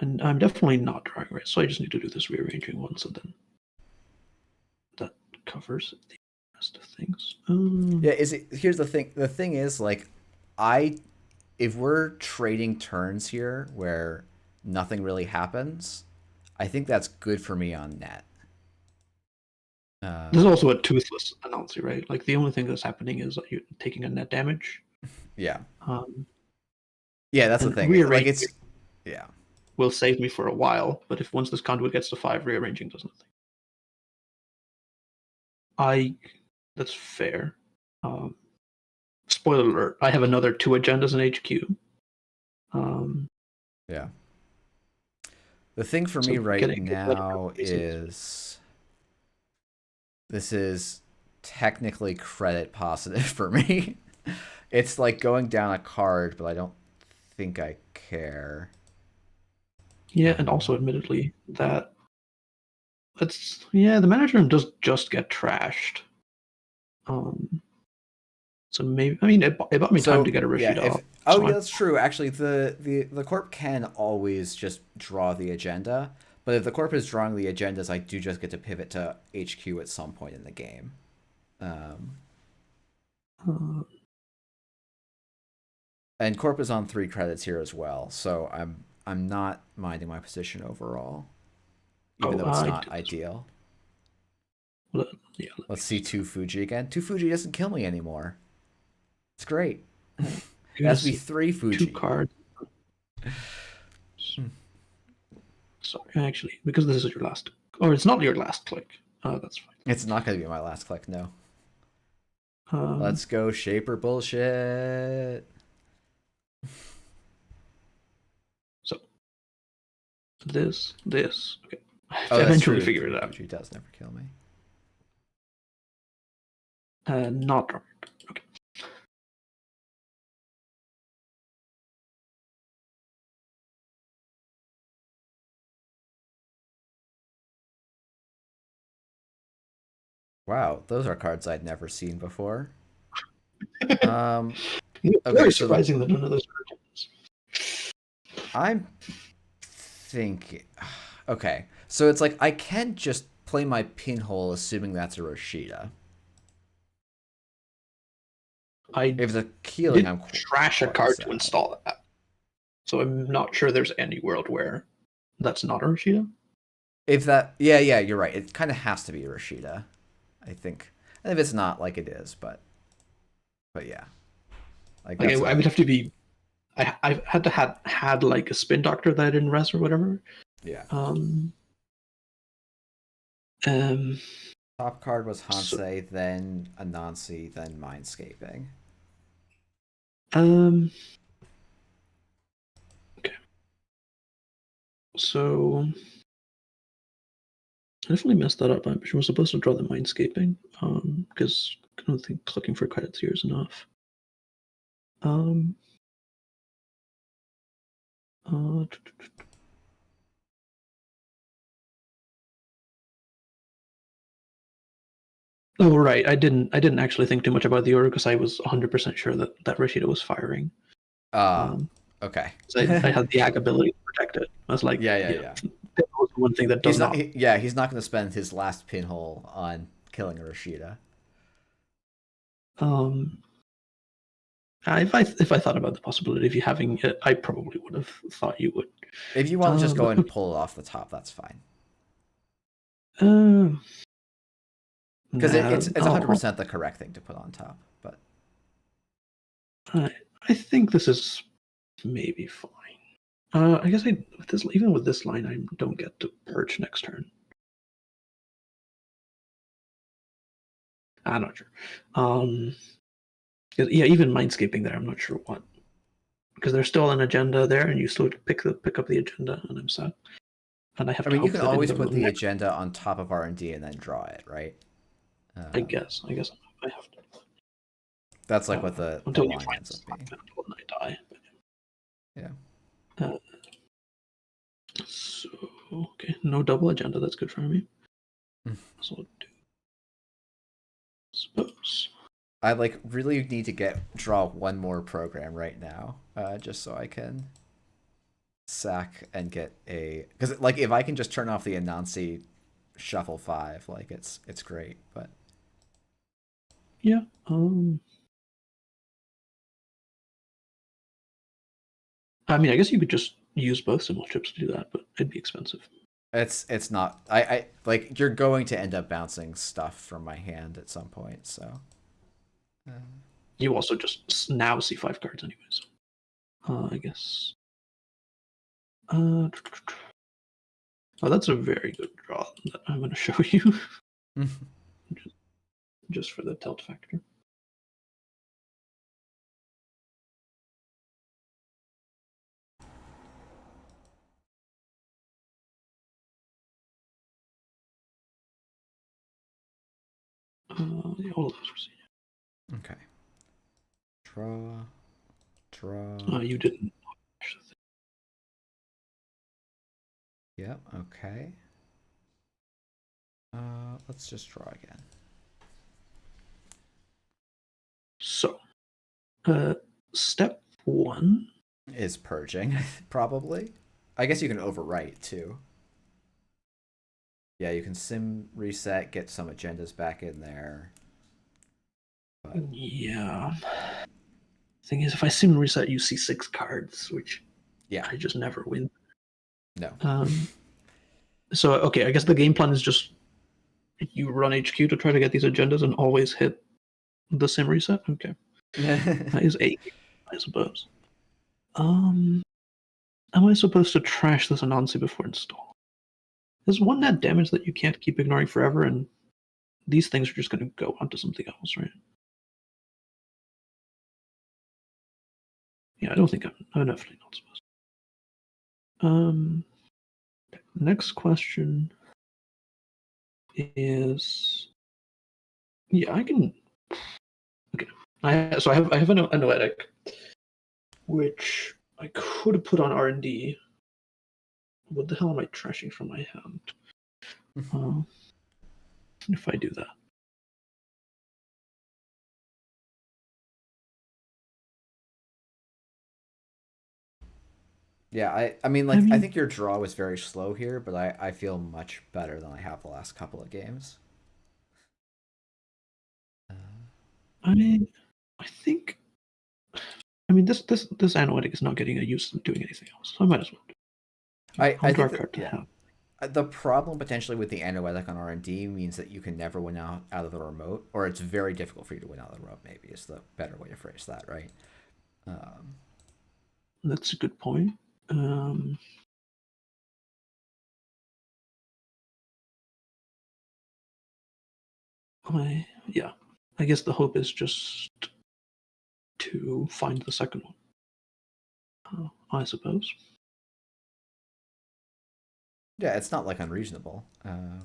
Speaker 2: I'm definitely not drawing right, so I just need to do this rearranging once, and then that covers the rest of things.
Speaker 1: Yeah, here's the thing. The thing is, like, if we're trading turns here where nothing really happens, I think that's good for me on net.
Speaker 2: There's also a toothless announcer, right? Like the only thing that's happening is that you're taking a net damage.
Speaker 1: Yeah. Yeah, that's the thing. Like
Speaker 2: will save me for a while, but once this conduit gets to 5, rearranging does nothing. That's fair. Spoiler alert: I have another 2 agendas in HQ.
Speaker 1: Yeah. The thing for me right now is this is technically credit positive for me. It's like going down a card, but I don't think I care.
Speaker 2: Yeah, and also admittedly the manager room does just get trashed. So maybe it bought me time to get a Rashida off.
Speaker 1: Yeah, that's true. Actually, the corp can always just draw the agenda, but if the corp is drawing the agendas, I do just get to pivot to HQ at some point in the game. And corp is on 3 credits here as well, so I'm not minding my position overall, even though it's not ideal.
Speaker 2: Yeah,
Speaker 1: let's see 2 Fuji again. 2 Fuji doesn't kill me anymore. It's great. It has to be 3 Fuji.
Speaker 2: 2 cards. Sorry, actually, because this is your last, or it's not your last click. That's fine.
Speaker 1: It's not going to be my last click, no. Let's go Shaper bullshit.
Speaker 2: So this. Okay. I eventually figure it out.
Speaker 1: Fuji does never kill me.
Speaker 2: Not drawing. Okay.
Speaker 1: Wow, those are cards I'd never seen before.
Speaker 2: Very surprising that none of those are cards.
Speaker 1: I'm thinking. Okay, so it's like I can just play my pinhole, assuming that's a Rashida.
Speaker 2: I
Speaker 1: If it's a Keeling,
Speaker 2: did
Speaker 1: I'm
Speaker 2: trash a
Speaker 1: quite
Speaker 2: card to
Speaker 1: sad.
Speaker 2: install that. So I'm not sure there's any world where that's not a Rashida.
Speaker 1: If that, yeah, you're right. It kind of has to be Rashida, I think. And if it's not, like it is, but yeah, like
Speaker 2: Like
Speaker 1: that's
Speaker 2: I would have to be. I had to had like a spin doctor that I didn't res or whatever.
Speaker 1: yeah.
Speaker 2: Um. Um.
Speaker 1: Top card was
Speaker 2: So,
Speaker 1: Hansei, then Anansi, then Mindscaping.
Speaker 2: um. Okay. So I definitely messed that up. She was supposed to draw the mindscaping. Because I don't think clicking for credits here is enough. Um. Uh. Oh right, I didn't actually think too much about the order because I was 100% sure that Rashida was firing.
Speaker 1: Ah,
Speaker 2: Um,
Speaker 1: okay.
Speaker 2: so I had the ag ability to protect it. I was like, yeah,
Speaker 1: Yeah.
Speaker 2: that was the one thing that
Speaker 1: He's
Speaker 2: does
Speaker 1: not.
Speaker 2: not.
Speaker 1: He's not going to spend his last pinhole on killing a Rashida.
Speaker 2: Um, if I thought about the possibility of you having it, I probably would have thought you would.
Speaker 1: If you want to just go
Speaker 2: But
Speaker 1: and pull it off the top, that's fine.
Speaker 2: uh,
Speaker 1: Because
Speaker 2: nah,
Speaker 1: it's 100% the correct thing to put on top. But
Speaker 2: I think this is maybe fine. I guess even with this line, I don't get to perch next turn. I'm not sure. Yeah, even mindscaping there, I'm not sure what, because there's still an agenda there, and you still pick up the agenda, and I'm sad, and I have
Speaker 1: I
Speaker 2: to
Speaker 1: mean, you
Speaker 2: hope
Speaker 1: can
Speaker 2: that in
Speaker 1: always
Speaker 2: the
Speaker 1: put the
Speaker 2: next.
Speaker 1: agenda on top of R&D and then draw it, right?
Speaker 2: I guess I have to
Speaker 1: That's like what the
Speaker 2: until you
Speaker 1: line
Speaker 2: find
Speaker 1: ends up
Speaker 2: something
Speaker 1: being.
Speaker 2: and I die.
Speaker 1: Yeah.
Speaker 2: Uh, so okay, no double agenda. That's good for me. So I'll do suppose.
Speaker 1: I like really need to draw one more program right now, just so I can sack and get a, because like if I can just turn off the Anansi shuffle 5, like it's great. But
Speaker 2: Yeah. I mean, I guess you could just use both symbol chips to do that, but it'd be expensive.
Speaker 1: it's not. I like you're going to end up bouncing stuff from my hand at some point, so.
Speaker 2: You also just now see 5 cards, anyways. I guess. Oh, that's a very good draw that I'm going to show you, just for the tilt factor. Yeah, all of those were seen.
Speaker 1: Okay. Draw.
Speaker 2: You didn't.
Speaker 1: Yep. Okay. Let's just draw again.
Speaker 2: So, step 1
Speaker 1: is purging, probably. I guess you can overwrite too. Yeah, you can sim reset, get some agendas back in there. But
Speaker 2: Yeah. Thing is, if I sim reset, you see 6 cards, which
Speaker 1: yeah,
Speaker 2: I just never win.
Speaker 1: no.
Speaker 2: So okay, I guess the game plan is just you run HQ to try to get these agendas and always hit the sim reset. Okay, that is a, I suppose. Am I supposed to trash this Anansi before install? There's one net damage that you can't keep ignoring forever, and these things are just going to go onto something else, right? Yeah, I don't think I'm definitely not supposed to. Next question is, yeah, I can. Okay, I have a noetic, which I could have put on R&D. What the hell am I trashing from my hand? If I do that.
Speaker 1: Yeah, I mean, like, I think your draw was very slow here, but I feel much better than I have the last couple of games.
Speaker 2: I think. I mean, this analytic is not getting a use of doing anything else, so I might as well.
Speaker 1: I
Speaker 2: Draw a
Speaker 1: think that,
Speaker 2: card to have.
Speaker 1: the problem potentially with the analytic on R&D means that you can never win out of the remote, or it's very difficult for you to win out of the remote. Maybe is the better way to phrase that, right?
Speaker 2: That's a good point. I guess the hope is just to find the second one. I suppose.
Speaker 1: Yeah, it's not like unreasonable.
Speaker 2: That's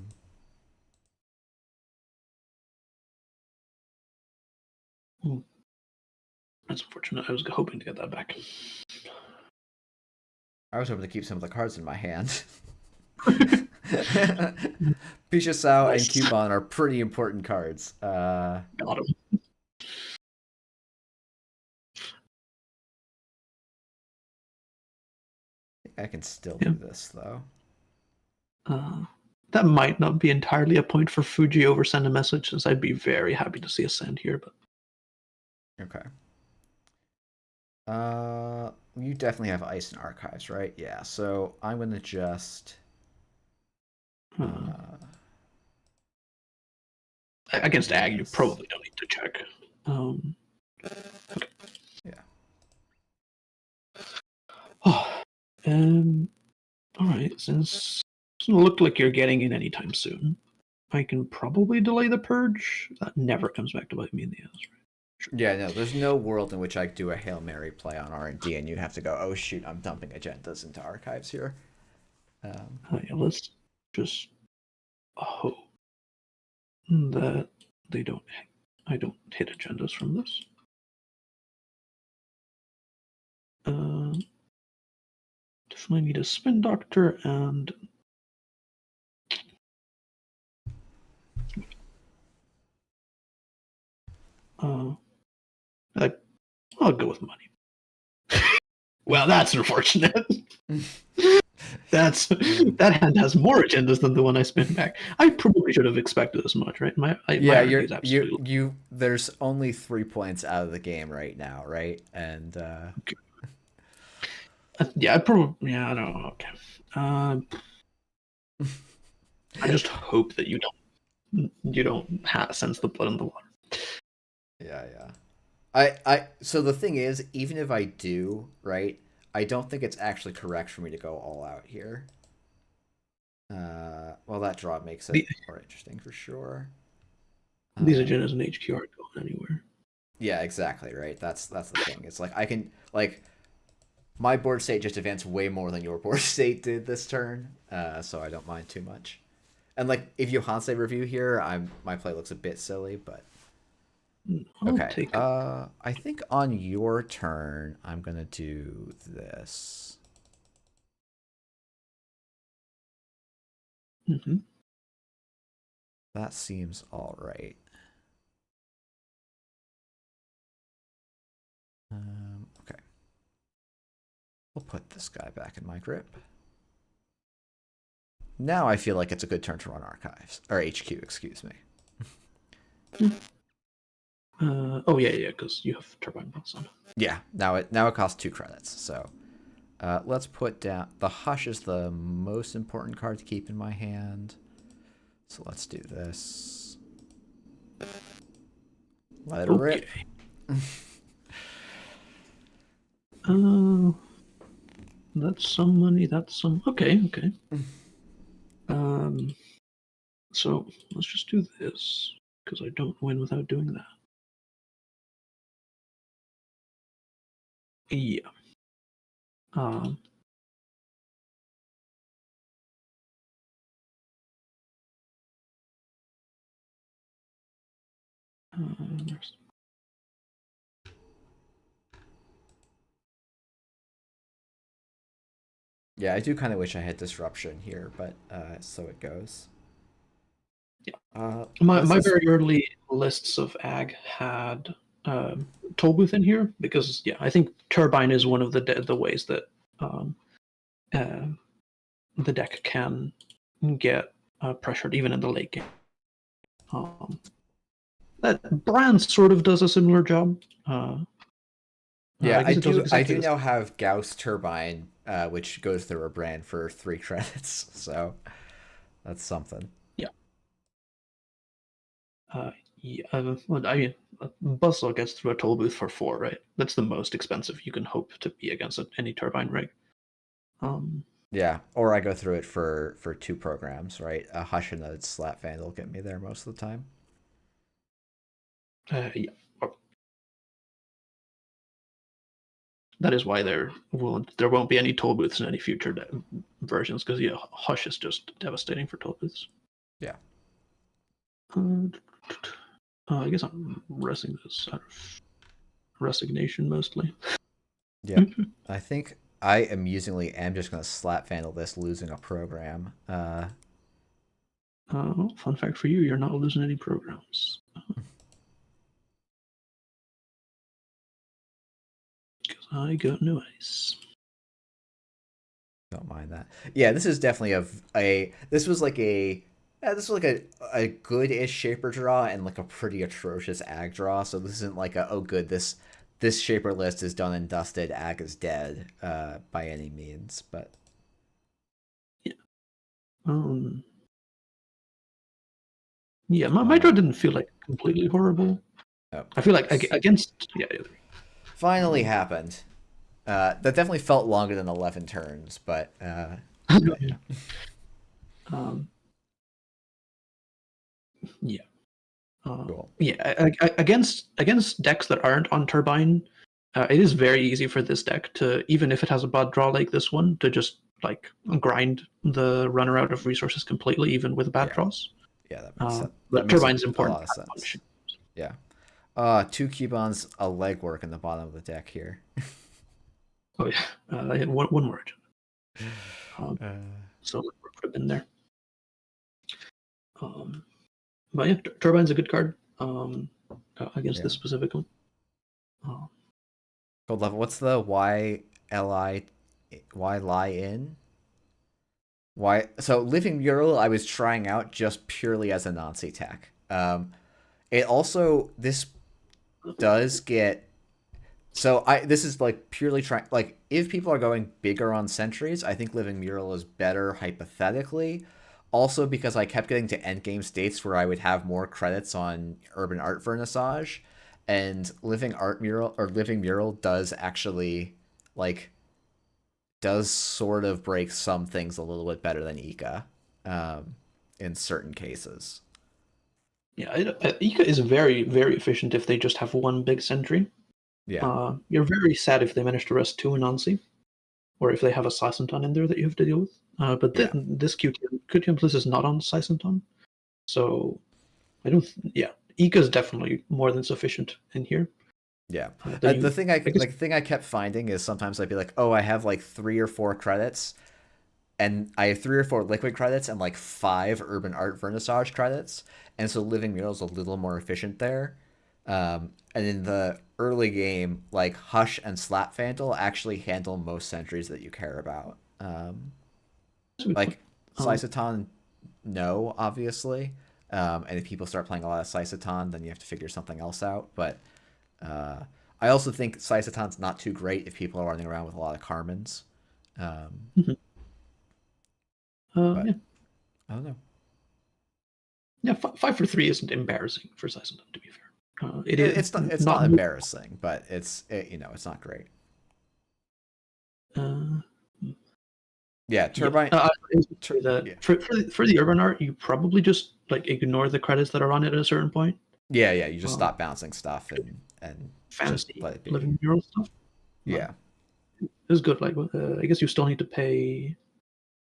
Speaker 2: unfortunate. I was hoping to get that back.
Speaker 1: I was hoping to keep some of the cards in my hand. Pisha Sao and Cubon are pretty important cards.
Speaker 2: Got him.
Speaker 1: I can still do this though.
Speaker 2: That might not be entirely a point for Fuji over send a message, since I'd be very happy to see a send here, but
Speaker 1: okay. You definitely have ice in archives, right? Yeah. So I'm gonna just.
Speaker 2: Against Ag, you probably don't need to check. Okay.
Speaker 1: Yeah.
Speaker 2: Oh, all right. Since it doesn't look like you're getting in anytime soon, I can probably delay the purge. That never comes back to bite me in the ass, right?
Speaker 1: Sure. Yeah, no, there's no world in which I do a Hail Mary play on R&D and you have to go, oh shoot, I'm dumping agendas into archives here.
Speaker 2: Yeah, let's just hope that I don't hit agendas from this. Definitely need a spin doctor and I'll go with money. Well, that's unfortunate. That hand has more agendas than the one I spin back. I probably should have expected as much, right?
Speaker 1: You. There's only 3 points out of the game right now, right? And
Speaker 2: okay. I probably I don't know. Okay. I just hope that you don't sense the blood in the water.
Speaker 1: Yeah. So the thing is, even if I do, right, I don't think it's actually correct for me to go all out here. Well, that draw makes it more interesting for sure.
Speaker 2: These agendas in HQ aren't going anywhere.
Speaker 1: Yeah, exactly, right? That's the thing. It's like I can my board state just advanced way more than your board state did this turn, so I don't mind too much. And like if you Hansei review here, my play looks a bit silly, but okay. I think on your turn, I'm gonna do this.
Speaker 2: Mm-hmm.
Speaker 1: That seems all right. Okay. We'll put this guy back in my grip. Now I feel like it's a good turn to run archives or HQ. Excuse me.
Speaker 2: Oh yeah, because you have turbine belts on.
Speaker 1: Yeah. Now it costs 2 credits. So let's put down the Hush is the most important card to keep in my hand. So let's do this. Let it rip.
Speaker 2: That's some money. That's some. Okay. So let's just do this because I don't win without doing that. Yeah.
Speaker 1: Yeah, I do kind of wish I had disruption here, but so it goes.
Speaker 2: Yeah. My very early lists of Ag had Tollbooth in here because I think Turbine is one of the ways that the deck can get pressured even in the late game. That brand sort of does a similar job.
Speaker 1: Yeah,
Speaker 2: I guess it does
Speaker 1: I
Speaker 2: exactly
Speaker 1: do
Speaker 2: the
Speaker 1: now
Speaker 2: same.
Speaker 1: have Gauss Turbine, which goes through a brand for 3 credits, so that's something.
Speaker 2: Yeah. Yeah. Well, I mean, Bustle gets through a toll booth for 4, right? That's the most expensive you can hope to be against any turbine rig. Um,
Speaker 1: Yeah, or I go through it for 2 programs, right? A Hush and a Slap Vandal get me there most of the time.
Speaker 2: yeah. That is why there won't be any toll booths in any future versions, because yeah, Hush is just devastating for toll booths.
Speaker 1: Yeah.
Speaker 2: Uh, I guess I'm resting this out of resignation mostly.
Speaker 1: Yep. I think I amusingly am just going to Slap Vandal this, losing a program.
Speaker 2: Fun fact for you, you're not losing any programs. Because I got no ice.
Speaker 1: Don't mind that. Yeah, this is definitely this was like a good-ish shaper draw and like a pretty atrocious ag draw. So this isn't like a, oh good, this shaper list is done and dusted, ag is dead by any means, but
Speaker 2: Yeah. Yeah, my draw didn't feel like completely horrible.
Speaker 1: oh,
Speaker 2: I feel like against
Speaker 1: finally happened. That definitely felt longer than 11 turns, but yeah.
Speaker 2: um, yeah.
Speaker 1: Cool.
Speaker 2: Yeah, against decks that aren't on turbine, it is very easy for this deck to, even if it has a bad draw like this one, to just like grind the runner out of resources completely, even with bad
Speaker 1: Yeah.
Speaker 2: draws.
Speaker 1: Yeah, that makes sense.
Speaker 2: But
Speaker 1: That makes
Speaker 2: turbine's
Speaker 1: a
Speaker 2: important.
Speaker 1: lot of sense. Yeah. 2 Keybons, a legwork in the bottom of the deck here.
Speaker 2: Oh yeah, I had one more. So would have been there. But yeah, turbine's a good card against this specific one.
Speaker 1: Gold level. What's the why lie in? Why? So living mural, I was trying out just purely as a Nazi tech. It also this does get. So this is like purely trying, like if people are going bigger on sentries, I think living mural is better hypothetically. Also because I kept getting to endgame states where I would have more credits on urban art vernissage, and living mural does actually like does sort of break some things a little bit better than Ika in certain cases.
Speaker 2: Yeah, Ika is very, very efficient if they just have one big sentry.
Speaker 1: Yeah.
Speaker 2: You're very sad if they manage to rest 2 Anansi, or if they have a Sisenton in there that you have to deal with. But
Speaker 1: Yeah.
Speaker 2: this QTM Plus is not on Sisenton, so I don't. Yeah, Ika is definitely more than sufficient in here.
Speaker 1: Yeah.
Speaker 2: The
Speaker 1: The thing I kept finding is sometimes I'd be like, oh, I have like 3 or 4 credits, and I have 3 or 4 liquid credits and like 5 urban art vernissage credits, and so living mural is a little more efficient there. And in the early game, like Hush and Slap Fantal actually handle most sentries that you care about. Like Sysoton, no, obviously. And if people start playing a lot of Sysoton, then you have to figure something else out. But I also think Sysoton's not too great if people are running around with a lot of Carmens. But
Speaker 2: yeah.
Speaker 1: I don't know.
Speaker 2: Yeah, 5 for 3 isn't embarrassing for Sisenton, to be fair.
Speaker 1: It's not embarrassing, but it's not great. Yeah, turbine.
Speaker 2: For the urban art, you probably just like ignore the credits that are on it at a certain point.
Speaker 1: Yeah, you just stop bouncing stuff and
Speaker 2: fantasy
Speaker 1: just let it be.
Speaker 2: living mural stuff.
Speaker 1: Yeah,
Speaker 2: it's good. Like, I guess you still need to pay.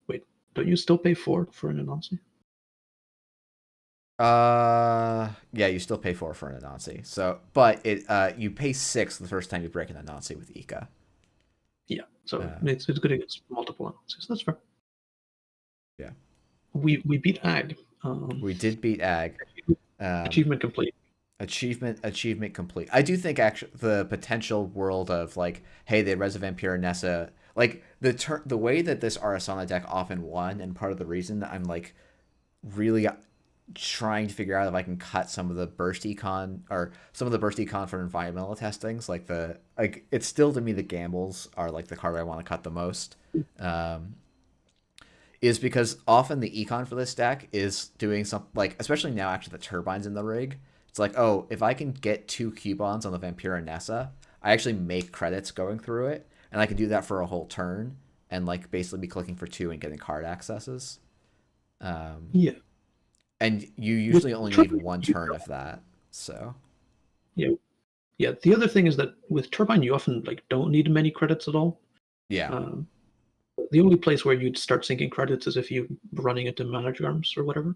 Speaker 2: Wait, don't you still pay 4 for an Anansi?
Speaker 1: Yeah, you still pay 4 for an Anansi. So, but you pay 6 the first time you break an Anansi with Ika.
Speaker 2: Yeah, so it's good against multiple Anansis. That's fair.
Speaker 1: Yeah,
Speaker 2: we beat Ag.
Speaker 1: We did beat Ag.
Speaker 2: Achievement complete.
Speaker 1: Achievement complete. I do think actually the potential world of like, hey, they res a Vampira Nessa, like the way that this Arasana deck often won, and part of the reason that I'm like really trying to figure out if I can cut some of the burst econ or some of the burst econ for environmental testings. It's still to me the gambles are like the card I want to cut the most. Is because often the econ for this deck is doing something like, especially now after the turbines in the rig, it's like, oh, if I can get 2 Cubons on the Vampira Nessa, I actually make credits going through it, and I can do that for a whole turn and like basically be clicking for 2 and getting card accesses.
Speaker 2: Yeah.
Speaker 1: And you
Speaker 2: With
Speaker 1: usually only need
Speaker 2: Turbine,
Speaker 1: 1 turn of that. So
Speaker 2: yeah. Yeah. The other thing is that with Turbine, you often like don't need many credits at all.
Speaker 1: yeah,
Speaker 2: The only place where you'd start sinking credits is if you're running into manager arms or whatever.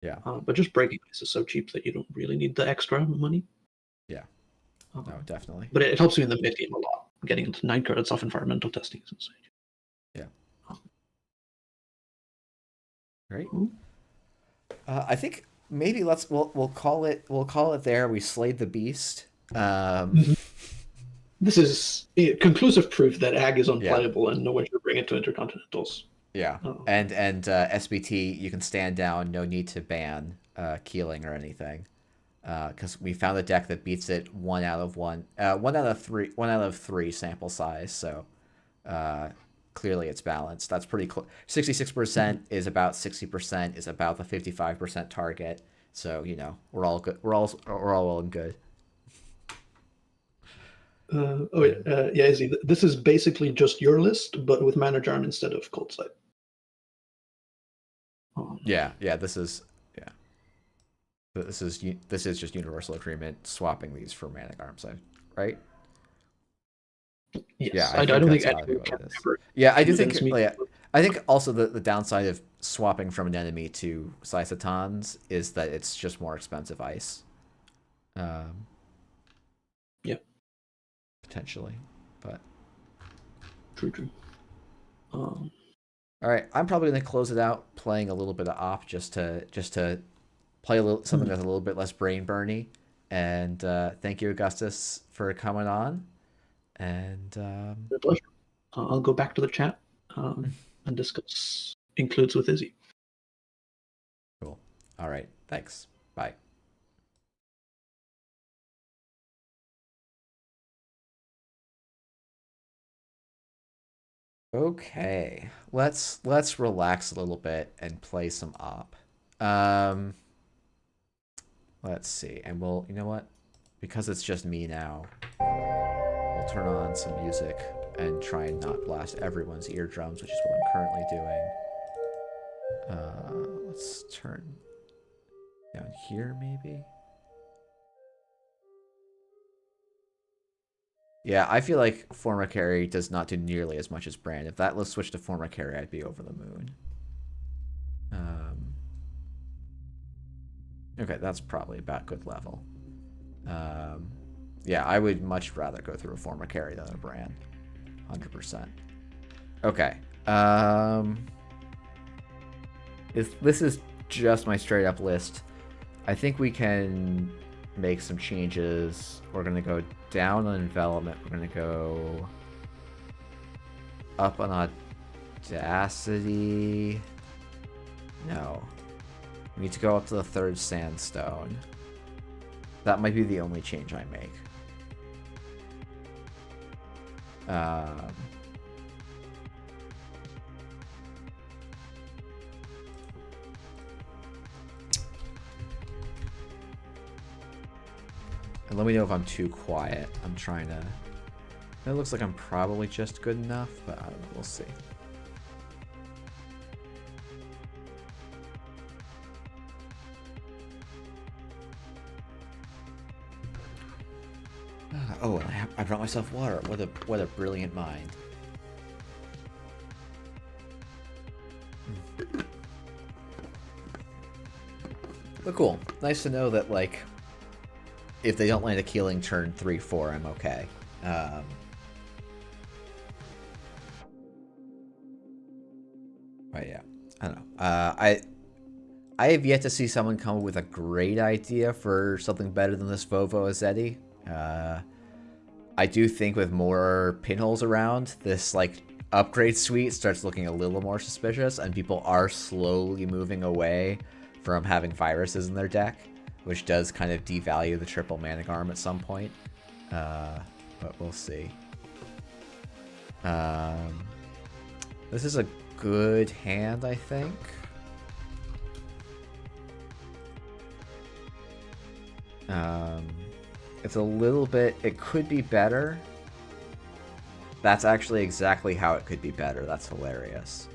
Speaker 1: yeah,
Speaker 2: But just breaking ice is so cheap that you don't really need the extra money.
Speaker 1: yeah. No, definitely.
Speaker 2: But it helps you in the mid game a lot. Getting into 9 credits off environmental testing is insane.
Speaker 1: Yeah. Great. I think maybe we'll call it there. We slayed the beast.
Speaker 2: This is conclusive proof that Ag is
Speaker 1: Yeah.
Speaker 2: unplayable and no one should bring it to Intercontinentals.
Speaker 1: Yeah. And SBT, you can stand down. No need to ban Keeling or anything, because we found a deck that beats it 1 out of 3 sample size. So clearly it's balanced. That's pretty close. 66% is about 60% is about the 55% target. So we're all good. We're all well and good.
Speaker 2: Yeah, Izzy, this is basically just your list, but with Manager Arm instead of Cold Sight.
Speaker 1: Yeah. This is just universal agreement swapping these for Manic Armside, right?
Speaker 2: Yes,
Speaker 1: Yeah,
Speaker 2: I don't think
Speaker 1: anyone
Speaker 2: can
Speaker 1: ever. Yeah, I do think. I think also the downside of swapping from an enemy to Sysotons is that it's just more expensive ice.
Speaker 2: Yeah.
Speaker 1: Potentially, but
Speaker 2: true.
Speaker 1: All right, I'm probably gonna close it out playing a little bit of op just to play something that's a little bit less brain burny. And thank you, Augustus, for coming on. And
Speaker 2: My pleasure. I'll go back to the chat and discuss includes with Izzy.
Speaker 1: Cool. All right. Thanks. Bye. Okay, let's relax a little bit and play some op. Let's see, and you know what? Because it's just me now, we'll turn on some music and try and not blast everyone's eardrums, which is what I'm currently doing. Let's turn down here, maybe. Yeah, I feel like Forma Carry does not do nearly as much as Brand. If that was switched to Forma Carry, I'd be over the moon. Okay, that's probably about good level. Yeah, I would much rather go through a Forma Carry than a Brand. 100%. Okay. This is just my straight up list. I think we can make some changes. We're going to go down on Envelopment. We're going to go up on Audacity. No. We need to go up to the 3rd Sandstone. That might be the only change I make. And let me know if I'm too quiet. I'm trying to... It looks like I'm probably just good enough, but I don't know. We'll see. Oh, and I brought myself water. What a brilliant mind. But cool. Nice to know that, like, if they don't land a Keeling turn 3-4, I'm okay. But yeah, I don't know. I have yet to see someone come up with a great idea for something better than this Vovo Azeti. I do think with more pinholes around, this like upgrade suite starts looking a little more suspicious, and people are slowly moving away from having viruses in their deck, which does kind of devalue the triple Manigarm at some point. But we'll see. This is a good hand, I think. It's a little bit... It could be better. That's actually exactly how it could be better. That's hilarious.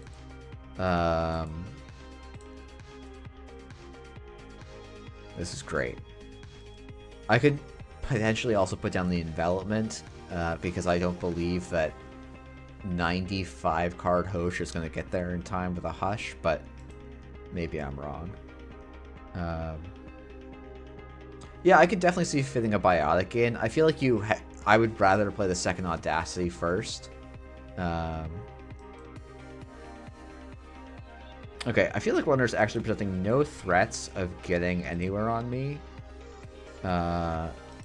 Speaker 1: This is great. I could potentially also put down the envelopment, because I don't believe that 95 card Hosh is going to get there in time with a Hush, but maybe I'm wrong. Yeah, I could definitely see fitting a Biotic in. I feel like I would rather play the second Audacity first. Okay, I feel like Runner's actually presenting no threats of getting anywhere on me.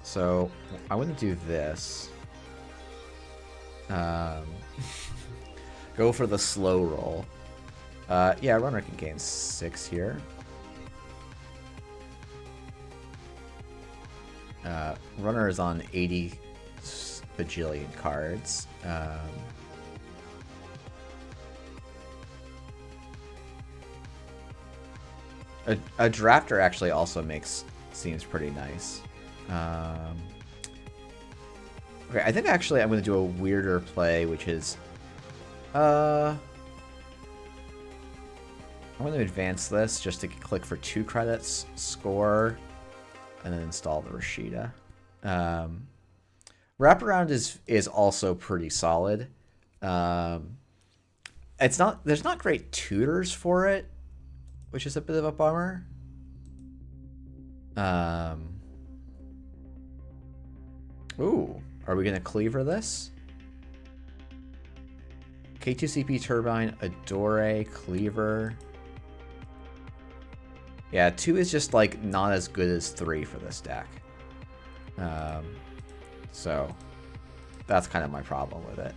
Speaker 1: So I want to do this. Go for the slow roll. Yeah, Runner can gain 6 here. Runner is on 80 bajillion cards. A drafter actually also seems pretty nice. Okay, I think actually I'm going to do a weirder play, which is... I'm going to advance this just to click for 2 credits, score, and then install the Rashida. Wraparound is also pretty solid. There's not great tutors for it, which is a bit of a bummer. Ooh, are we going to Cleaver this? K2CP Turbine, Adore, Cleaver. Yeah, 2 is just like not as good as 3 for this deck. So that's kind of my problem with it.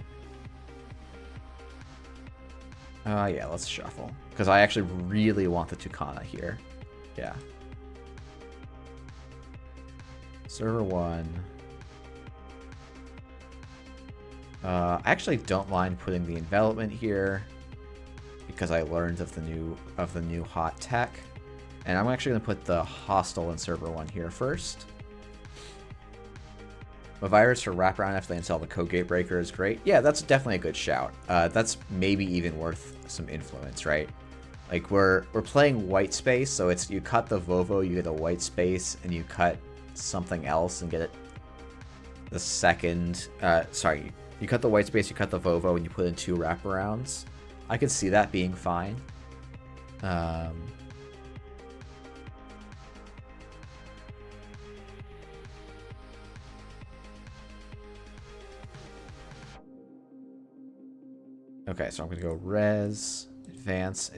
Speaker 1: Yeah, let's shuffle. Because I actually really want the Tucana here. Yeah. Server 1. I actually don't mind putting the envelopment here because I learned of the new hot tech. And I'm actually going to put the hostile in server 1 here first. A virus for wraparound after they install the code gate breaker is great. Yeah, that's definitely a good shout. That's maybe even worth some influence, right? Like we're playing white space, so it's you cut the Vovo, you get a white space, and you cut something else and get it the second. Sorry, you cut the white space, you cut the Vovo, and you put in 2 wraparounds. I could see that being fine. Okay, so I'm going to go res, advance,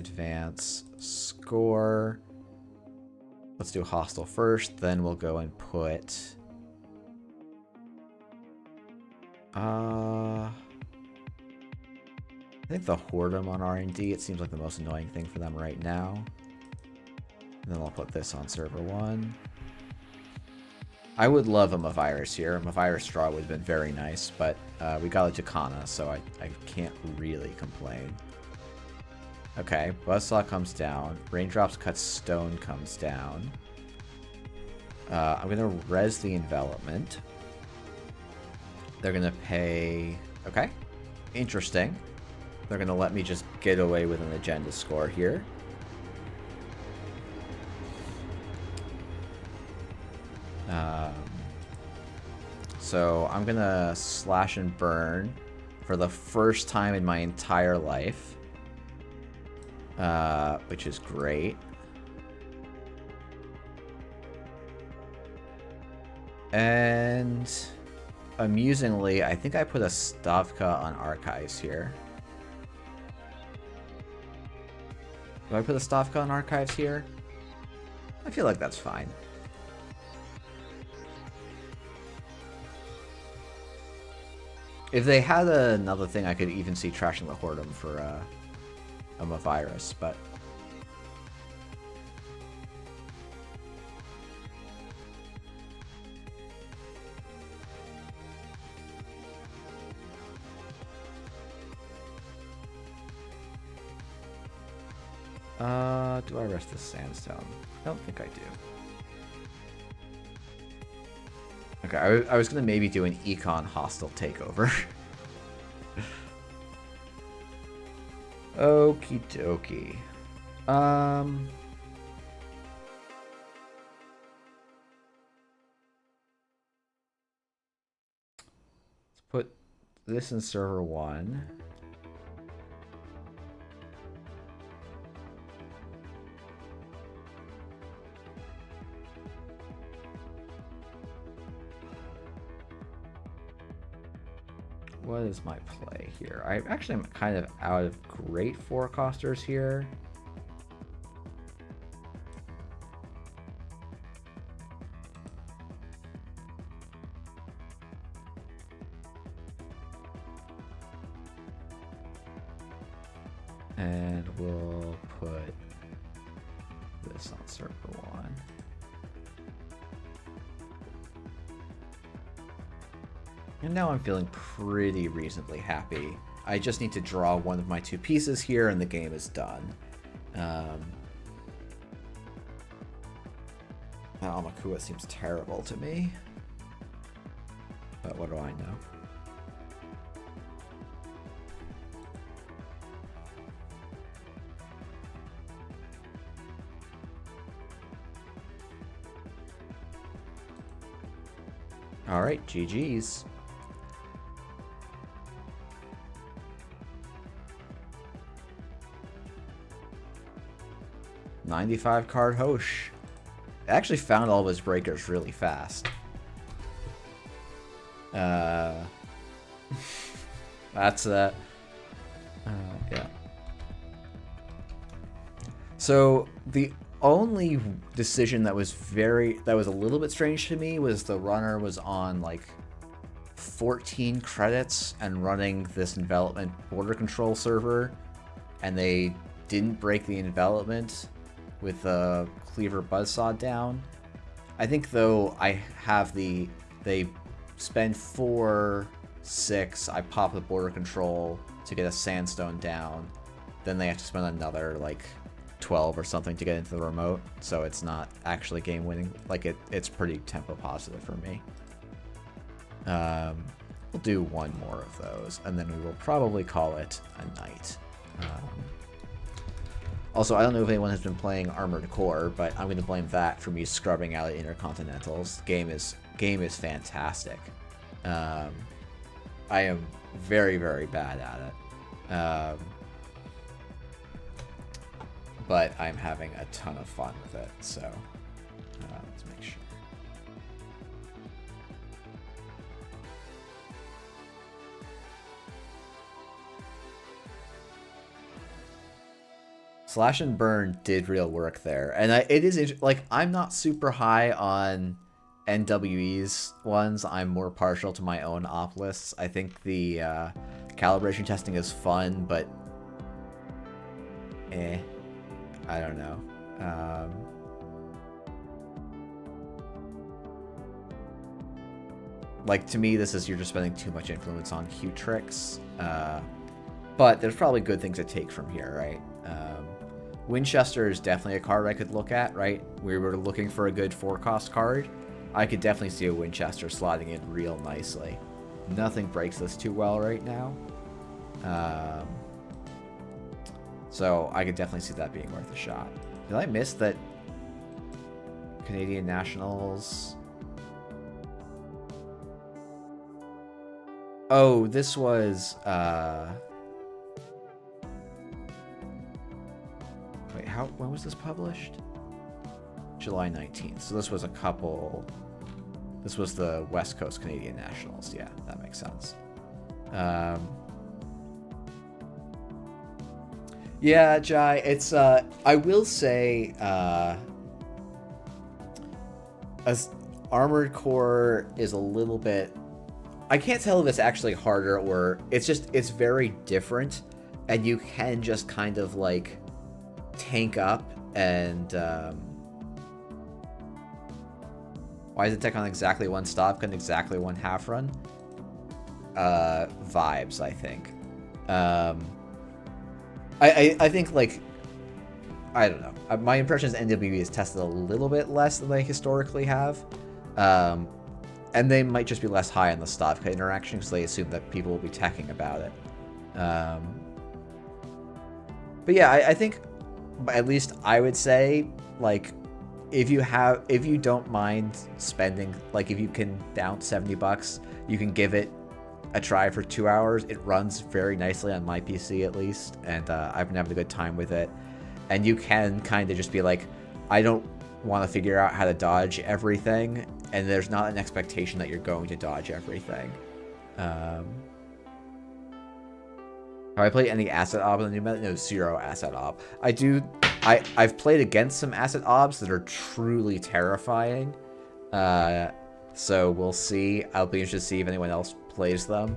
Speaker 1: score. Let's do hostile first, then we'll go and put... I think the Whoredom on R&D, it seems like the most annoying thing for them right now. And then I'll put this on server 1. I would love a Mavirus here. A Mavirus Straw would have been very nice, but we got a Tucana, so I can't really complain. Okay, Buzzsaw comes down. Raindrops Cut Stone comes down. I'm going to res the envelopment. They're going to pay... Okay, interesting. They're going to let me just get away with an agenda score here. So I'm gonna slash and burn for the first time in my entire life, which is great. And amusingly, I think I put a Stavka on Archives here. Do I put a Stavka on Archives here? I feel like that's fine. If they had another thing, I could even see trashing the Whoredom for a Mavirus, but... Do I rest this sandstone? I don't think I do. Okay, I was gonna maybe do an econ hostile takeover. Okie dokie. Let's put this in server 1. What is my play here? I actually am kind of out of great forecasters here. And we'll put this on server 1. And now I'm feeling pretty reasonably happy. I just need to draw one of my 2 pieces here and the game is done. Amakua seems terrible to me. But what do I know? Alright, GG's. 95 card Hosh. Actually found all of his breakers really fast. That's yeah. So the only decision that was a little bit strange to me was the runner was on like 14 credits and running this envelopment border control server, and they didn't break the envelopment with the cleaver buzzsaw down. I think though they spend 4, 6, I pop the border control to get a sandstone down, then they have to spend another like 12 or something to get into the remote, so it's not actually game winning. Like it's pretty tempo positive for me. We'll do one more of those, and then we will probably call it a night. Also, I don't know if anyone has been playing Armored Core, but I'm going to blame that for me scrubbing out at Intercontinentals. Game is fantastic. I am very, very bad at it. But I'm having a ton of fun with it, so let's make sure. Slash and Burn did real work there, and it is like I'm not super high on NWE's ones. I'm more partial to my own op lists. I think the calibration testing is fun, but I don't know. Like, to me, this is you're just spending too much influence on cute tricks. But there's probably good things to take from here, right? Winchester is definitely a card I could look at, right? We were looking for a good 4-cost card. I could definitely see a Winchester slotting in real nicely. Nothing breaks this too well right now. So I could definitely see that being worth a shot. Did I miss that Canadian Nationals? Oh, this was... Wait, when was this published? July 19th. So this was a couple... This was the West Coast Canadian Nationals. Yeah, that makes sense. Yeah, Jai, it's... I will say... Armored Core is a little bit... I can't tell if it's actually harder or... It's very different. And you can just kind of, like, tank up and... Why is it tech on exactly one stop and exactly one half run? Vibes, I think. I think, like, I don't know. My impression is NWB is tested a little bit less than they historically have. And they might just be less high on the Stavka interaction because they assume that people will be teching about it. But yeah, I think at least I would say, like, if you don't mind spending, like, if you can down $70, you can give it a try for 2 hours. It runs very nicely on my PC at least, and I've been having a good time with it. And you can kind of just be like, I don't want to figure out how to dodge everything, and there's not an expectation that you're going to dodge everything. Have I played any asset ob in the new meta? No, 0 asset ob. I've played against some asset obs that are truly terrifying. So we'll see. I'll be interested to see if anyone else plays them,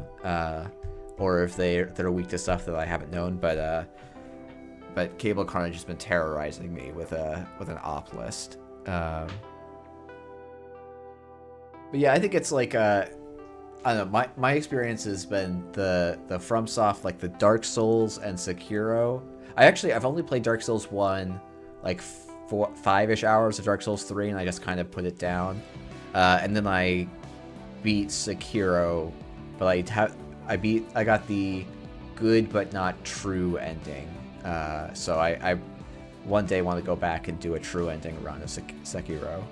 Speaker 1: or if they're weak to stuff that I haven't known. But Cable Carnage has been terrorizing me with an op list. But yeah, I think it's like I don't know. My experience has been the FromSoft, like the Dark Souls and Sekiro. I've only played Dark Souls 1, like 5-ish hours of Dark Souls 3, and I just kind of put it down. And then I beat Sekiro, but I got the good but not true ending. So I one day want to go back and do a true ending run of Sekiro.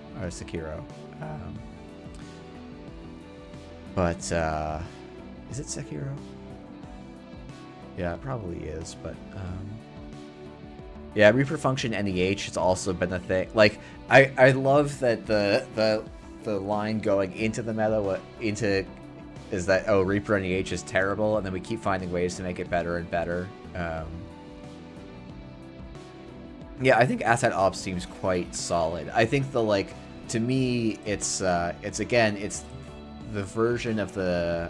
Speaker 1: But is it Sekiro? Yeah, it probably is. But yeah, Reaper Function NEH has also been a thing. Like I love that the line going into the meta is that, oh, Reaper NEH is terrible, and then we keep finding ways to make it better and better. Yeah, I think Asset Ops seems quite solid. I think to me, it's the version of the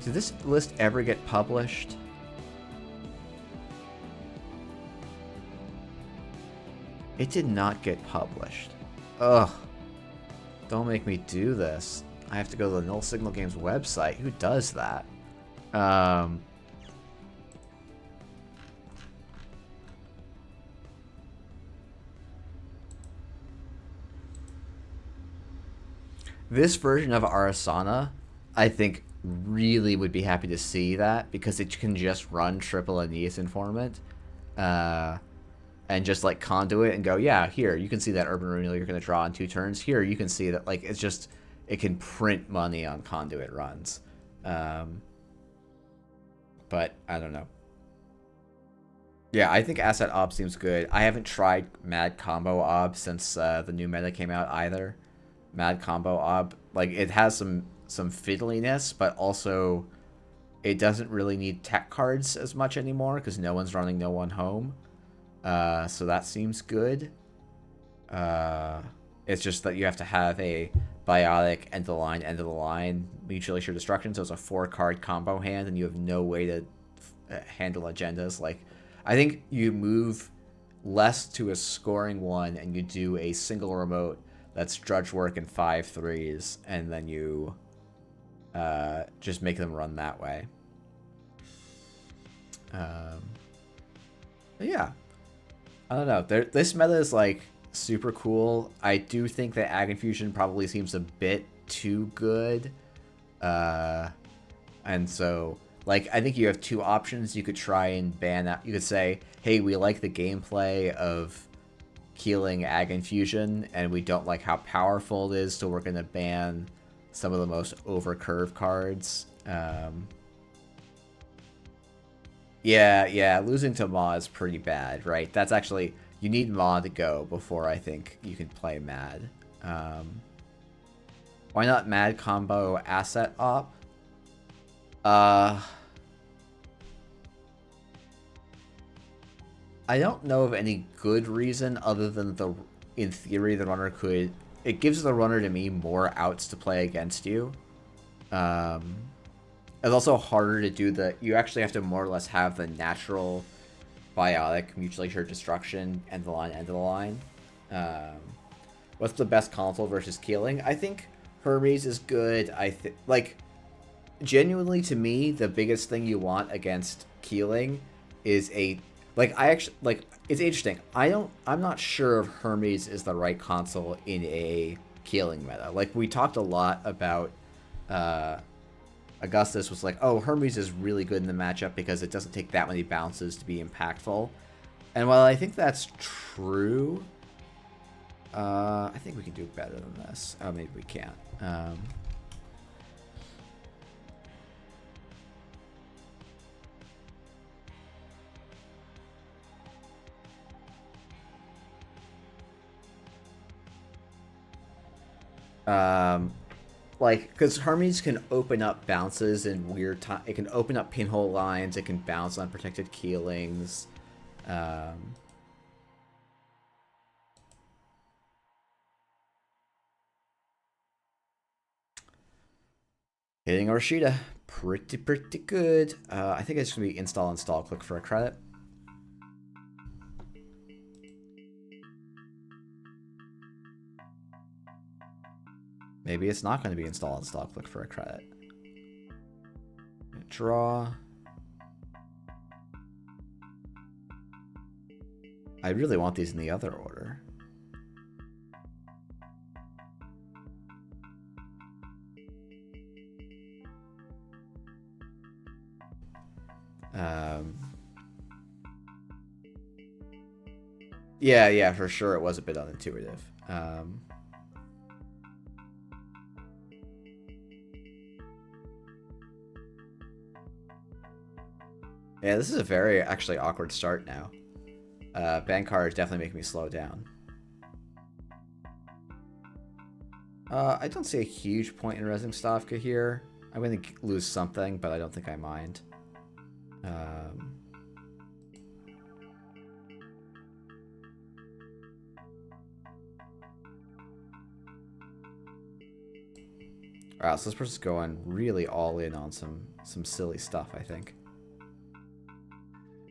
Speaker 1: did this list ever get published? It did not get published. Ugh. Don't make me do this. I have to go to the Null Signal Games website. Who does that? This version of Arasana, I think, really would be happy to see that, because it can just run triple Aeneas Informant, and just like conduit and go, yeah, here, you can see that Urban Renewal you're going to draw in 2 turns. Here, you can see that, like, it can print money on conduit runs. But I don't know. Yeah, I think Asset Ob seems good. I haven't tried Mad Combo Ob since the new meta came out either. Mad Combo Ob, like, it has some fiddliness, but also it doesn't really need tech cards as much anymore because no one's running No One Home. So that seems good. It's just that you have to have a Biotic, end of the line, mutually assured destruction, so it's a 4-card combo hand, and you have no way to handle agendas. Like, I think you move less to a scoring one, and you do a single remote that's Drudge Work and 5/3s, and then you just make them run that way. But yeah, I don't know. This meta is like super cool. I do think that AgInfusion probably seems a bit too good, and so, like, I think you have 2 options. You could try and ban out. You could say, hey, we like the gameplay of killing AgInfusion, and we don't like how powerful it is, so we're going to ban some of the most overcurve cards. Yeah, losing to Maw is pretty bad, right? That's actually, you need Maw to go before I think you can play Mad. Why not Mad Combo Asset Op? I don't know of any good reason other than in theory, the runner could... It gives the runner, to me, more outs to play against you. It's also harder to do you actually have to more or less have the natural Biotic, mutually assured destruction, end of the line. What's the best console versus Keeling? I think Hermes is good. genuinely, to me, the biggest thing you want against Keeling is it's interesting. I'm not sure if Hermes is the right console in a Keeling meta. Like, we talked a lot about Augustus was like, oh, Hermes is really good in the matchup because it doesn't take that many bounces to be impactful. And while I think that's true, I think we can do better than this. Oh, maybe we can't. Like, because Hermes can open up bounces in weird time. It can open up pinhole lines. It can bounce on protected Keelings. Hitting Orshita, pretty good. I think it's gonna be install, click for a credit. Maybe it's not going to be install, click for a credit. Draw. I really want these in the other order. Yeah, for sure it was a bit unintuitive. Yeah, this is a very actually awkward start now. Bankar is definitely making me slow down. I don't see a huge point in resing Stavka here. I'm going to lose something, but I don't think I mind. Alright, so this person's going really all in on some silly stuff, I think.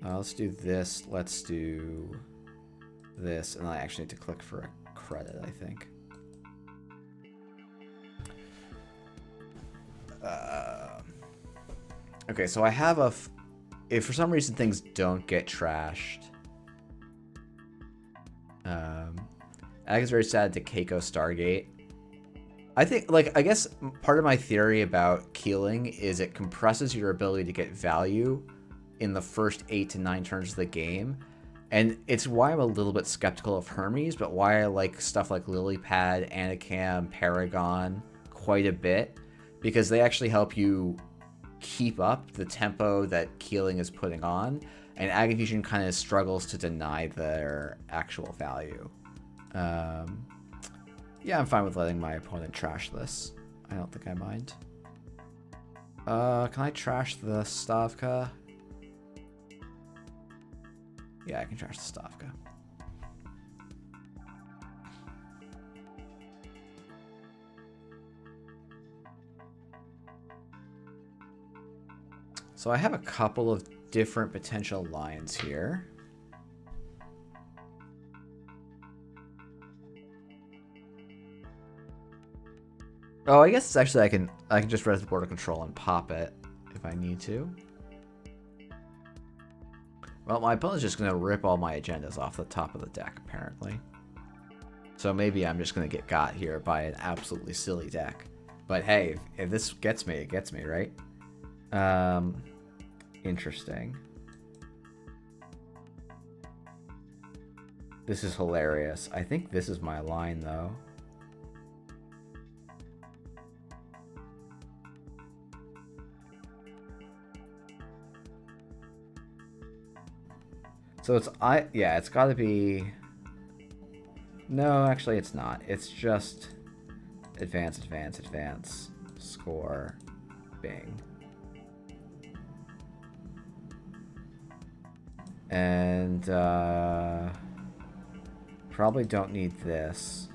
Speaker 1: Let's do this. Let's do this. And I actually need to click for a credit, I think. Okay, so I have a... If for some reason things don't get trashed... Ag is very sad to Keiko Stargate. I think, like, I guess part of my theory about Keeling is it compresses your ability to get value in the first 8 to 9 turns of the game. And it's why I'm a little bit skeptical of Hermes, but why I like stuff like Lilypad, Anacam, Paragon quite a bit. Because they actually help you keep up the tempo that Keeling is putting on. And AgInfusion kind of struggles to deny their actual value. Yeah, I'm fine with letting my opponent trash this. I don't think I mind. Can I trash the Stavka? Yeah, I can trash the Stavka. So I have a couple of different potential lines here. Oh, I guess it's actually I can just res the border control and pop it if I need to. Well, my opponent's just gonna rip all my agendas off the top of the deck, apparently. So maybe I'm just gonna get got here by an absolutely silly deck. But hey, if this gets me, it gets me, right? Interesting. This is hilarious. I think this is my line, though. So it's it's got to be. No, actually, it's not. It's just advance, score, bing. And probably don't need this.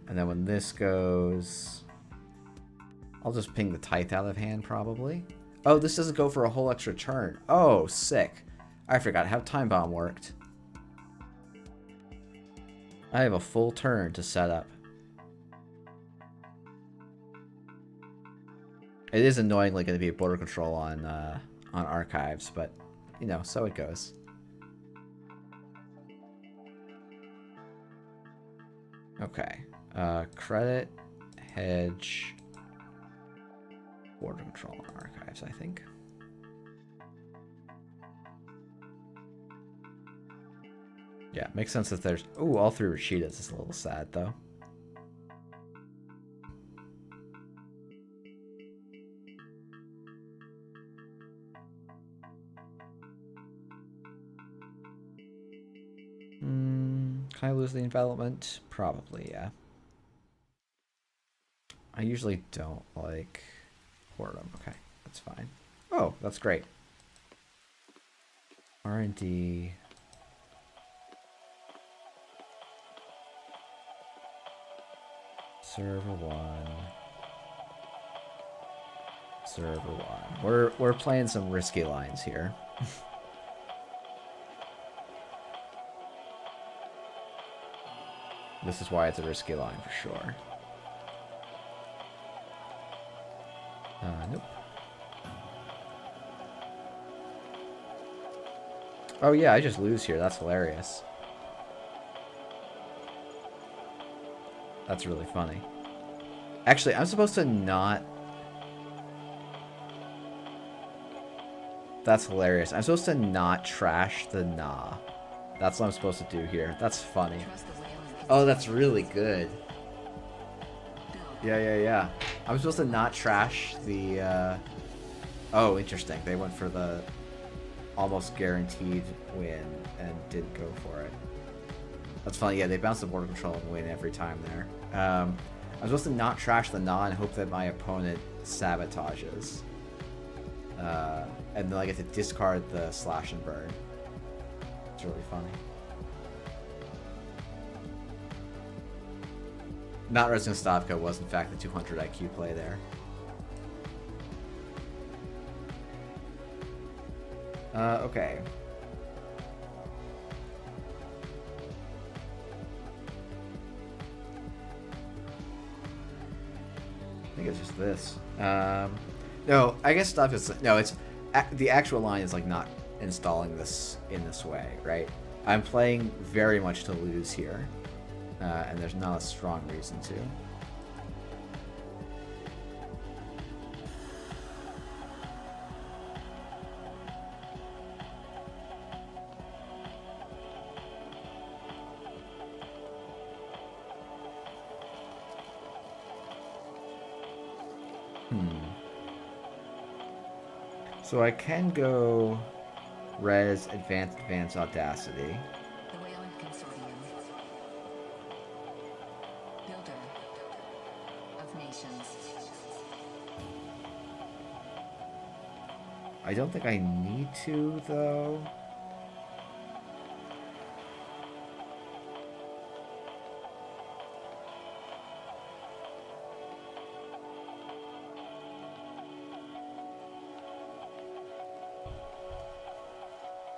Speaker 1: And then when this goes, I'll just ping the Tithe out of hand, probably. Oh, this doesn't go for a whole extra turn. Oh, sick. I forgot how Time Bomb worked. I have a full turn to set up. It is annoyingly going to be a border control on archives, but you know, so it goes. Okay. Credit, hedge, border control on archives, I think. Yeah, makes sense that there's... Ooh, all 3 Rashidas is a little sad, though. Can I lose the envelopment? Probably, yeah. I usually don't like Portum. Okay, that's fine. Oh, that's great. R&D... Server 1. Server 1. We're playing some risky lines here. This is why it's a risky line for sure. Nope. Oh yeah, I just lose here. That's hilarious. That's really funny. Actually, I'm supposed to not... That's hilarious. I'm supposed to not trash the nah. That's what I'm supposed to do here. That's funny. Oh, that's really good. Yeah. I'm supposed to not trash the... Oh, interesting. They went for the almost guaranteed win and didn't go for it. That's funny. Yeah, they bounce the border control and win every time there. I'm supposed to not trash the nah and hope that my opponent sabotages. And then I get to discard the slash and burn. It's really funny. Not Resident Stavka was in fact the 200 IQ play there. Okay. I think it's just this. No, I guess stuff is... No, it's... The actual line is like not installing this in this way, right? I'm playing very much to lose here. And there's not a strong reason to. So I can go res advanced audacity. I don't think I need to, though.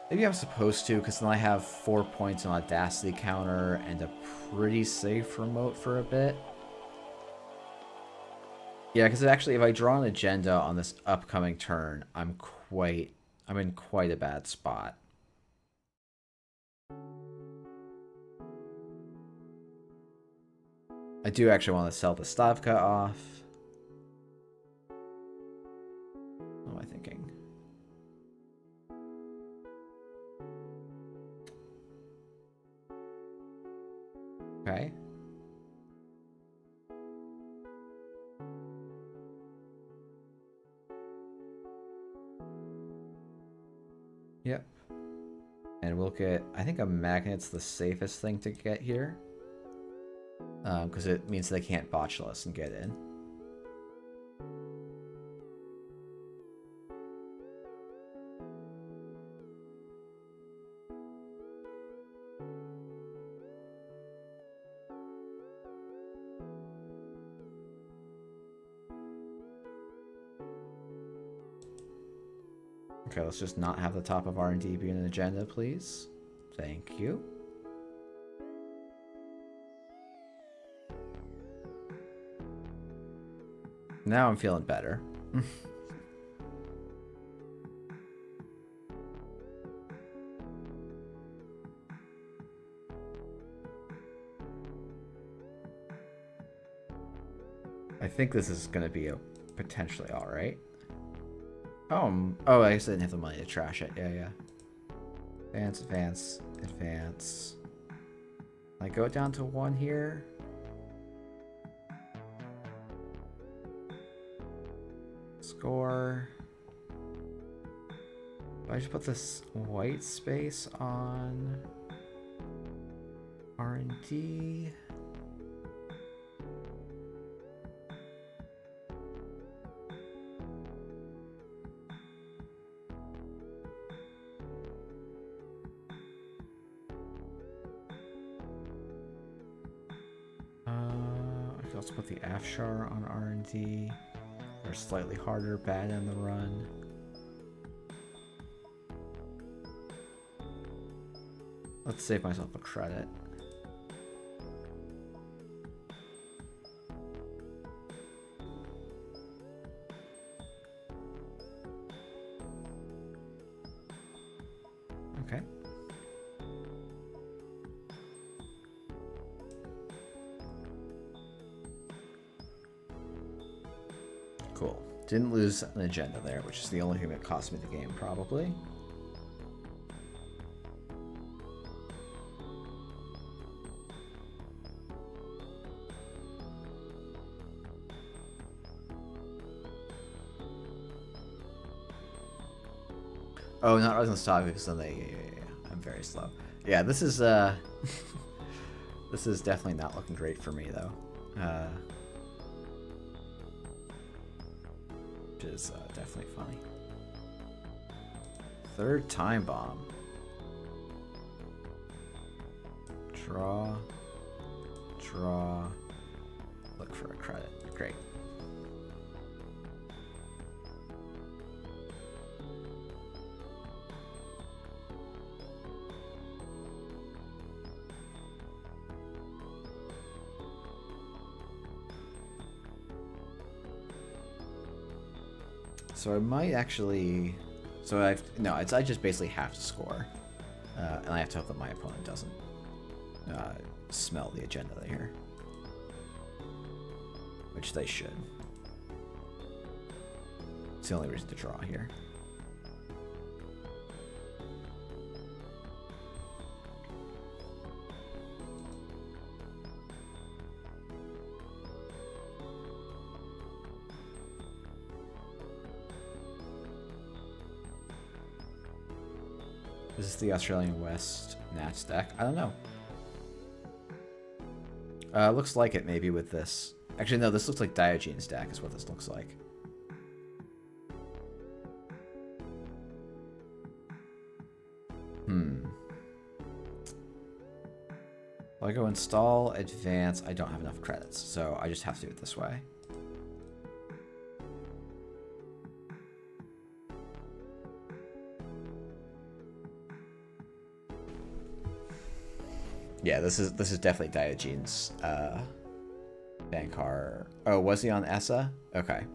Speaker 1: Maybe I'm supposed to, because then I have 4 points on Audacity counter and a pretty safe remote for a bit. Yeah, because actually, if I draw an agenda on this upcoming turn, I'm in quite a bad spot. I do actually want to sell the Stavka off. What am I thinking? Okay. Yep. And we'll get, I think a magnet's the safest thing to get here. Because it means they can't botulus and get in. Okay, let's just not have the top of R&D be an agenda, please. Thank you. Now I'm feeling better. I think this is gonna be a potentially all right. Oh, I guess I didn't have the money to trash it. Yeah. Advance, advance, advance. I go down to 1 here. Score. I just put this white space on R&D. I can also put the Afshar on R&D. They're slightly harder, bad on the run. Let's save myself a credit. Okay. Cool. Didn't lose an agenda there, which is the only thing that cost me the game, probably. Oh, not rather than stop because then yeah. I'm very slow. Yeah, this is this is definitely not looking great for me though. Which is definitely funny. Third time bomb. Draw. Look for a credit. Great. So I might actually, I just basically have to score, and I have to hope that my opponent doesn't smell the agenda here, which they should. It's the only reason to draw here. Is this the Australian West Nats deck? I don't know. Looks like it maybe with this. Actually, no, this looks like Diogenes deck is what this looks like. Well, I go install, advance. I don't have enough credits, so I just have to do it this way. Yeah, this is definitely Diogenes. Bankar. Oh, was he on ESSA? Okay.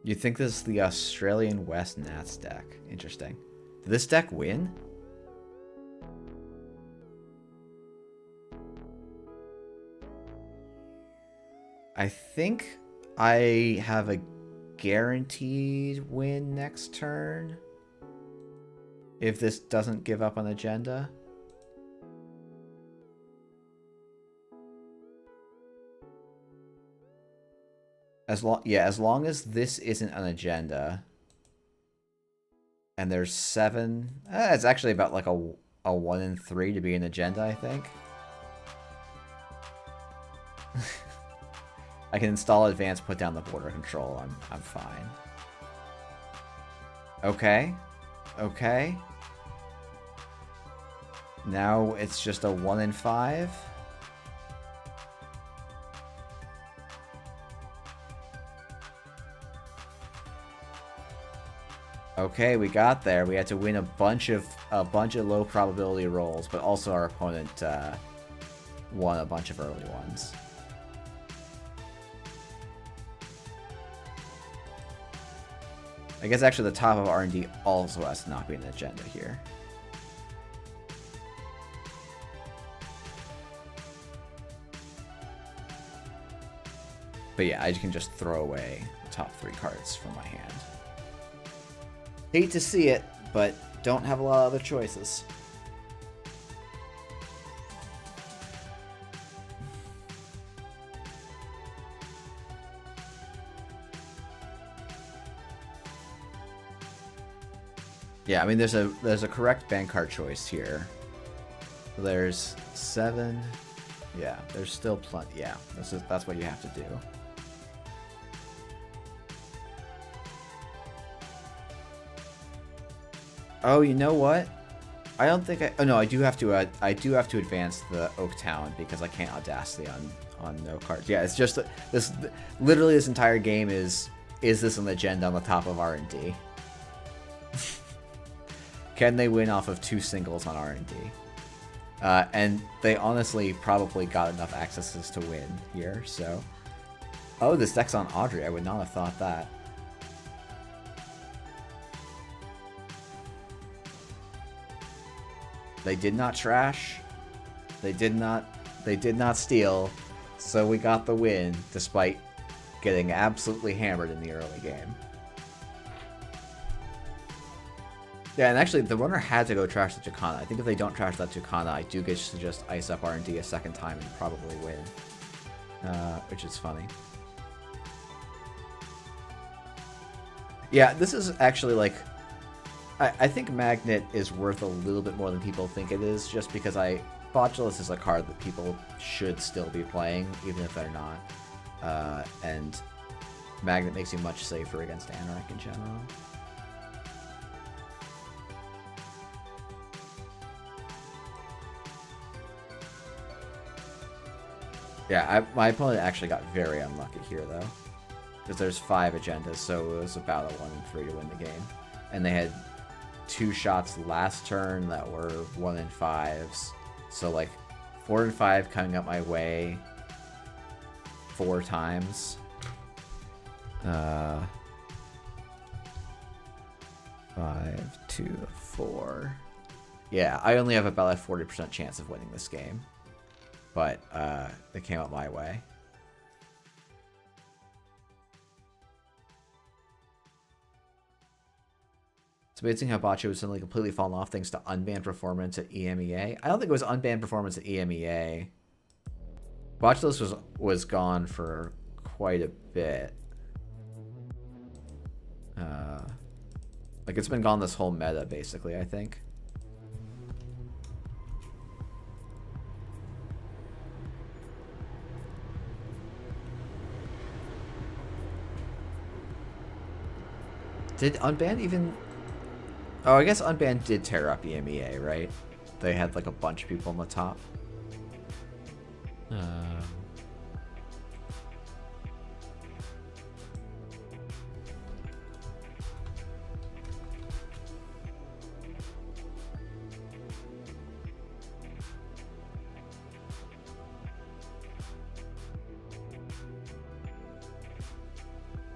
Speaker 1: You think this is the Australian West Nats deck? Interesting. Did this deck win? I think I have a guaranteed win next turn if this doesn't give up on agenda. As long as this isn't an agenda, and there's 7, it's actually about like a 1 in 3 to be an agenda, I think. I can install advance, put down the border control. I'm fine. Okay. Now it's just a 1 in 5. Okay, we got there. We had to win a bunch of low probability rolls, but also our opponent won a bunch of early ones. I guess actually the top of R&D also has to not be an agenda here. But yeah, I can just throw away the top 3 cards from my hand. Hate to see it, but don't have a lot of other choices. Yeah, I mean there's a correct bank card choice here. There's 7. Yeah, there's still plenty. Yeah, that's what you have to do. Oh, you know what? I don't think I. Oh no, I do have to advance the Oak Town because I can't Audacity on no cards. Yeah, it's just this. Literally, this entire game is this an agenda on the top of R&D? Can they win off of 2 singles on R&D? And they honestly probably got enough accesses to win here. So, oh, this deck's on Audrey. I would not have thought that. They did not trash. They did not steal. So we got the win despite getting absolutely hammered in the early game. Yeah, and actually the runner had to go trash the Tucana. I think if they don't trash that Tucana, I do get to just ice up R&D a second time and probably win. Which is funny. Yeah, this is actually like... I think Magnet is worth a little bit more than people think it is, just because Botulus is a card that people should still be playing, even if they're not. And Magnet makes you much safer against Anarch in general. Yeah, my opponent actually got very unlucky here, though. Because there's 5 agendas, so it was about a 1 in 3 to win the game. And they had 2 shots last turn that were 1 in 5s. So, like, 4 and 5 coming up my way 4 times. 5, 2, 4. Yeah, I only have about a 40% chance of winning this game. But they came up my way. It's amazing how Bocce was suddenly completely fallen off thanks to unbanned performance at EMEA. I don't think it was unbanned performance at EMEA. Botulus was gone for quite a bit. Like, it's been gone this whole meta, basically, I think. Did Unbanned even... Oh, I guess Unbanned did tear up EMEA, right? They had like a bunch of people on the top.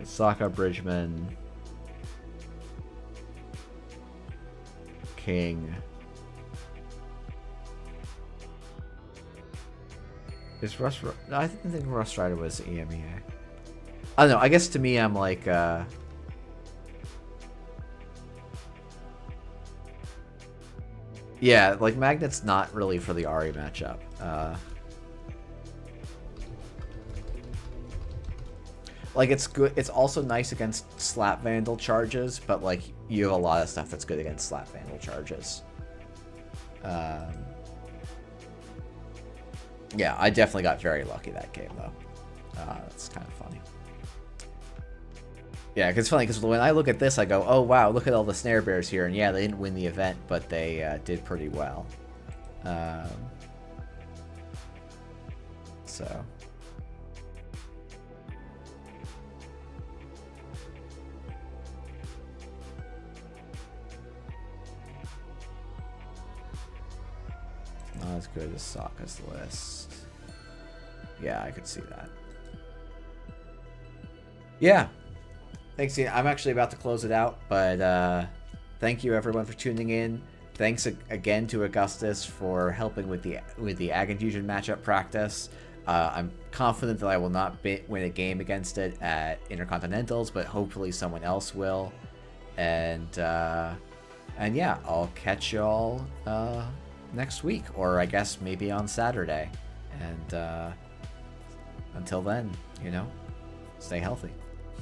Speaker 1: Saka, Bridgman, King. Is Rust... No, I didn't think Rust Rider was EMEA. I don't know. I guess to me, I'm like... Yeah, like, Magnet's not really for the Ahri matchup. Like, it's good. It's also nice against Slap Vandal charges, but, like, you have a lot of stuff that's good against Slap Vandal charges. Yeah, I definitely got very lucky that game, though. That's kind of funny. Yeah, it's funny, because when I look at this, I go, oh, wow, look at all the Snare Bears here. And yeah, they didn't win the event, but they did pretty well. So... as good as Sokka's list. Yeah, I could see that. Yeah. Thanks, Ian. I'm actually about to close it out, but thank you everyone for tuning in. Thanks again to Augustus for helping with the AgInfusion matchup practice. I'm confident that I will not win a game against it at Intercontinentals, but hopefully someone else will. And yeah, I'll catch y'all next week, or I guess maybe on Saturday. And until then, stay healthy.